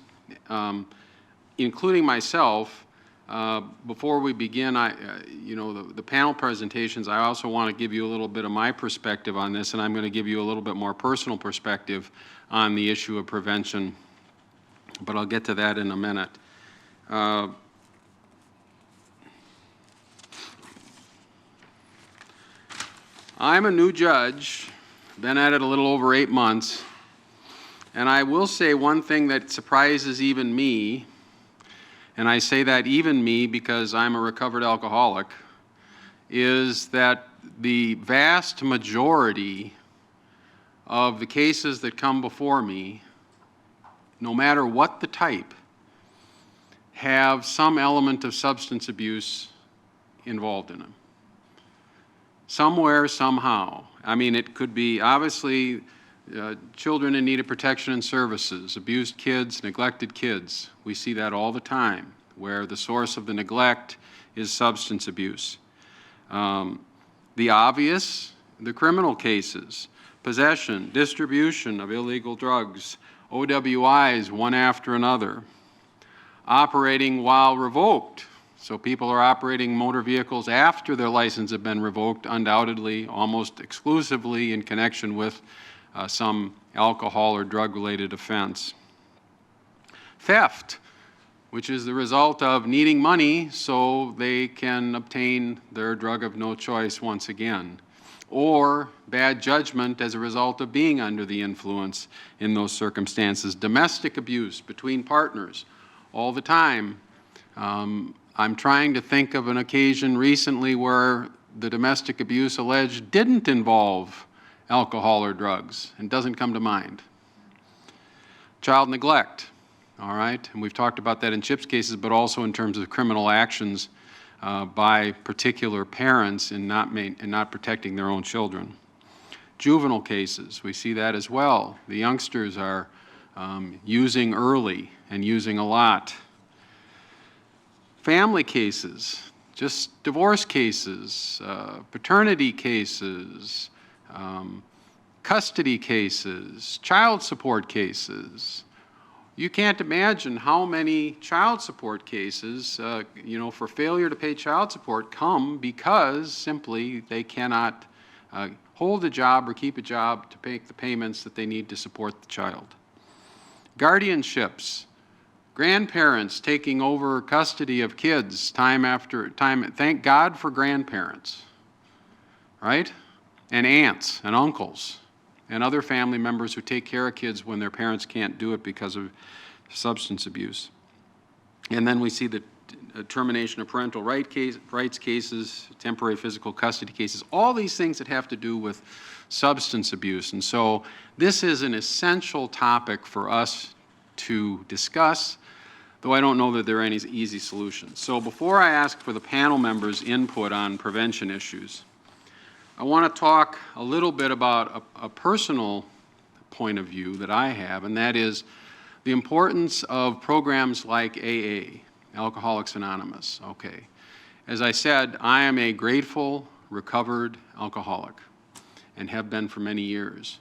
including myself, before we begin, the panel presentations, I also want to give you a little bit of my perspective on this, and I'm going to give you a little bit more personal perspective on the issue of prevention, but I'll get to that in a minute. I'm a new judge, been at it a little over 8 months, and I will say one thing that surprises even me, and I say that even me because I'm a recovered alcoholic, is that the vast majority of the cases that come before me, no matter what the type, have some element of substance abuse involved in them. Somewhere, somehow. I mean, it could be obviously children in need of protection and services, abused kids, neglected kids. We see that all the time, where the source of the neglect is substance abuse. The obvious, the criminal cases, possession, distribution of illegal drugs, OWIs one after another, operating while revoked. So people are operating motor vehicles after their license have been revoked, undoubtedly, almost exclusively in connection with some alcohol or drug-related offense. Theft, which is the result of needing money so they can obtain their drug of no choice once again. Or bad judgment as a result of being under the influence in those circumstances. Domestic abuse between partners all the time. I'm trying to think of an occasion recently where the domestic abuse alleged didn't involve alcohol or drugs, and doesn't come to mind. Child neglect, all right? And we've talked about that in Chip's cases, but also in terms of criminal actions by particular parents in not protecting their own children. Juvenile cases, we see that as well. The youngsters are using early and using a lot. Family cases, just divorce cases, paternity cases, custody cases, child support cases. You can't imagine how many child support cases, for failure to pay child support come because simply they cannot hold a job or keep a job to make the payments that they need to support the child. Guardianships, Grandparents taking over custody of kids time after time. Thank God for grandparents, right? And aunts and uncles and other family members who take care of kids when their parents can't do it because of substance abuse. And then we see the termination of parental rights cases, temporary physical custody cases, all these things that have to do with substance abuse. And so this is an essential topic for us to discuss, though I don't know that there are any easy solutions. So before I ask for the panel members' input on prevention issues, I want to talk a little bit about a personal point of view that I have, and that is the importance of programs like AA, Alcoholics Anonymous. Okay. As I said, I am a grateful, recovered alcoholic and have been for many years.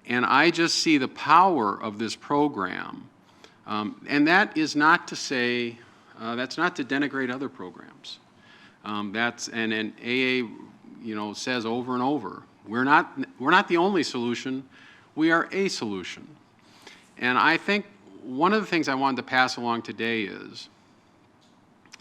And I just see the power of this program. And that is not to say, that's not to denigrate other programs. And AA, says over and over, we're not the only solution, we are a solution. And I think one of the things I wanted to pass along today is,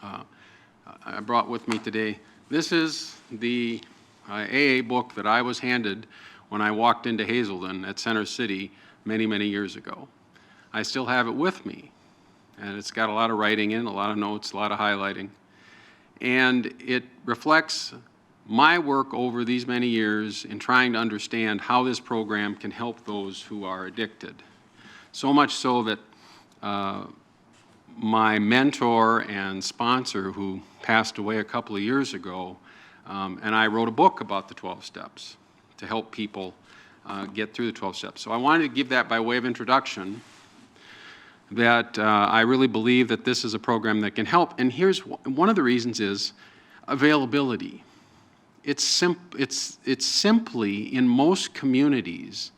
I brought with me today, this is the AA book that I was handed when I walked into Hazelden at Center City many, many years ago. I still have it with me, and it's got a lot of writing in, a lot of notes, a lot of highlighting, and it reflects my work over these many years in trying to understand how this program can help those who are addicted. So much so that my mentor and sponsor, who passed away a couple of years ago, and I wrote a book about the 12 steps to help people get through the 12 steps. So I wanted to give that by way of introduction, that I really believe that this is a program that can help. And here's one of the reasons is availability. It's simply, in most communities,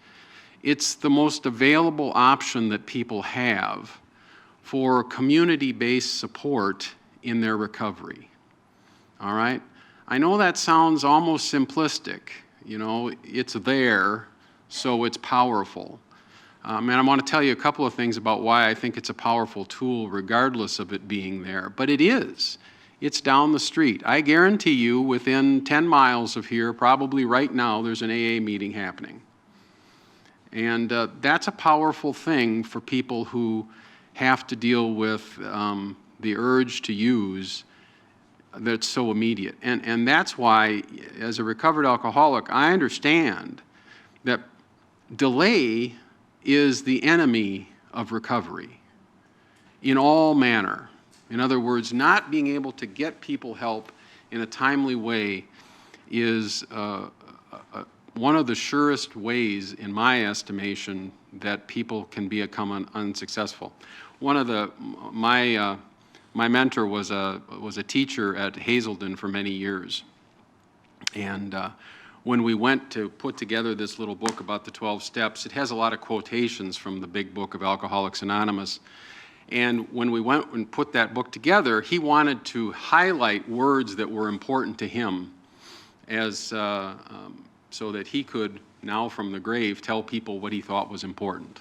it's the most available option that people have for community-based support in their recovery. All right? I know that sounds almost simplistic. It's there, so it's powerful. And I want to tell you a couple of things about why I think it's a powerful tool regardless of it being there. But it is. It's down the street. I guarantee you within 10 miles of here, probably right now, there's an AA meeting happening. And that's a powerful thing for people who have to deal with the urge to use that's so immediate. And that's why, as a recovered alcoholic, I understand that delay is the enemy of recovery in all manner. In other words, not being able to get people help in a timely way is one of the surest ways, in my estimation, that people can become unsuccessful. My mentor was a teacher at Hazelden for many years, and when we went to put together this little book about the 12 steps, it has a lot of quotations from the big book of Alcoholics Anonymous. And when we went and put that book together, he wanted to highlight words that were important to him, as so that he could now from the grave tell people what he thought was important.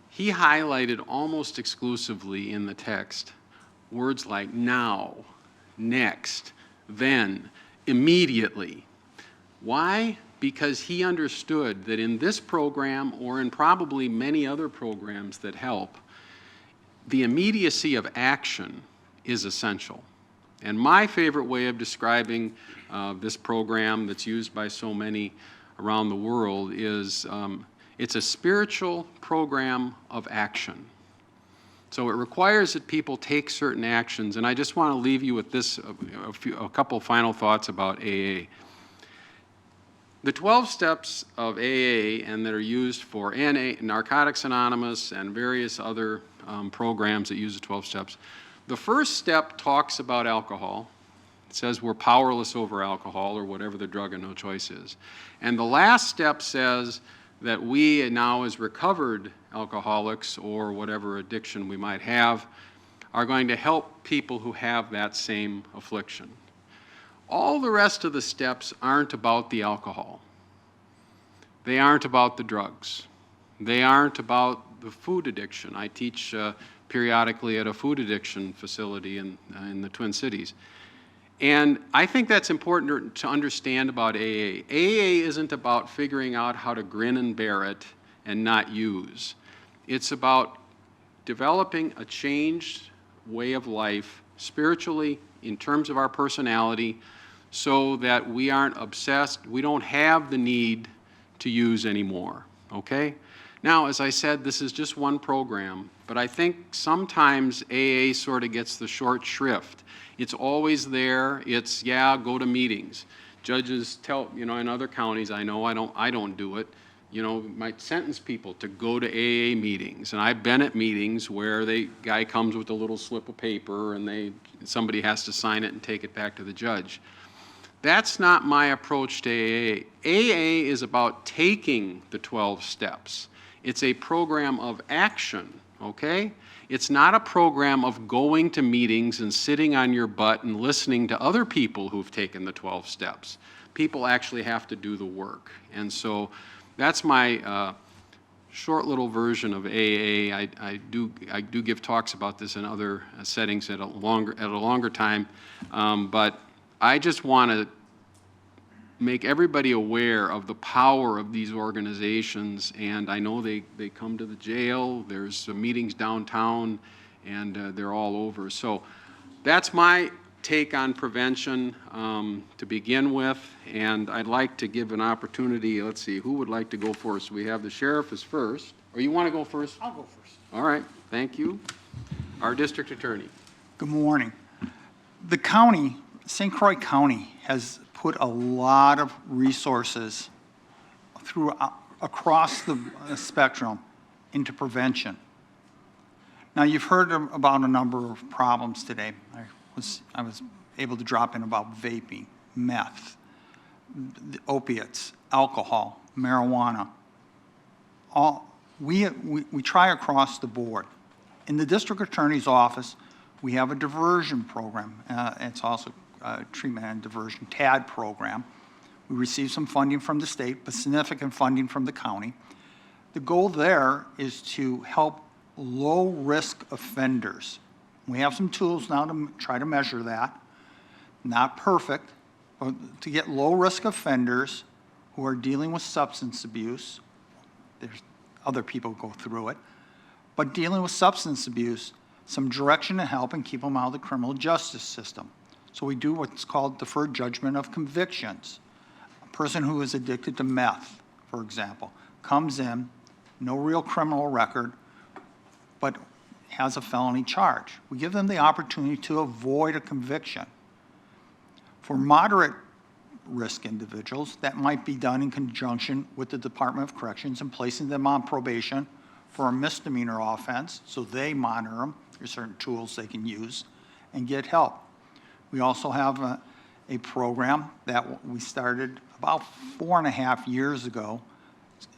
He highlighted almost exclusively in the text words like now, next, then, immediately. Why? Because he understood that in this program, or in probably many other programs that help, the immediacy of action is essential. And my favorite way of describing this program that's used by so many around the world is it's a spiritual program of action. So it requires that people take certain actions, and I just want to leave you with this, a couple final thoughts about AA. The 12 steps of AA and that are used for Narcotics Anonymous and various other programs that use the 12 steps. The first step talks about alcohol. It says we're powerless over alcohol or whatever the drug of no choice is. And the last step says that we now, as recovered alcoholics or whatever addiction we might have, are going to help people who have that same affliction. All the rest of the steps aren't about the alcohol. They aren't about the drugs. They aren't about the food addiction. I teach periodically at a food addiction facility in the Twin Cities. And I think that's important to understand about AA. AA isn't about figuring out how to grin and bear it and not use. It's about developing a changed way of life spiritually, in terms of our personality, so that we aren't obsessed, we don't have the need to use anymore, okay? Now, as I said, this is just one program, but I think sometimes AA sort of gets the short shrift. It's always there, it's, yeah, go to meetings. Judges tell, you know, in other counties, I know I don't do it, you know, might sentence people to go to AA meetings. And I've been at meetings where the guy comes with a little slip of paper and somebody has to sign it and take it back to the judge. That's not my approach to AA. AA is about taking the 12 steps. It's a program of action, okay? It's not a program of going to meetings and sitting on your butt and listening to other people who've taken the 12 steps. People actually have to do the work. And so that's my short little version of AA. I do give talks about this in other settings at a longer time, but I just want to make everybody aware of the power of these organizations, and I know they come to the jail, there's meetings downtown, and they're all over. So that's my take on prevention to begin with, and I'd like to give an opportunity. Let's see, who would like to go first? We have the sheriff is first, or you want to go first? I'll go first. All right, thank you. Our district attorney. Good morning. The county, St. Croix County, has put a lot of resources across the spectrum into prevention. Now, you've heard about a number of problems today. I was able to drop in about vaping, meth, opiates, alcohol, marijuana. We try across the board. In the district attorney's office, we have a diversion program. It's also a treatment and diversion TAD program. We receive some funding from the state, but significant funding from the county. The goal there is to help low-risk offenders. We have some tools now to try to measure that. Not perfect, but to get low-risk offenders who are dealing with substance abuse. There's other people who go through it. But dealing with substance abuse, some direction and help and keep them out of the criminal justice system. So we do what's called deferred judgment of convictions. A person who is addicted to meth, for example, comes in, no real criminal record, but has a felony charge. We give them the opportunity to avoid a conviction. For moderate risk individuals, that might be done in conjunction with the Department of Corrections and placing them on probation for a misdemeanor offense, so they monitor them. There's certain tools they can use and get help. We also have a program that we started about 4.5 years ago,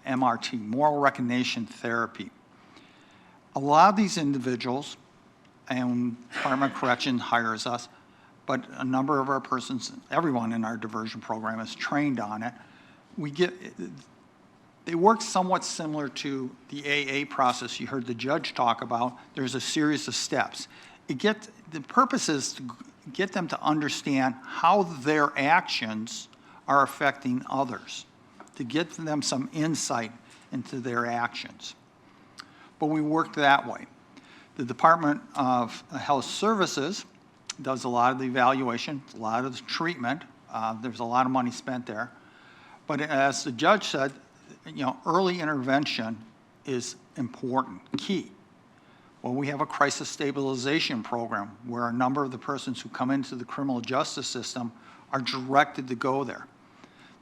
MRT, moral recognition therapy. A lot of these individuals, and Department of Corrections hires us, but a number of our persons, everyone in our diversion program is trained on it. They work somewhat similar to the AA process you heard the judge talk about. There's a series of steps. The purpose is to get them to understand how their actions are affecting others, to get them some insight into their actions. But we work that way. The Department of Health Services does a lot of the evaluation, a lot of the treatment. There's a lot of money spent there. But as the judge said, early intervention is important, key. Well, we have a crisis stabilization program where a number of the persons who come into the criminal justice system are directed to go there.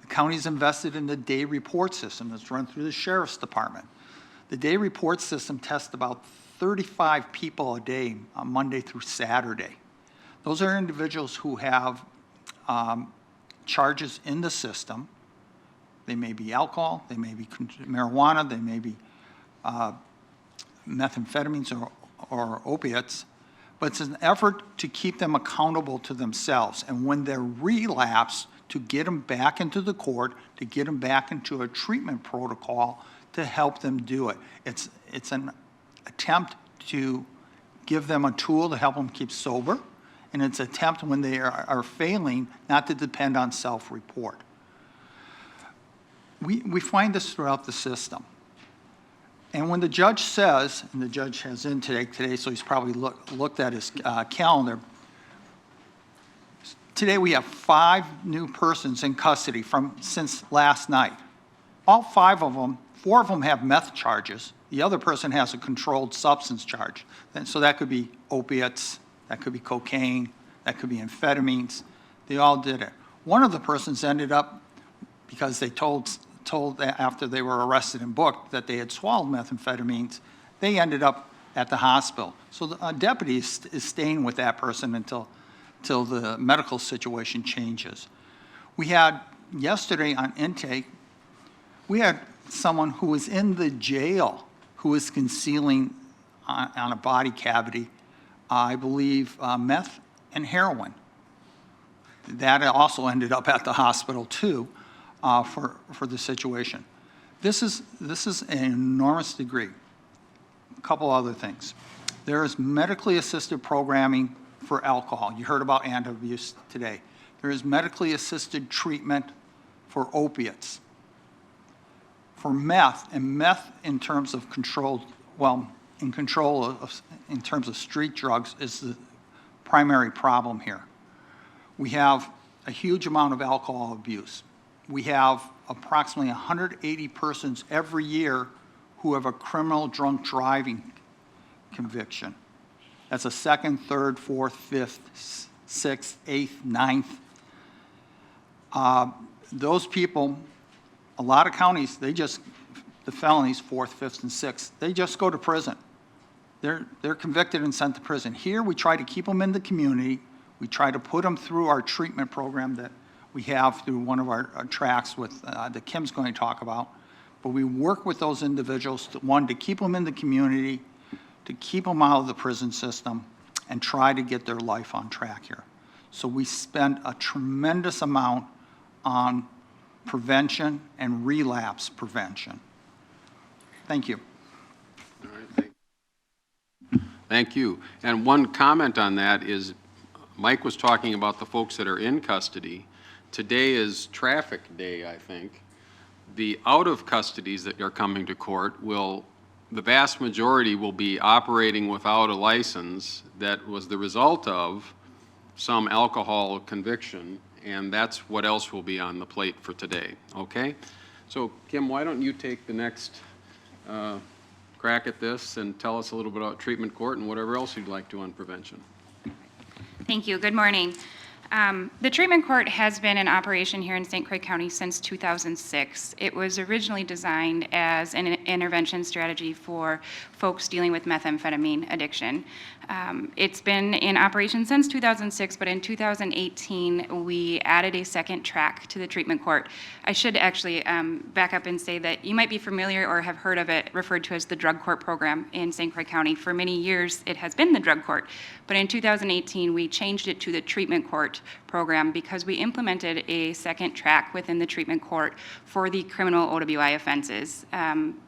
The county's invested in the day report system that's run through the sheriff's department. The day report system tests about 35 people a day on Monday through Saturday. Those are individuals who have charges in the system. They may be alcohol, they may be marijuana, they may be methamphetamines or opiates, but it's an effort to keep them accountable to themselves. And when they're relapsed, to get them back into the court, to get them back into a treatment protocol to help them do it. it's an attempt to give them a tool to help them keep sober, and it's an attempt when they are failing not to depend on self-report. We find this throughout the system. And when the judge says, and the judge has in today, so he's probably looked at his calendar. Today we have 5 new persons in custody since last night. All 5 of them, 4 of them have meth charges. The other person has a controlled substance charge. So that could be opiates, that could be cocaine, that could be amphetamines. They all did it. One of the persons ended up, because they told after they were arrested and booked that they had swallowed methamphetamines, they ended up at the hospital. So the deputy is staying with that person until the medical situation changes. We had yesterday on intake, we had someone who was in the jail who was concealing on a body cavity, I believe, meth and heroin. That also ended up at the hospital too. For the situation. This is an enormous degree. A couple other things. There is medically assisted programming for alcohol. You heard about anti-abuse today. There is medically assisted treatment for opiates. For meth, and meth in terms of controlled, in terms of street drugs is the primary problem here. We have a huge amount of alcohol abuse. We have approximately 180 persons every year who have a criminal drunk driving conviction. That's a 2nd, 3rd, 4th, 5th, 6th, 8th, 9th. Those people, a lot of counties, the felonies, 4th, 5th, and 6th, they just go to prison. They're convicted and sent to prison. Here, we try to keep them in the community. We try to put them through our treatment program that we have through one of our tracks that Kim's going to talk about. But we work with those individuals, to keep them in the community, to keep them out of the prison system, and try to get their life on track here. So we spend a tremendous amount on prevention and relapse prevention. Thank you. All right, thank you. And one comment on that is, Mike was talking about the folks that are in custody. Today is traffic day, I think. The out of custodies that are coming to court the vast majority will be operating without a license that was the result of some alcohol conviction, and that's what else will be on the plate for today, okay? So Kim, why don't you take the next crack at this and tell us a little bit about treatment court and whatever else you'd like to on prevention. Thank you. Good morning. The treatment court has been in operation here in St. Croix County since 2006. It was originally designed as an intervention strategy for folks dealing with methamphetamine addiction. It's been in operation since 2006, but in 2018, we added a second track to the treatment court. I should actually back up and say that you might be familiar or have heard of it referred to as the drug court program in St. Croix County. For many years, it has been the drug court, but in 2018, we changed it to the treatment court program because we implemented a second track within the treatment court for the criminal OWI offenses.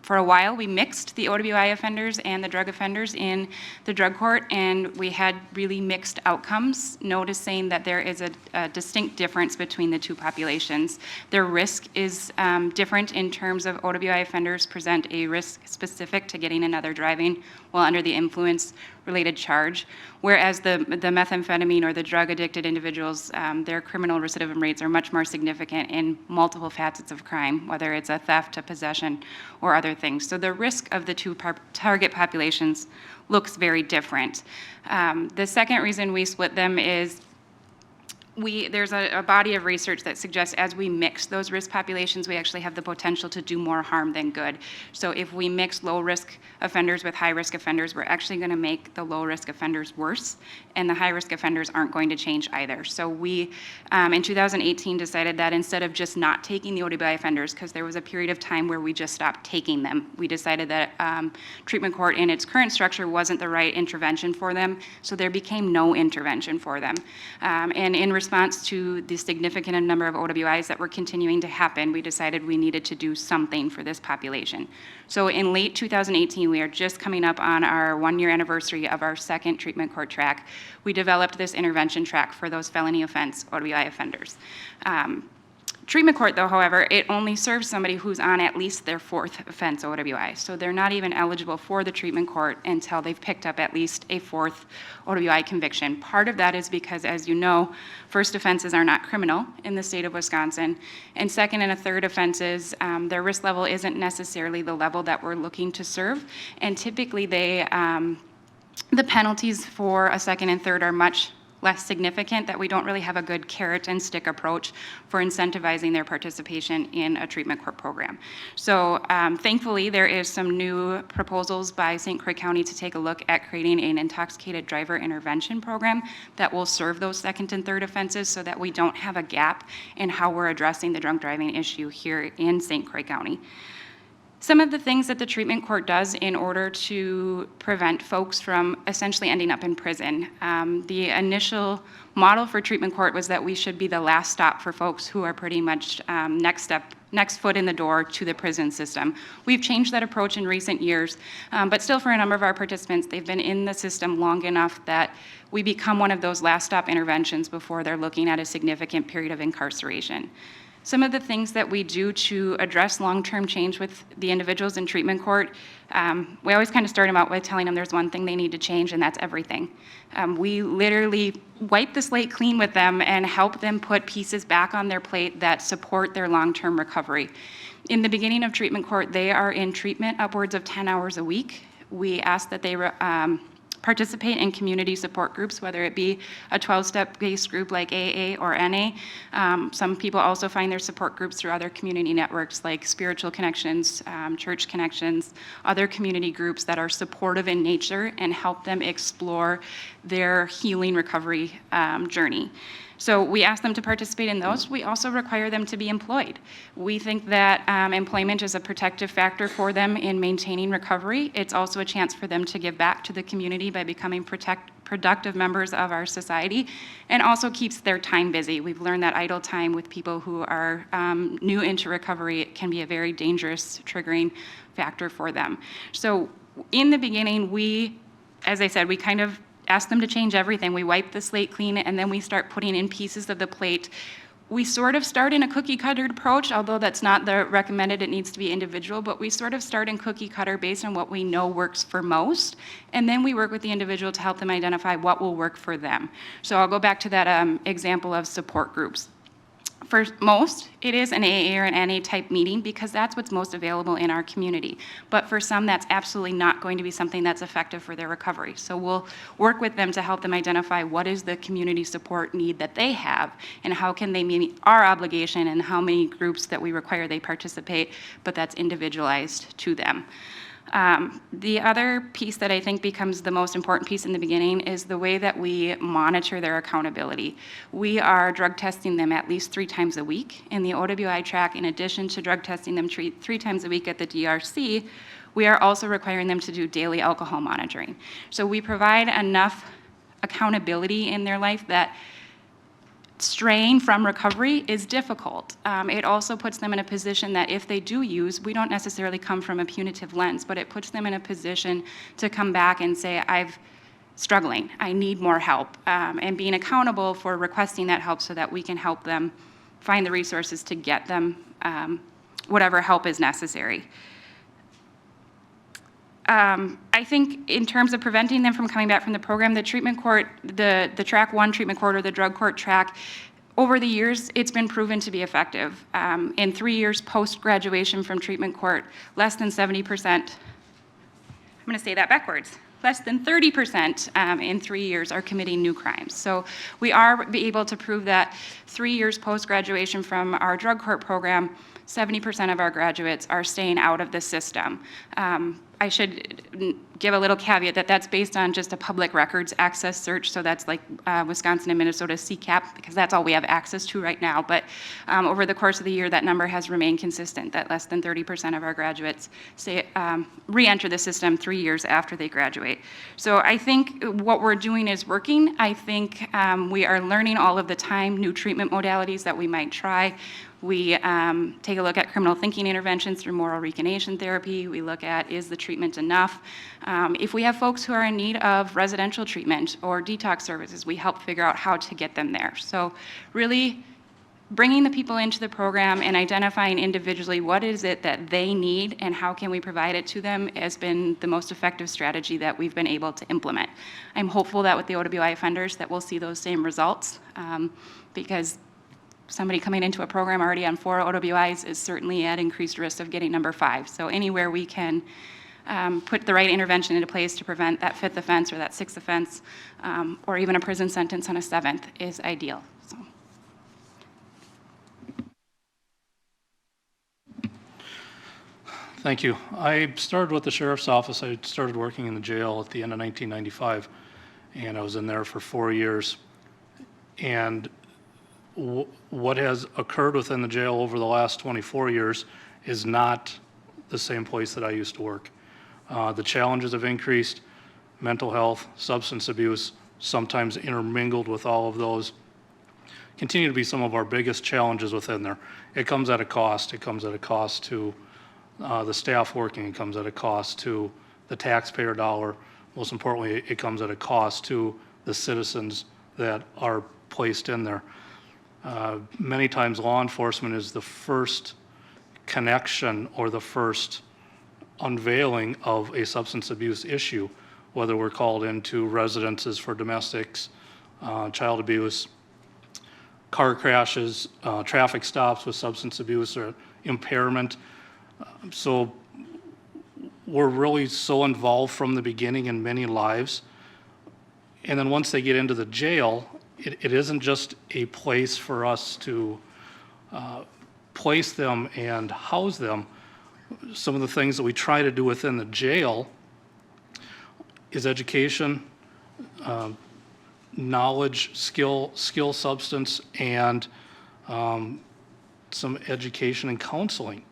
For a while, we mixed the OWI offenders and the drug offenders in the drug court, and we had really mixed outcomes, noticing that there is a distinct difference between the two populations. Their risk is different in terms of OWI offenders present a risk specific to getting another driving while under the influence related charge, whereas the methamphetamine or the drug-addicted individuals, their criminal recidivism rates are much more significant in multiple facets of crime, whether it's a theft, a possession, or other things. So the risk of the two target populations looks very different. The second reason we split them is there's a body of research that suggests as we mix those risk populations, we actually have the potential to do more harm than good. So if we mix low-risk offenders with high-risk offenders, we're actually going to make the low-risk offenders worse, and the high-risk offenders aren't going to change either. So we, in 2018, decided that instead of just not taking the OWI offenders, because there was a period of time where we just stopped taking them, we decided that treatment court in its current structure wasn't the right intervention for them, so there became no intervention for them. And in response response to the significant number of OWIs that were continuing to happen, we decided we needed to do something for this population. So in late 2018, we are just coming up on our 1-year anniversary of our second treatment court track. We developed this intervention track for those felony offense OWI offenders. Treatment court, though, however, it only serves somebody who's on at least their 4th offense OWI. So they're not even eligible for the treatment court until they've picked up at least a 4th OWI conviction. Part of that is because, as you know, first offenses are not criminal in the state of Wisconsin. And second and a third offenses, their risk level isn't necessarily the level that we're looking to serve. And typically the penalties for a second and third are much less significant, that we don't really have a good carrot and stick approach for incentivizing their participation in a treatment court program. So thankfully, there is some new proposals by St. Croix County to take a look at creating an intoxicated driver intervention program that will serve those second and third offenses so that we don't have a gap in how we're addressing the drunk driving issue here in St. Croix County. Some of the things that the treatment court does in order to prevent folks from essentially ending up in prison. The initial model for treatment court was that we should be the last stop for folks who are pretty much next foot in the door to the prison system. We've changed that approach in recent years, but still for a number of our participants, they've been in the system long enough that we become one of those last stop interventions before they're looking at a significant period of incarceration. Some of the things that we do to address long-term change with the individuals in treatment court, we always kind of start them out with telling them there's one thing they need to change, and that's everything. We literally wipe the slate clean with them and help them put pieces back on their plate that support their long-term recovery. In the beginning of treatment court, they are in treatment upwards of 10 hours a week. We ask that they participate in community support groups, whether it be a 12-step based group like AA or NA. Some people also find their support groups through other community networks like Spiritual Connections, Church Connections, other community groups that are supportive in nature and help them explore their healing recovery journey. So we ask them to participate in those. We also require them to be employed. We think that employment is a protective factor for them in maintaining recovery. It's also a chance for them to give back to the community by becoming productive members of our society, and also keeps their time busy. We've learned that idle time with people who are new into recovery can be a very dangerous triggering factor for them. So in the beginning, as I said, we kind of ask them to change everything. We wipe the slate clean, and then we start putting in pieces of the plate. We sort of start in a cookie cutter approach, although that's not the recommended, it needs to be individual, but we sort of start in cookie cutter based on what we know works for most, and then we work with the individual to help them identify what will work for them. So I'll go back to that example of support groups. For most, it is an AA or an NA type meeting because that's what's most available in our community. But for some, that's absolutely not going to be something that's effective for their recovery. So we'll work with them to help them identify what is the community support need that they have and how can they meet our obligation and how many groups that we require they participate, but that's individualized to them. The other piece that I think becomes the most important piece in the beginning is the way that we monitor their accountability. We are drug testing them at least 3 times a week. In the OWI track, in addition to drug testing them 3 times a week at the DRC, we are also requiring them to do daily alcohol monitoring. So we provide enough accountability in their life that straying from recovery is difficult. It also puts them in a position that if they do use, we don't necessarily come from a punitive lens, but it puts them in a position to come back and say, I'm struggling, I need more help, and being accountable for requesting that help so that we can help them find the resources to get them whatever help is necessary. I think in terms of preventing them from coming back from the program, the treatment court, the track 1 treatment court or the drug court track, over the years, it's been proven to be effective. In 3 years post-graduation from treatment court, less than 70%, I'm gonna say that backwards, less than 30% in 3 years are committing new crimes. So we are able to prove that 3 years post-graduation from our drug court program, 70% of our graduates are staying out of the system. I should give a little caveat that that's based on just a public records access search. So that's like Wisconsin and Minnesota CCAP, because that's all we have access to right now. But over the course of the year, that number has remained consistent, that less than 30% of our graduates re-enter the system 3 years after they graduate. So I think what we're doing is working. I think we are learning all of the time new treatment modalities that we might try. We take a look at criminal thinking interventions through moral recognition therapy. We look at, is the treatment enough? If we have folks who are in need of residential treatment or detox services, we help figure out how to get them there. So really bringing the people into the program and identifying individually what is it that they need and how can we provide it to them has been the most effective strategy that we've been able to implement. I'm hopeful that with the OWI offenders that we'll see those same results because somebody coming into a program already on 4 OWIs is certainly at increased risk of getting number 5. So anywhere we can put the right intervention into place to prevent that 5th offense or that 6th offense or even a prison sentence on a 7th is ideal. So. Thank you. I started with the sheriff's office. I started working in the jail at the end of 1995, and I was in there for 4 years. And what has occurred within the jail over the last 24 years is not the same place that I used to work. The challenges have increased, mental health, substance abuse, sometimes intermingled with all of those, continue to be some of our biggest challenges within there. It comes at a cost. It comes at a cost to the staff working. It comes at a cost to the taxpayer dollar. Most importantly, it comes at a cost to the citizens that are placed in there. Many times law enforcement is the first connection or the first unveiling of a substance abuse issue, whether we're called into residences for domestics, child abuse, car crashes, traffic stops with substance abuse or impairment. So we're really so involved from the beginning in many lives. And then once they get into the jail, it isn't just a place for us to place them and house them. Some of the things that we try to do within the jail is education, knowledge, skill, substance, and some education and counseling.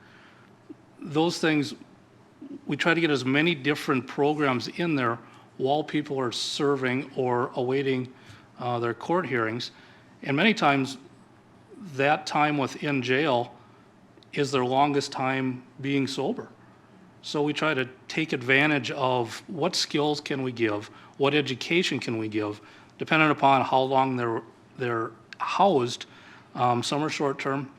Those things, we try to get as many different programs in there while people are serving or awaiting their court hearings. And many times, that time within jail is their longest time being sober. So we try to take advantage of what skills can we give, what education can we give, depending upon how long they're housed. Some are short-term,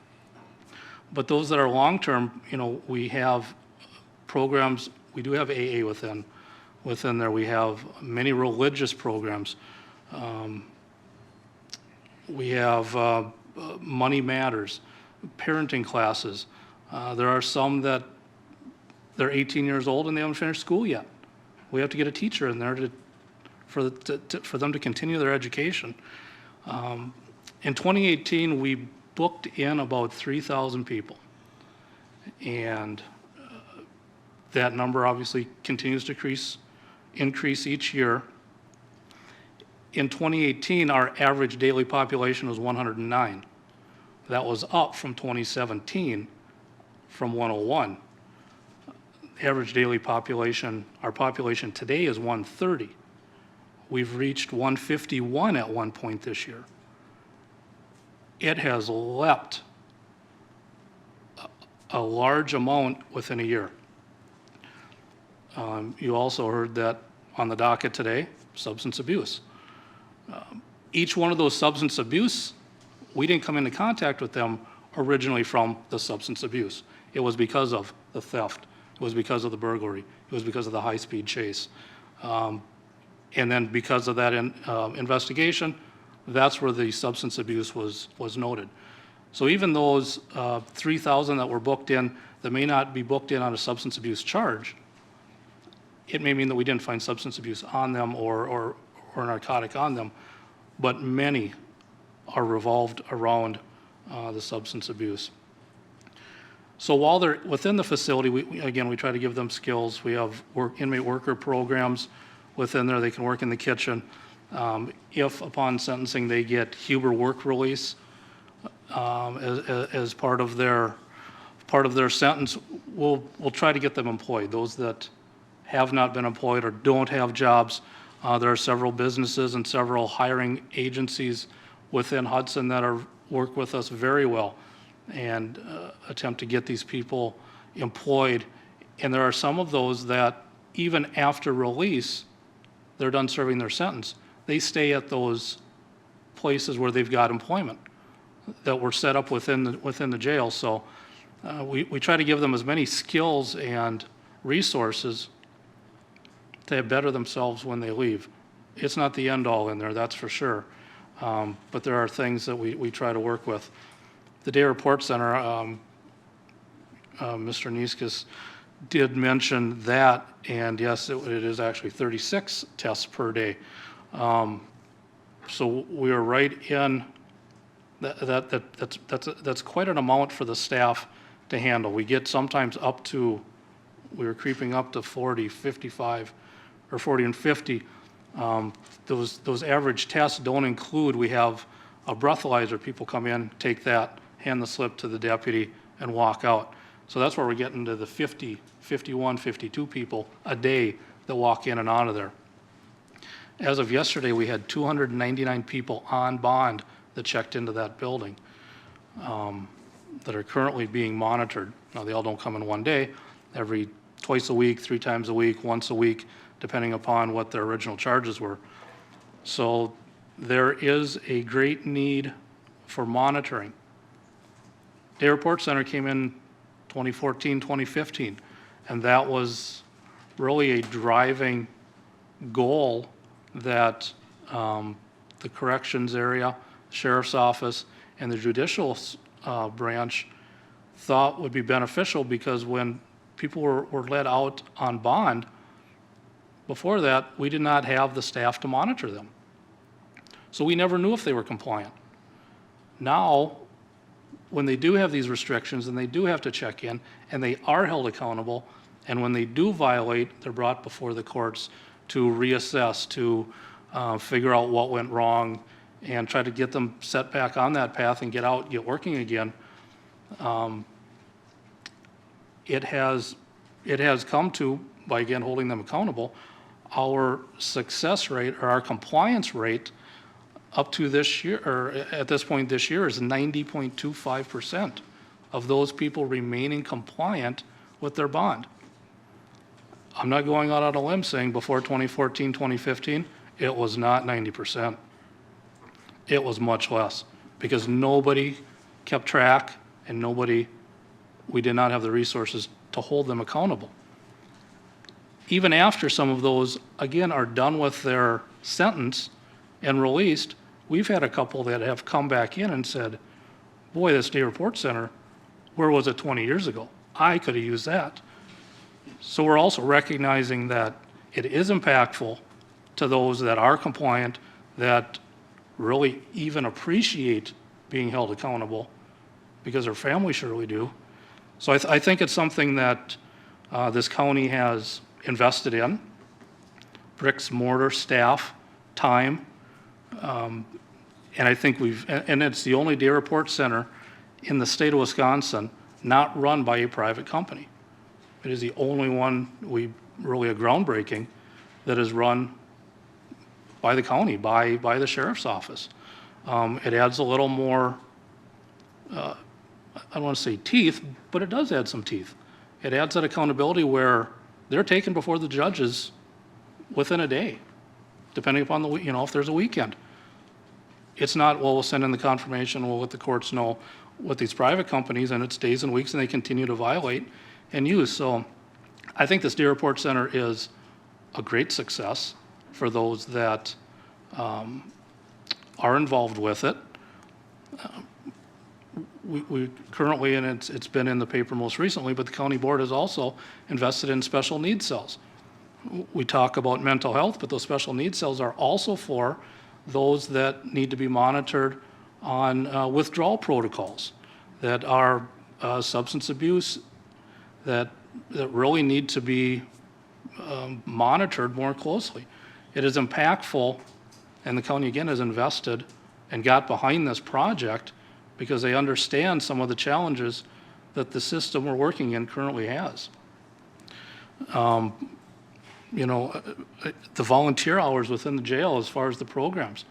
but those that are long-term, we have programs. We do have AA within there. We have many religious programs. We have Money Matters, parenting classes. There are some that they're 18 years old and they haven't finished school yet. We have to get a teacher in there for them to continue their education. In 2018, we booked in about 3,000 people. And that number obviously continues to increase each year. In 2018, our average daily population was 109. That was up from 2017 from 101. Average daily population, our population today is 130. We've reached 151 at one point this year. It has leapt a large amount within a year. You also heard that on the docket today, substance abuse. Each one of those substance abuse, we didn't come into contact with them originally from the substance abuse. It was because of the theft. It was because of the burglary. It was because of the high-speed chase. And then because of that investigation, that's where the substance abuse was noted. So even those 3,000 that were booked in that may not be booked in on a substance abuse charge, it may mean that we didn't find substance abuse on them or narcotic on them, but many are revolved around the substance abuse. So while they're within the facility, again, we try to give them skills. We have inmate worker programs within there. They can work in the kitchen. If upon sentencing they get Huber work release as part of their sentence, we'll try to get them employed. Those that have not been employed or don't have jobs, there are several businesses and several hiring agencies within Hudson that work with us very well and attempt to get these people employed. And there are some of those that even after release, they're done serving their sentence, they stay at those places where they've got employment that were set up within the jail. So we try to give them as many skills and resources to better themselves when they leave. It's not the end all in there, that's for sure. But there are things that we try to work with. The Day Report Center, Mr. Nieskus did mention that, and yes, it is actually 36 tests per day. So we are right in, that's quite an amount for the staff to handle. We get sometimes up to, we were creeping up to 40, 55, or 40 and 50. Those average tests don't include, we have a breathalyzer, people come in, take that, hand the slip to the deputy, and walk out. So that's where we're getting to the 50, 51, 52 people a day that walk in and out of there. As of yesterday, we had 299 people on bond that checked into that building that are currently being monitored. Now, they all don't come in one day, twice a week, 3 times a week, once a week, depending upon what their original charges were. So there is a great need for monitoring. Day Report Center came in 2014, 2015, and that was really a driving goal that the corrections area, sheriff's office, and the judicial branch thought would be beneficial, because when people were let out on bond, before that, we did not have the staff to monitor them. So we never knew if they were compliant. Now, when they do have these restrictions and they do have to check in and they are held accountable, and when they do violate, they're brought before the courts to reassess, to figure out what went wrong and try to get them set back on that path and get out, get working again. It has come to, by again holding them accountable, our success rate or our compliance rate up to this year, or at this point this year, is 90.25% of those people remaining compliant with their bond. I'm not going out on a limb saying before 2014, 2015, it was not 90%. It was much less, because nobody kept track and we did not have the resources to hold them accountable. Even after some of those, again, are done with their sentence and released, we've had a couple that have come back in and said, boy, this Day Report Center, where was it 20 years ago? I could have used that. So we're also recognizing that it is impactful to those that are compliant, that really even appreciate being held accountable, because their families surely do. So I think it's something that this county has invested in, bricks, mortar, staff, time, and I think and it's the only Day Report Center in the state of Wisconsin not run by a private company. It is the only one, really a groundbreaking, that is run by the county, by the sheriff's office. It adds a little more, I don't want to say teeth, but it does add some teeth. It adds that accountability where they're taken before the judges within a day, depending upon if there's a weekend. It's not, well, we'll send in the confirmation, we'll let the courts know. With these private companies, and it's days and weeks, and they continue to violate and use. So I think this Day Report Center is a great success for those that are involved with it. We currently, and it's been in the paper most recently, but the county board has also invested in special needs cells. We talk about mental health, but those special needs cells are also for those that need to be monitored on withdrawal protocols, that are substance abuse that really need to be monitored more closely. It is impactful, and the county again has invested and got behind this project because they understand some of the challenges that the system we're working in currently has. You know, the volunteer hours within the jail as far as the programs.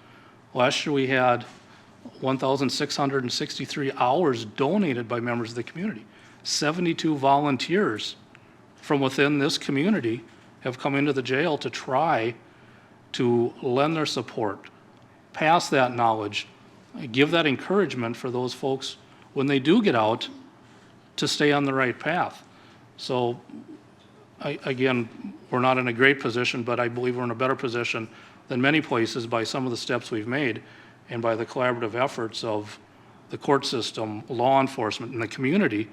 Last year we had 1,663 hours donated by members of the community. 72 volunteers from within this community have come into the jail to try to lend their support, pass that knowledge, give that encouragement for those folks when they do get out to stay on the right path. So again, we're not in a great position, but I believe we're in a better position than many places by some of the steps we've made and by the collaborative efforts of the court system, law enforcement, and the community.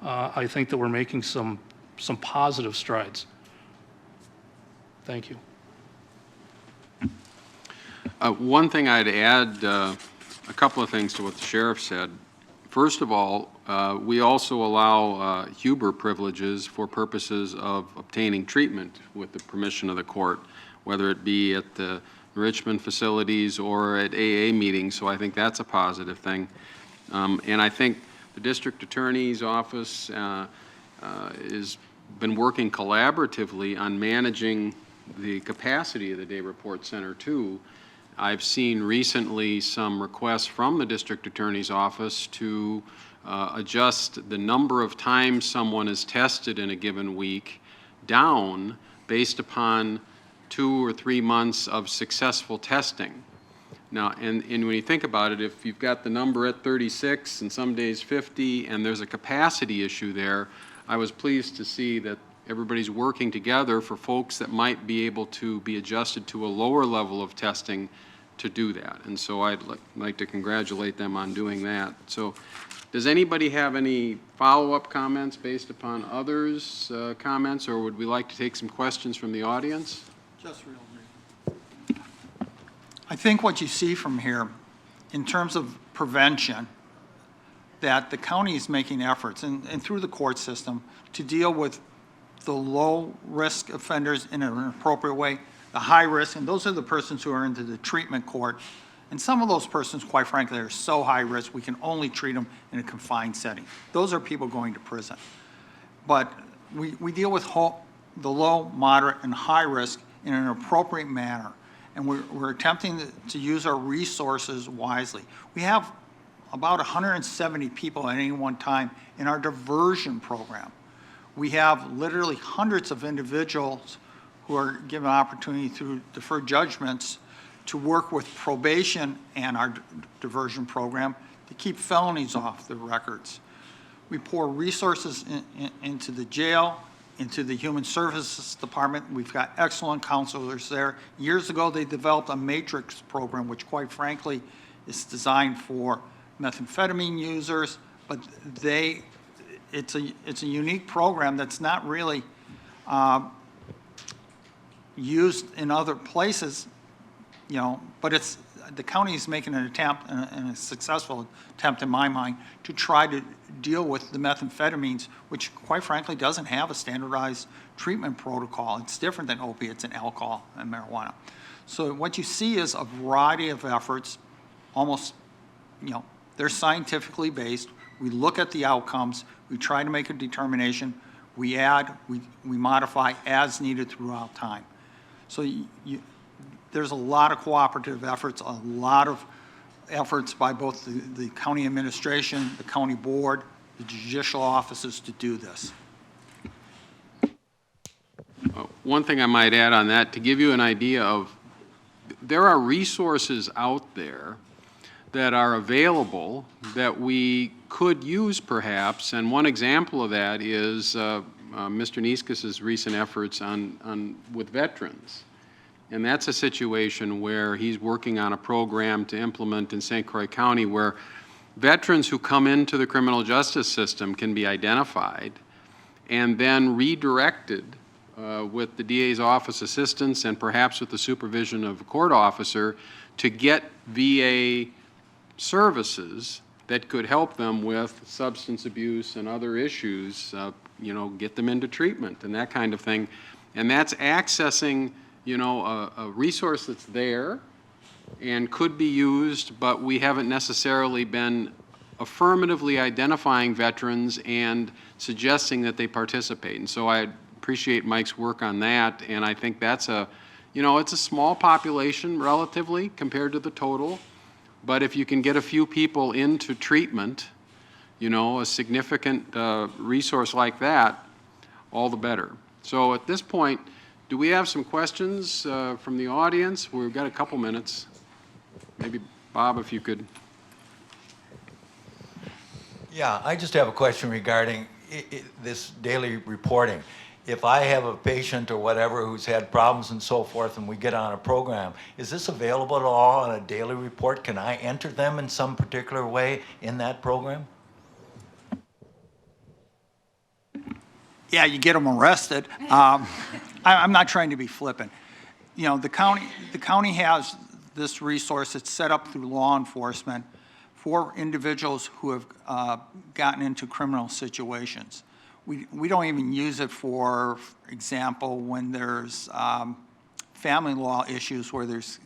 I think that we're making some positive strides. Thank you. One thing I'd add, a couple of things to what the sheriff said. First of all, we also allow Huber privileges for purposes of obtaining treatment with the permission of the court, whether it be at the enrichment facilities or at AA meetings, so I think that's a positive thing. And I think the district attorney's office has been working collaboratively on managing the capacity of the day report center too. I've seen recently some requests from the district attorney's office to adjust the number of times someone is tested in a given week down based upon 2 or 3 months of successful testing. Now, and when you think about it, if you've got the number at 36 and some days 50 and there's a capacity issue there, I was pleased to see that everybody's working together for folks that might be able to be adjusted to a lower level of testing to do that. And so I'd like to congratulate them on doing that. So does anybody have any follow-up comments based upon others' comments, or would we like to take some questions from the audience? Just real brief. I think what you see from here, in terms of prevention, that the county is making efforts, and through the court system, to deal with the low-risk offenders in an appropriate way, the high risk, and those are the persons who are into the treatment court. And some of those persons, quite frankly, are so high risk, we can only treat them in a confined setting. Those are people going to prison. But we deal with the low, moderate, and high risk in an appropriate manner. And we're attempting to use our resources wisely. We have about 170 people at any one time in our diversion program. We have literally hundreds of individuals who are given opportunity through deferred judgments to work with probation and our diversion program to keep felonies off the records. We pour resources into the jail, into the Human Services Department. We've got excellent counselors there. Years ago, they developed a matrix program, which quite frankly is designed for methamphetamine users, but it's a unique program that's not really used in other places, you know, but the county is making an attempt, and a successful attempt in my mind, to try to deal with the methamphetamines, which quite frankly doesn't have a standardized treatment protocol. It's different than opiates and alcohol and marijuana. So what you see is a variety of efforts, almost, you know, they're scientifically based. We look at the outcomes, we try to make a determination, we add, we modify as needed throughout time. So there's a lot of cooperative efforts, a lot of efforts by both the county administration, the county board, the judicial offices to do this. One thing I might add on that, to give you an idea of, there are resources out there that are available that we could use perhaps, and one example of that is Mr. Niskas's recent efforts with veterans. And that's a situation where he's working on a program to implement in St. Croix County where veterans who come into the criminal justice system can be identified and then redirected with the DA's office assistance and perhaps with the supervision of a court officer to get VA services that could help them with substance abuse and other issues, get them into treatment and that kind of thing. And that's accessing, a resource that's there and could be used, but we haven't necessarily been affirmatively identifying veterans and suggesting that they participate. And so I appreciate Mike's work on that, and I think that's it's a small population relatively compared to the total, but if you can get a few people into treatment, a significant resource like that, all the better. So at this point, do we have some questions from the audience? We've got a couple minutes. Maybe, Bob, if you could. Yeah, I just have a question regarding this daily reporting. If I have a patient or whatever who's had problems and so forth, and we get on a program, is this available at all on a daily report? Can I enter them in some particular way in that program? Yeah, you get them arrested. I'm not trying to be flippant. The county has this resource. It's set up through law enforcement for individuals who have gotten into criminal situations. We don't even use it for example, when there's family law issues where there's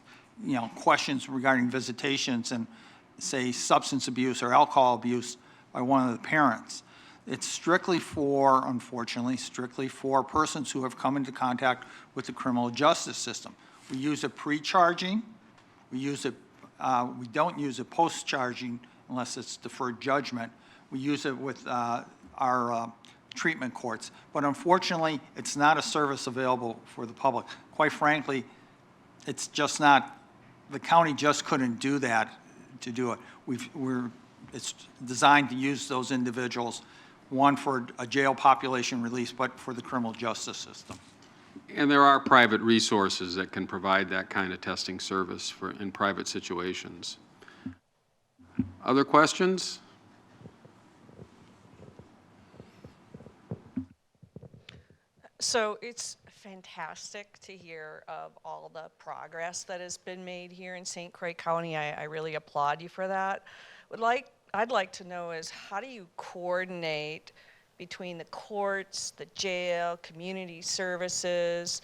questions regarding visitations and say substance abuse or alcohol abuse by one of the parents. It's strictly for, unfortunately, strictly for persons who have come into contact with the criminal justice system. We use it pre-charging. We use it. We don't use it post-charging unless it's deferred judgment. We use it with our treatment courts. But unfortunately, it's not a service available for the public. Quite frankly, it's just not, the county just couldn't do that to do it. It's designed to use those individuals, one for a jail population release, but for the criminal justice system. And there are private resources that can provide that kind of testing service in private situations. Other questions? So it's fantastic to hear of all the progress that has been made here in St. Croix County. I really applaud you for that. I'd like to know is how do you coordinate between the courts, the jail, community services,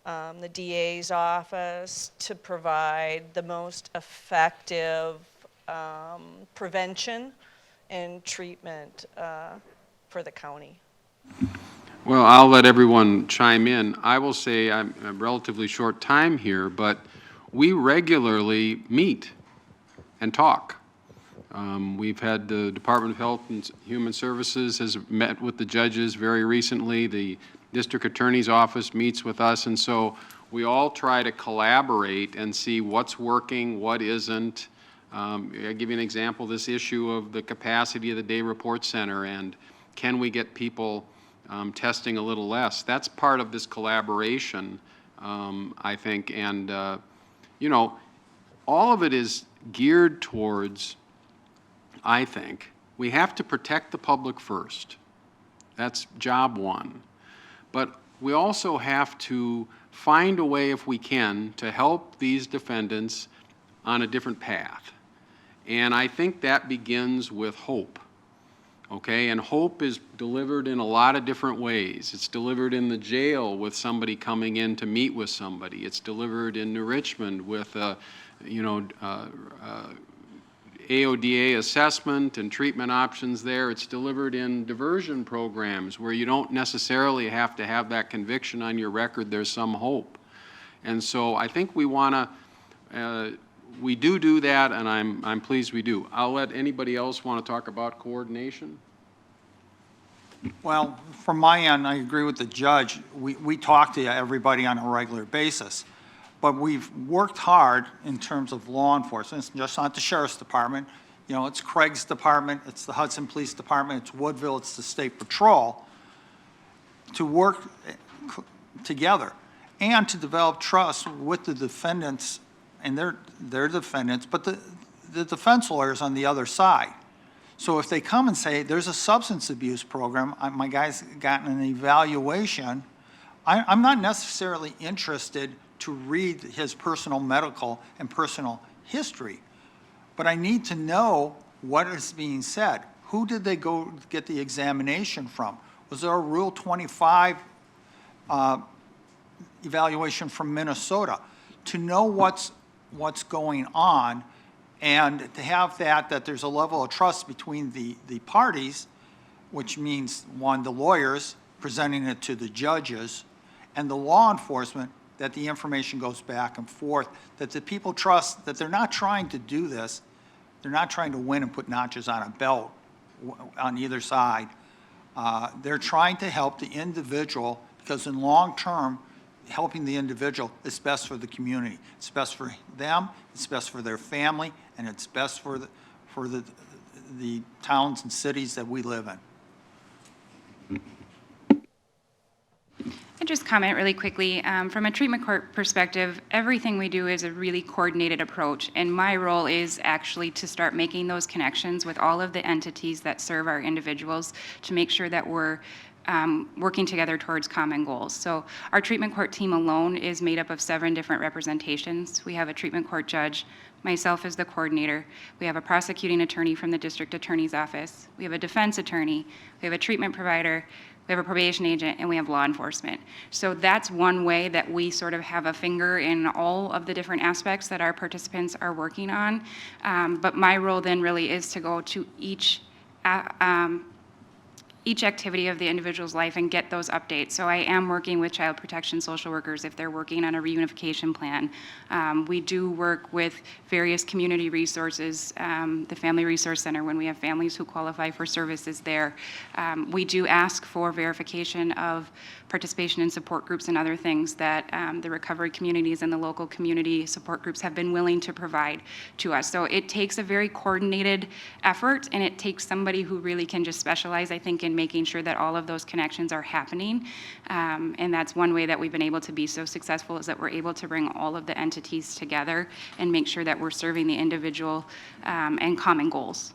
the DA's office to provide the most effective prevention and treatment for the county? Well, I'll let everyone chime in. I will say I'm a relatively short time here, but we regularly meet and talk. We've had the Department of Health and Human Services has met with the judges very recently. The District Attorney's Office meets with us, and so we all try to collaborate and see what's working, what isn't. I'll give you an example, this issue of the capacity of the day report center and can we get people testing a little less. That's part of this collaboration, I think, and all of it is geared towards, I think, we have to protect the public first. That's job one. But we also have to find a way, if we can, to help these defendants on a different path. And I think that begins with hope. Okay, and hope is delivered in a lot of different ways. It's delivered in the jail with somebody coming in to meet with somebody. It's delivered in New Richmond with AODA assessment and treatment options there. It's delivered in diversion programs where you don't necessarily have to have that conviction on your record. There's some hope. And so I think we want to, we do that, and I'm pleased we do. I'll let anybody else want to talk about coordination. Well, from my end, I agree with the judge. We talk to everybody on a regular basis, but we've worked hard in terms of law enforcement. It's just not the Sheriff's Department. It's Craig's department, it's the Hudson Police Department, it's Woodville, it's the State Patrol, to work together and to develop trust with the defendants and their defendants, but the defense lawyers on the other side. So if they come and say, there's a substance abuse program, my guy's gotten an evaluation, I'm not necessarily interested to read his personal medical and personal history, but I need to know What is being said? Who did they go get the examination from? Was there a Rule 25 evaluation from Minnesota? To know what's going on and to have that there's a level of trust between the parties, which means, one, the lawyers presenting it to the judges, and the law enforcement, that the information goes back and forth, that the people trust that they're not trying to do this, they're not trying to win and put notches on a belt on either side. They're trying to help the individual, because in long term, helping the individual is best for the community. It's best for them, it's best for their family, and it's best for the towns and cities that we live in. I just comment really quickly. From a treatment court perspective, everything we do is a really coordinated approach, and my role is actually to start making those connections with all of the entities that serve our individuals to make sure that we're working together towards common goals. So our treatment court team alone is made up of 7 different representations. We have a treatment court judge, myself as the coordinator. We have a prosecuting attorney from the district attorney's office. We have a defense attorney. We have a treatment provider. We have a probation agent, and we have law enforcement. So that's one way that we sort of have a finger in all of the different aspects that our participants are working on. But my role then really is to go to each activity of the individual's life and get those updates. So I am working with child protection social workers if they're working on a reunification plan. We do work with various community resources, the Family Resource Center, when we have families who qualify for services there. We do ask for verification of participation in support groups and other things that the recovery communities and the local community support groups have been willing to provide to us. So it takes a very coordinated effort, and it takes somebody who really can just specialize, I think, in making sure that all of those connections are happening. And that's one way that we've been able to be so successful, is that we're able to bring all of the entities together and make sure that we're serving the individual and common goals.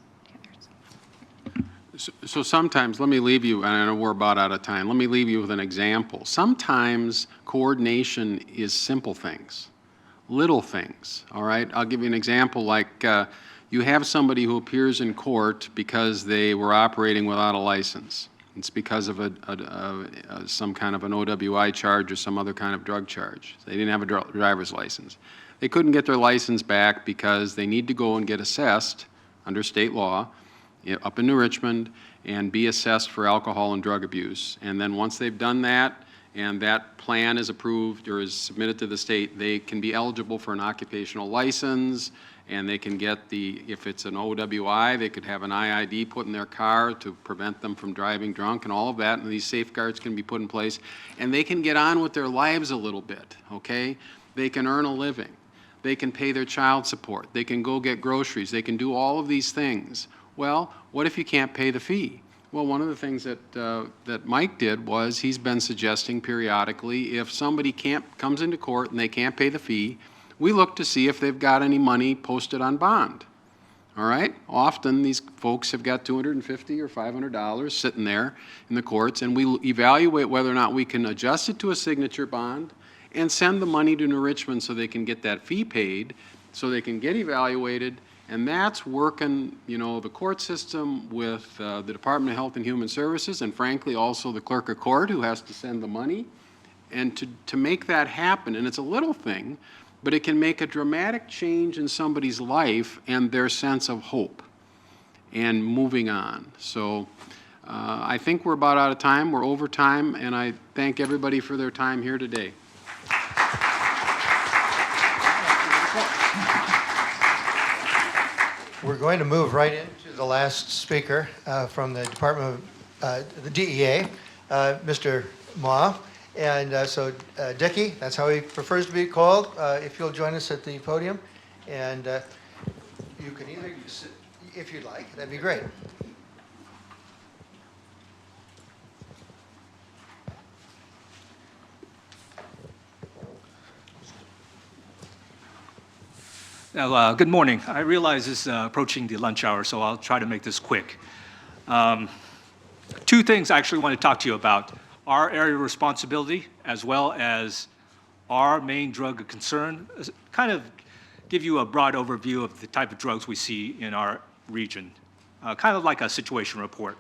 So sometimes, let me leave you, and I know we're about out of time, let me leave you with an example. Sometimes coordination is simple things, little things, all right? I'll give you an example, like you have somebody who appears in court because they were operating without a license. It's because of some kind of an OWI charge or some other kind of drug charge. They didn't have a driver's license. They couldn't get their license back because they need to go and get assessed under state law up in New Richmond and be assessed for alcohol and drug abuse. And then once they've done that and that plan is approved or is submitted to the state, they can be eligible for an occupational license, and they can get if it's an OWI, they could have an IID put in their car to prevent them from driving drunk and all of that, and these safeguards can be put in place, and they can get on with their lives a little bit, okay? They can earn a living. They can pay their child support. They can go get groceries. They can do all of these things. Well, what if you can't pay the fee? Well, one of the things that Mike did was he's been suggesting periodically, if somebody comes into court and they can't pay the fee, we look to see if they've got any money posted on bond. All right? Often these folks have got $250 or $500 sitting there in the courts, and we evaluate whether or not we can adjust it to a signature bond and send the money to New Richmond so they can get that fee paid, so they can get evaluated. And that's working, the court system with the Department of Health and Human Services, and frankly also the clerk of court who has to send the money. And to make that happen, and it's a little thing, but it can make a dramatic change in somebody's life and their sense of hope and moving on. So I think we're about out of time. We're over time, and I thank everybody for their time here today. We're going to move right into the last speaker from the Department of the DEA, Mr. Ma. And so Dickie, that's how he prefers to be called, if you'll join us at the podium. And you can either sit, if you'd like, that'd be great. Now, good morning. I realize it's approaching the lunch hour, so I'll try to make this quick. 2 things I actually want to talk to you about: our area of responsibility, as well as our main drug of concern. Kind of give you a broad overview of the type of drugs we see in our region, kind of like a situation report.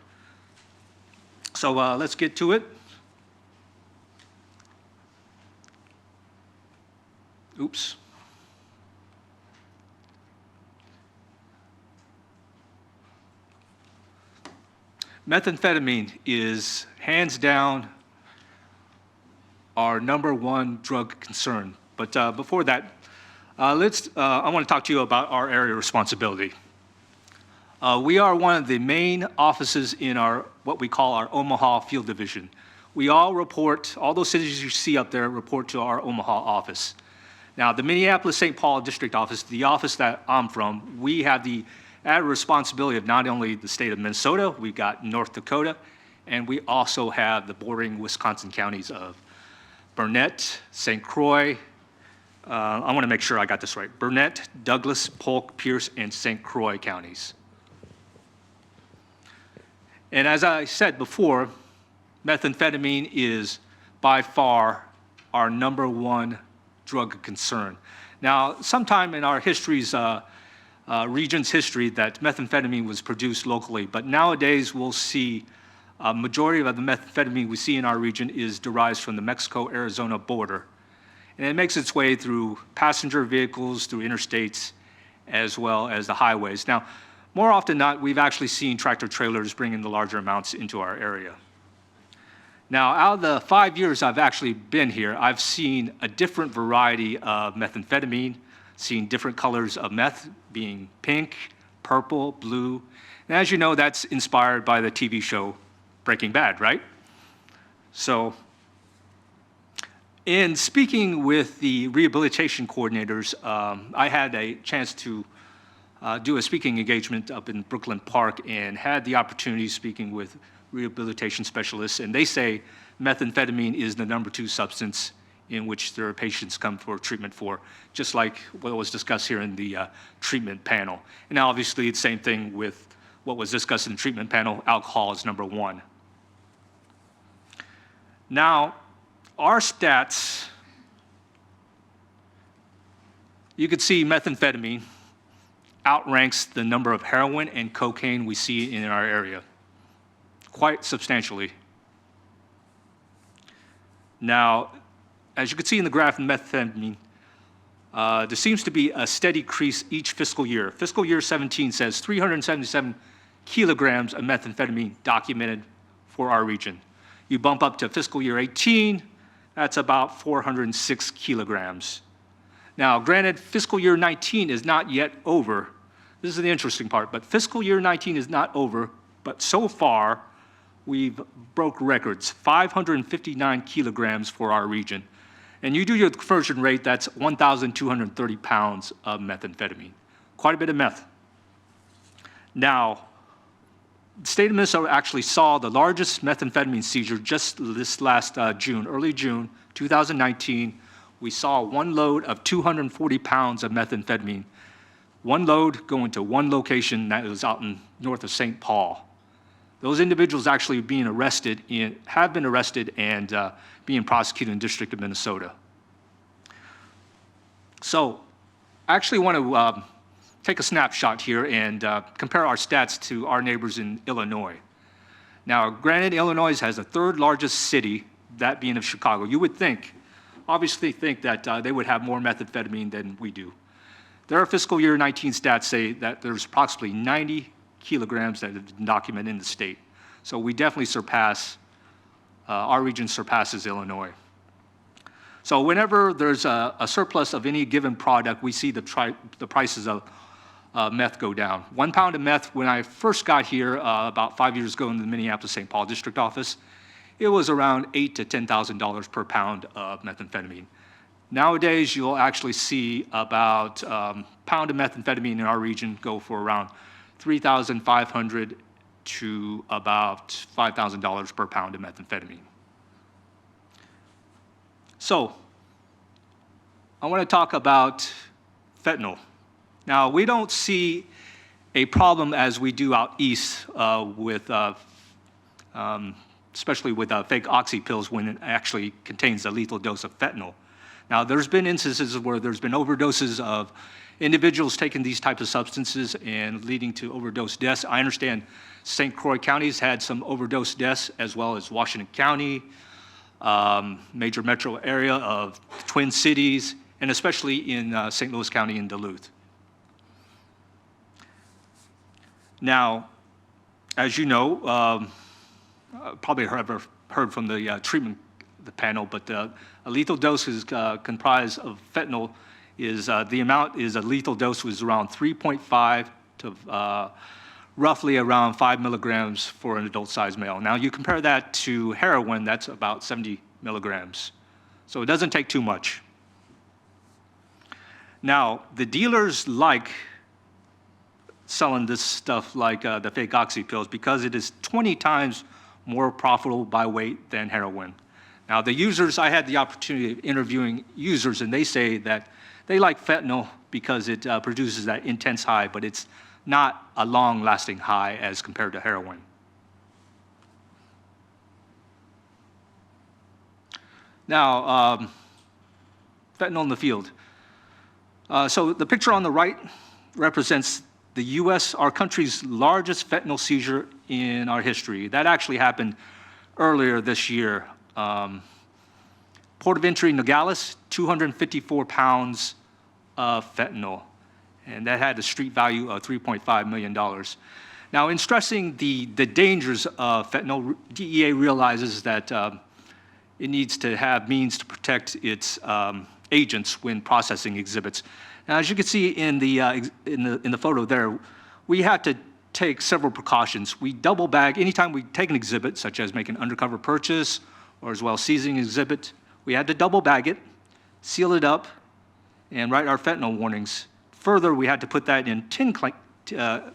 So let's get to it. Oops. Methamphetamine is hands down our #1 drug concern. But before that, I want to talk to you about our area of responsibility. We are one of the main offices in what we call our Omaha Field Division. We all those cities you see up there report to our Omaha office. Now, the Minneapolis-St. Paul District Office, the office that I'm from, we have the added responsibility of not only the state of Minnesota, we've got North Dakota, and we also have the bordering Wisconsin counties of Burnett, St. Croix, I want to make sure I got this right, Burnett, Douglas, Polk, Pierce, and St. Croix counties. And as I said before, methamphetamine is by far our #1 drug concern. Now, sometime in our region's history, that methamphetamine was produced locally, but nowadays we'll see a majority of the methamphetamine we see in our region is derived from the Mexico-Arizona border. And it makes its way through passenger vehicles, through interstates, as well as the highways. Now, more often than not, we've actually seen tractor trailers bringing the larger amounts into our area. Now, out of the 5 years I've actually been here, I've seen a different variety of methamphetamine, seen different colors of meth, being pink, purple, blue. And as you know, that's inspired by the TV show Breaking Bad, right? So, in speaking with the rehabilitation coordinators, I had a chance to do a speaking engagement up in Brooklyn Park and had the opportunity speaking with rehabilitation specialists, and they say methamphetamine is the #2 substance in which their patients come for treatment for, just like what was discussed here in the treatment panel. And obviously, it's the same thing with what was discussed in the treatment panel. Alcohol is #1. Now, our stats, you could see methamphetamine outranks the number of heroin and cocaine we see in our area quite substantially. Now, as you can see in the graph in methamphetamine, there seems to be a steady increase each fiscal year. Fiscal year 17 says 377 kilograms of methamphetamine documented for our region. You bump up to fiscal year 18, that's about 406 kilograms. Now, granted, fiscal year 19 is not yet over. This is the interesting part, but fiscal year 19 is not over, but so far, we've broke records, 559 kilograms for our region. And you do your conversion rate, that's 1,230 pounds of methamphetamine. Quite a bit of meth. Now, the state of Minnesota actually saw the largest methamphetamine seizure just this last June, early June 2019. We saw one load of 240 pounds of methamphetamine. One load going to one location that was out in north of St. Paul. Those individuals actually have been arrested and being prosecuted in the District of Minnesota. So I actually want to take a snapshot here and compare our stats to our neighbors in Illinois. Now, granted, Illinois has the 3rd largest city, that being of Chicago. You would obviously think that they would have more methamphetamine than we do. Their fiscal year 19 stats say that there's approximately 90 kilograms that have been documented in the state. So we definitely our region surpasses Illinois. So whenever there's a surplus of any given product, we see the prices of meth go down. 1 pound of meth, when I first got here about 5 years ago in the Minneapolis-St. Paul District Office, it was around $8,000 to $10,000 per pound of methamphetamine. Nowadays, you'll actually see about a pound of methamphetamine in our region go for around $3,500 to about $5,000 per pound of methamphetamine. So, I want to talk about fentanyl. Now, we don't see a problem as we do out east especially with fake oxy pills when it actually contains a lethal dose of fentanyl. Now, there's been instances where there's been overdoses of individuals taking these types of substances and leading to overdose deaths. I understand St. Croix County's had some overdose deaths, as well as Washington County, major metro area of Twin Cities, and especially in St. Louis County and Duluth. Now, as you know, probably heard from the treatment the panel, but a lethal dose is comprised of fentanyl. The amount is a lethal dose was around 3.5 to roughly around 5 milligrams for an adult-sized male. Now you compare that to heroin, that's about 70 milligrams. So it doesn't take too much. Now, the dealers like selling this stuff like the fake oxy pills because it is 20 times more profitable by weight than heroin. Now, the users, I had the opportunity of interviewing users, and they say that they like fentanyl because it produces that intense high, but it's not a long-lasting high as compared to heroin. Now, fentanyl in the field. So the picture on the right represents the U.S., our country's largest fentanyl seizure in our history. That actually happened earlier this year. Port of entry, Nogales, 254 pounds of fentanyl, and that had a street value of $3.5 million. Now, in stressing the dangers of fentanyl, DEA realizes that it needs to have means to protect its agents when processing exhibits. Now, as you can see in the photo there, we had to take several precautions. We double bag anytime we take an exhibit, such as make an undercover purchase or as well as seizing an exhibit. We had to double bag it, seal it up, and write our fentanyl warnings. Further, we had to put that in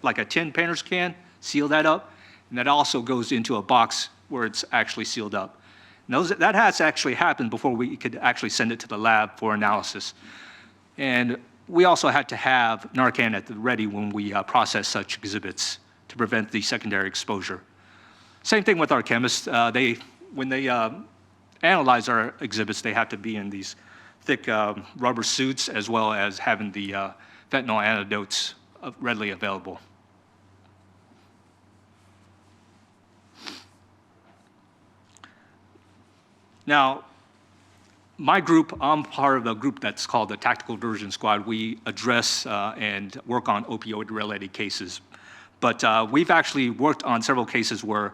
like a tin painter's can, seal that up, and that also goes into a box where it's actually sealed up. And that has actually happened before we could actually send it to the lab for analysis. And we also had to have Narcan at the ready when we process such exhibits to prevent the secondary exposure. Same thing with our chemists. When they analyze our exhibits, they have to be in these thick rubber suits as well as having the fentanyl antidotes readily available. Now, my group, I'm part of a group that's called the Tactical Diversion Squad. We address and work on opioid-related cases. But we've actually worked on several cases where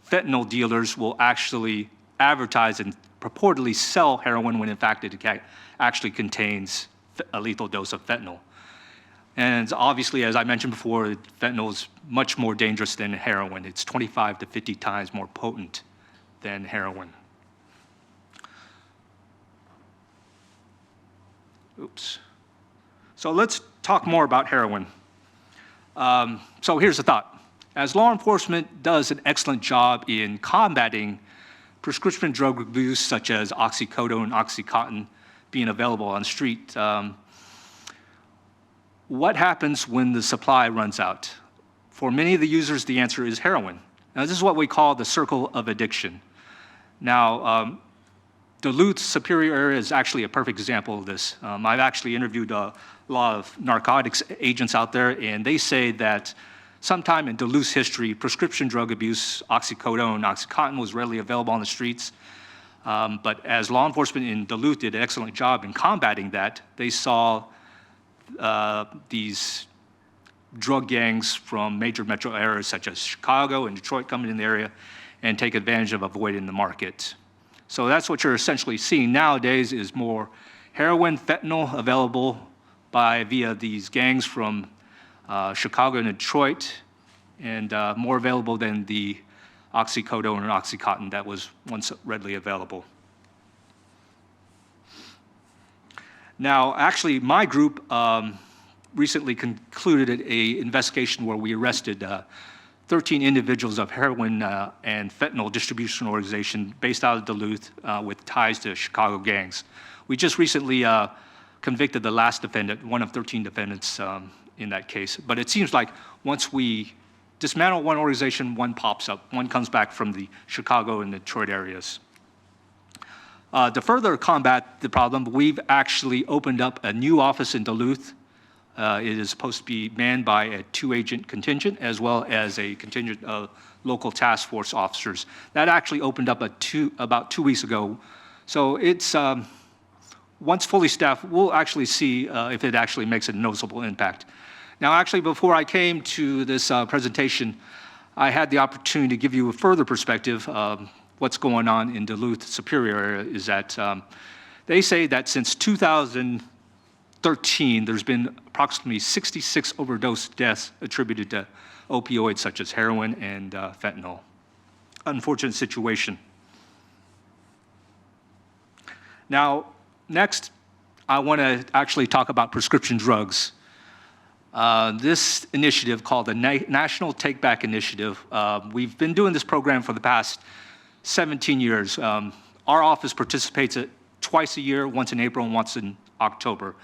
fentanyl dealers will actually advertise and purportedly sell heroin when in fact it actually contains a lethal dose of fentanyl. And obviously, as I mentioned before, fentanyl is much more dangerous than heroin. It's 25 to 50 times more potent than heroin. Oops. So let's talk more about heroin. So here's the thought. As law enforcement does an excellent job in combating prescription drug abuse such as oxycodone and oxycontin being available on the street, what happens when the supply runs out? For many of the users, the answer is heroin. Now, this is what we call the circle of addiction. Now, Duluth Superior area is actually a perfect example of this. I've actually interviewed a lot of narcotics agents out there, and they say that sometime in Duluth's history, prescription drug abuse, oxycodone, oxycontin was readily available on the streets. But as law enforcement in Duluth did an excellent job in combating that, they saw these drug gangs from major metro areas such as Chicago and Detroit come in the area and take advantage of avoiding the market. So that's what you're essentially seeing nowadays is more heroin, fentanyl available via these gangs from Chicago and Detroit, and more available than the oxycodone or oxycontin that was once readily available. Now, actually, my group recently concluded an investigation where we arrested 13 individuals of heroin and fentanyl distribution organization based out of Duluth with ties to Chicago gangs. We just recently convicted the last defendant, one of 13 defendants in that case. But it seems like once we dismantle one organization, one pops up, one comes back from the Chicago and Detroit areas. To further combat the problem, we've actually opened up a new office in Duluth It is supposed to be manned by a 2-agent contingent as well as a contingent of local task force officers. That actually opened up about 2 weeks ago. So it's, once fully staffed, we'll actually see if it actually makes a noticeable impact. Now, actually, before I came to this presentation, I had the opportunity to give you a further perspective of what's going on in Duluth Superior area. Is that they say that since 2013, there's been approximately 66 overdose deaths attributed to opioids such as heroin and fentanyl. Unfortunate situation. Now, next, I want to actually talk about prescription drugs. This initiative called the National Take Back Initiative, we've been doing this program for the past 17 years. Our office participates twice a year, once in April and once in October.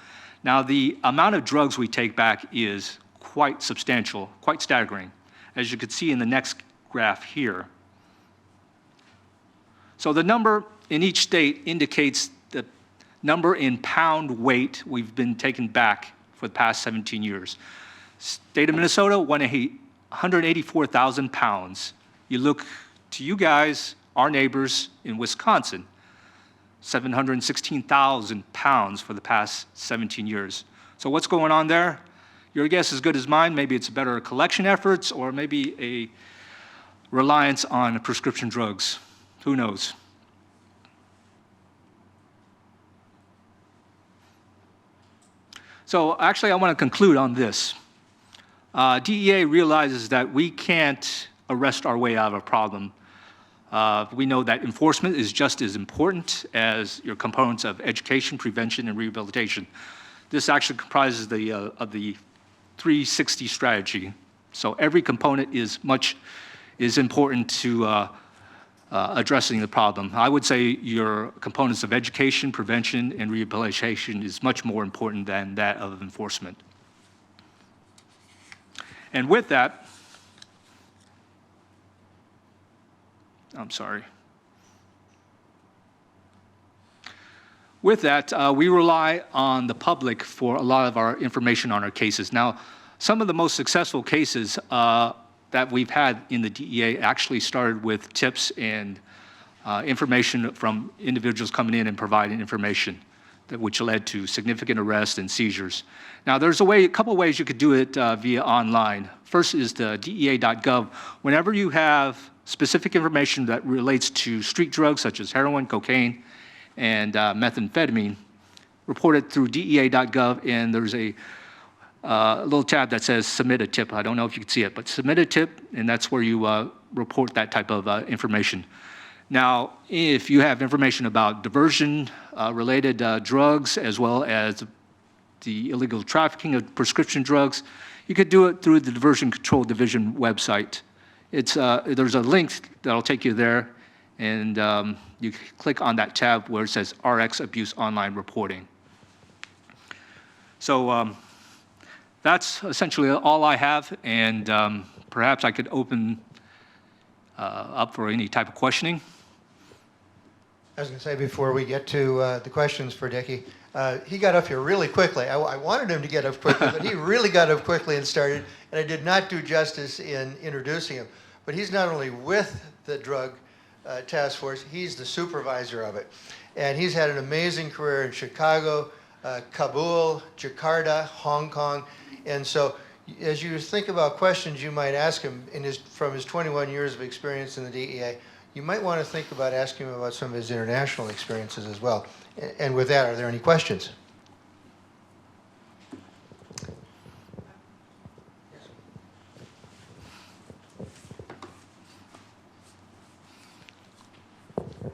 Now, the amount of drugs we take back is quite substantial, quite staggering, as you can see in the next graph here. So the number in each state indicates the number in pound weight we've been taking back for the past 17 years. State of Minnesota, 184,000 pounds. You look to you guys, our neighbors in Wisconsin, 716,000 pounds for the past 17 years. So what's going on there? Your guess is as good as mine. Maybe it's better collection efforts or maybe a reliance on prescription drugs. Who knows? So actually, I want to conclude on this. DEA realizes that we can't arrest our way out of a problem. We know that enforcement is just as important as your components of education, prevention, and rehabilitation. This actually comprises of the 360 strategy. So every component is important to addressing the problem. I would say your components of education, prevention, and rehabilitation is much more important than that of enforcement. And with that, I'm sorry. With that, we rely on the public for a lot of our information on our cases. Now, some of the most successful cases that we've had in the DEA actually started with tips and information from individuals coming in and providing information, which led to significant arrests and seizures. Now, there's a couple of ways you could do it via online. First is the DEA.gov. Whenever you have specific information that relates to street drugs such as heroin, cocaine, and methamphetamine, report it through DEA.gov, and there's a little tab that says submit a tip. I don't know if you can see it, but submit a tip, and that's where you report that type of information. Now, if you have information about diversion-related drugs as well as the illegal trafficking of prescription drugs, you could do it through the Diversion Control Division website. There's a link that'll take you there, and you click on that tab where it says RX Abuse Online Reporting. So that's essentially all I have, and perhaps I could open up for any type of questioning. I was going to say before we get to the questions for Dickie, he got up here really quickly. I wanted him to get up quickly, but he really got up quickly and started, and I did not do justice in introducing him. But he's not only with the drug task force, he's the supervisor of it. And he's had an amazing career in Chicago, Kabul, Jakarta, Hong Kong. And so as you think about questions you might ask him from his 21 years of experience in the DEA, you might want to think about asking him about some of his international experiences as well. And with that, are there any questions?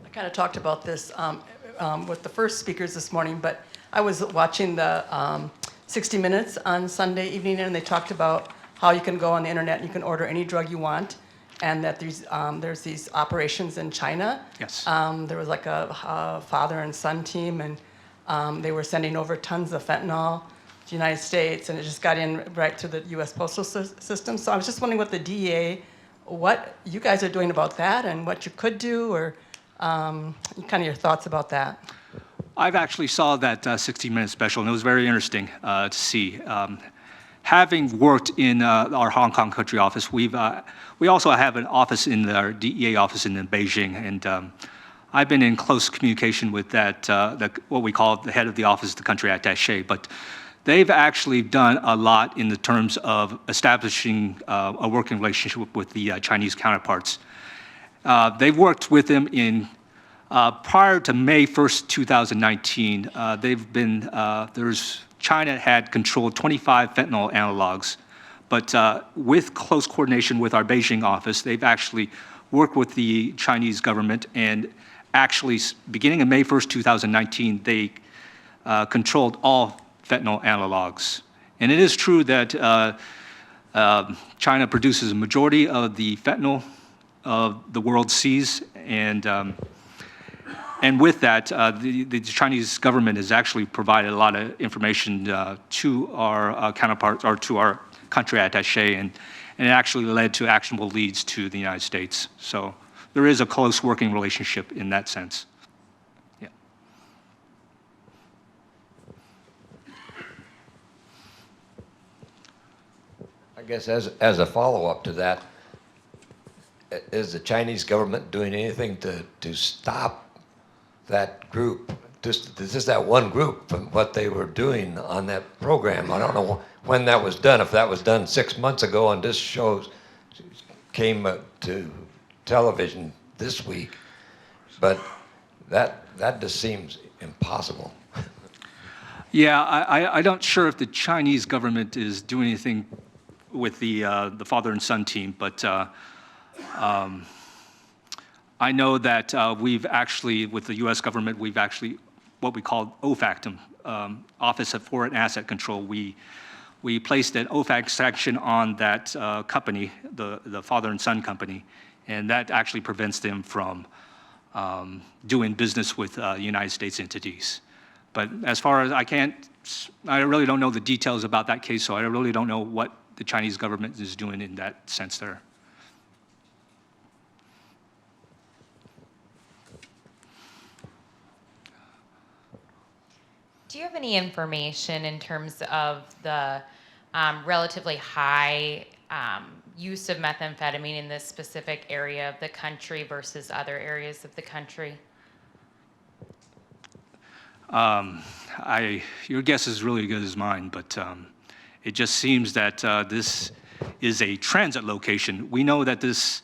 I kind of talked about this with the first speakers this morning, but I was watching the 60 Minutes on Sunday evening, and they talked about how you can go on the internet and you can order any drug you want, and that there's these operations in China. Yes. There was like a father and son team, and they were sending over tons of fentanyl to the United States, and it just got in right to the U.S. postal system. So I was just wondering what the DEA, what you guys are doing about that, and what you could do, or kind of your thoughts about that. I've actually saw that 60-minute special, and it was very interesting to see. Having worked in our Hong Kong country office, we also have an office in our DEA office in Beijing, and I've been in close communication with what we call the head of the office, the country attaché, but they've actually done a lot in the terms of establishing a working relationship with the Chinese counterparts. They've worked with them in prior to May 1st, 2019. China had controlled 25 fentanyl analogs, but with close coordination with our Beijing office, they've actually worked with the Chinese government, and actually, beginning of May 1st, 2019, they controlled all fentanyl analogs. And it is true that China produces a majority of the fentanyl the world sees, and with that, the Chinese government has actually provided a lot of information to our counterparts, or to our country attaché, and it actually led to actionable leads to the United States. So there is a close working relationship in that sense. Yeah. I guess as a follow-up to that, is the Chinese government doing anything to stop that group, just that one group, from what they were doing on that program? I don't know when that was done, if that was done 6 months ago, and this show came to television this week, but that just seems impossible. Yeah, I'm not sure if the Chinese government is doing anything with the father and son team, but I know that we've actually, with the U.S. government, we've actually, what we call OFAC, Office of Foreign Asset Control, we placed an OFAC sanction on that company, the father and son company, and that actually prevents them from doing business with United States entities. But as far as I really don't know the details about that case, so I really don't know what the Chinese government is doing in that sense there. Do you have any information in terms of the relatively high use of methamphetamine in this specific area of the country versus other areas of the country? Your guess is really good as mine, but it just seems that this is a transit location. We know that this,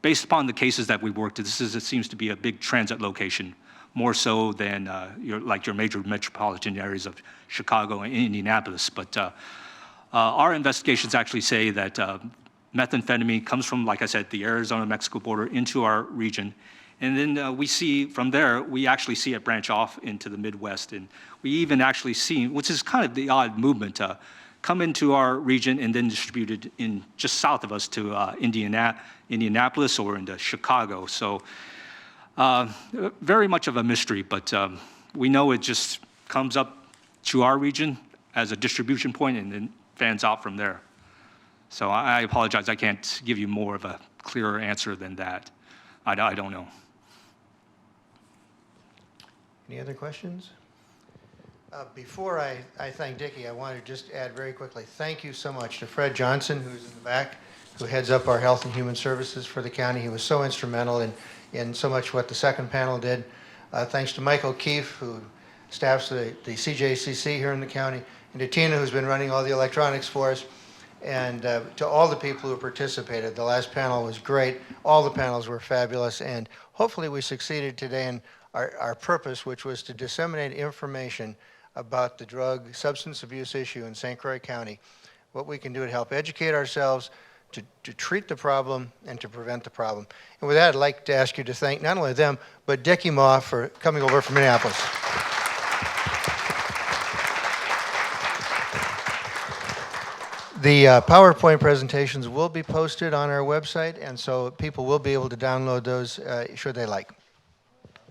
based upon the cases that we've worked, it seems to be a big transit location, more so than your major metropolitan areas of Chicago and Indianapolis. But our investigations actually say that methamphetamine comes from, like I said, the Arizona-Mexico border into our region. And then we see from there, we actually see it branch off into the Midwest. And we even actually see, which is kind of the odd movement, come into our region and then distributed in just south of us to Indianapolis or into Chicago. So very much of a mystery, but we know it just comes up to our region as a distribution point and then fans out from there. So I apologize, I can't give you more of a clearer answer than that. I don't know. Any other questions? Before I thank Dickie, I want to just add very quickly, thank you so much to Fred Johnson, who's in the back, who heads up our Health and Human Services for the county. He was so instrumental in so much what the second panel did. Thanks to Mike O'Keefe, who staffs the CJCC here in the county, and to Tina, who's been running all the electronics for us, and to all the people who participated. The last panel was great. All the panels were fabulous, and hopefully we succeeded today in our purpose, which was to disseminate information about the drug substance abuse issue in St. Croix County, what we can do to help educate ourselves, to treat the problem, and to prevent the problem. And with that, I'd like to ask you to thank not only them, but Dickie Ma for coming over from Minneapolis. The PowerPoint presentations will be posted on our website, and so people will be able to download those should they like.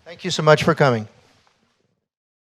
Thank you so much for coming.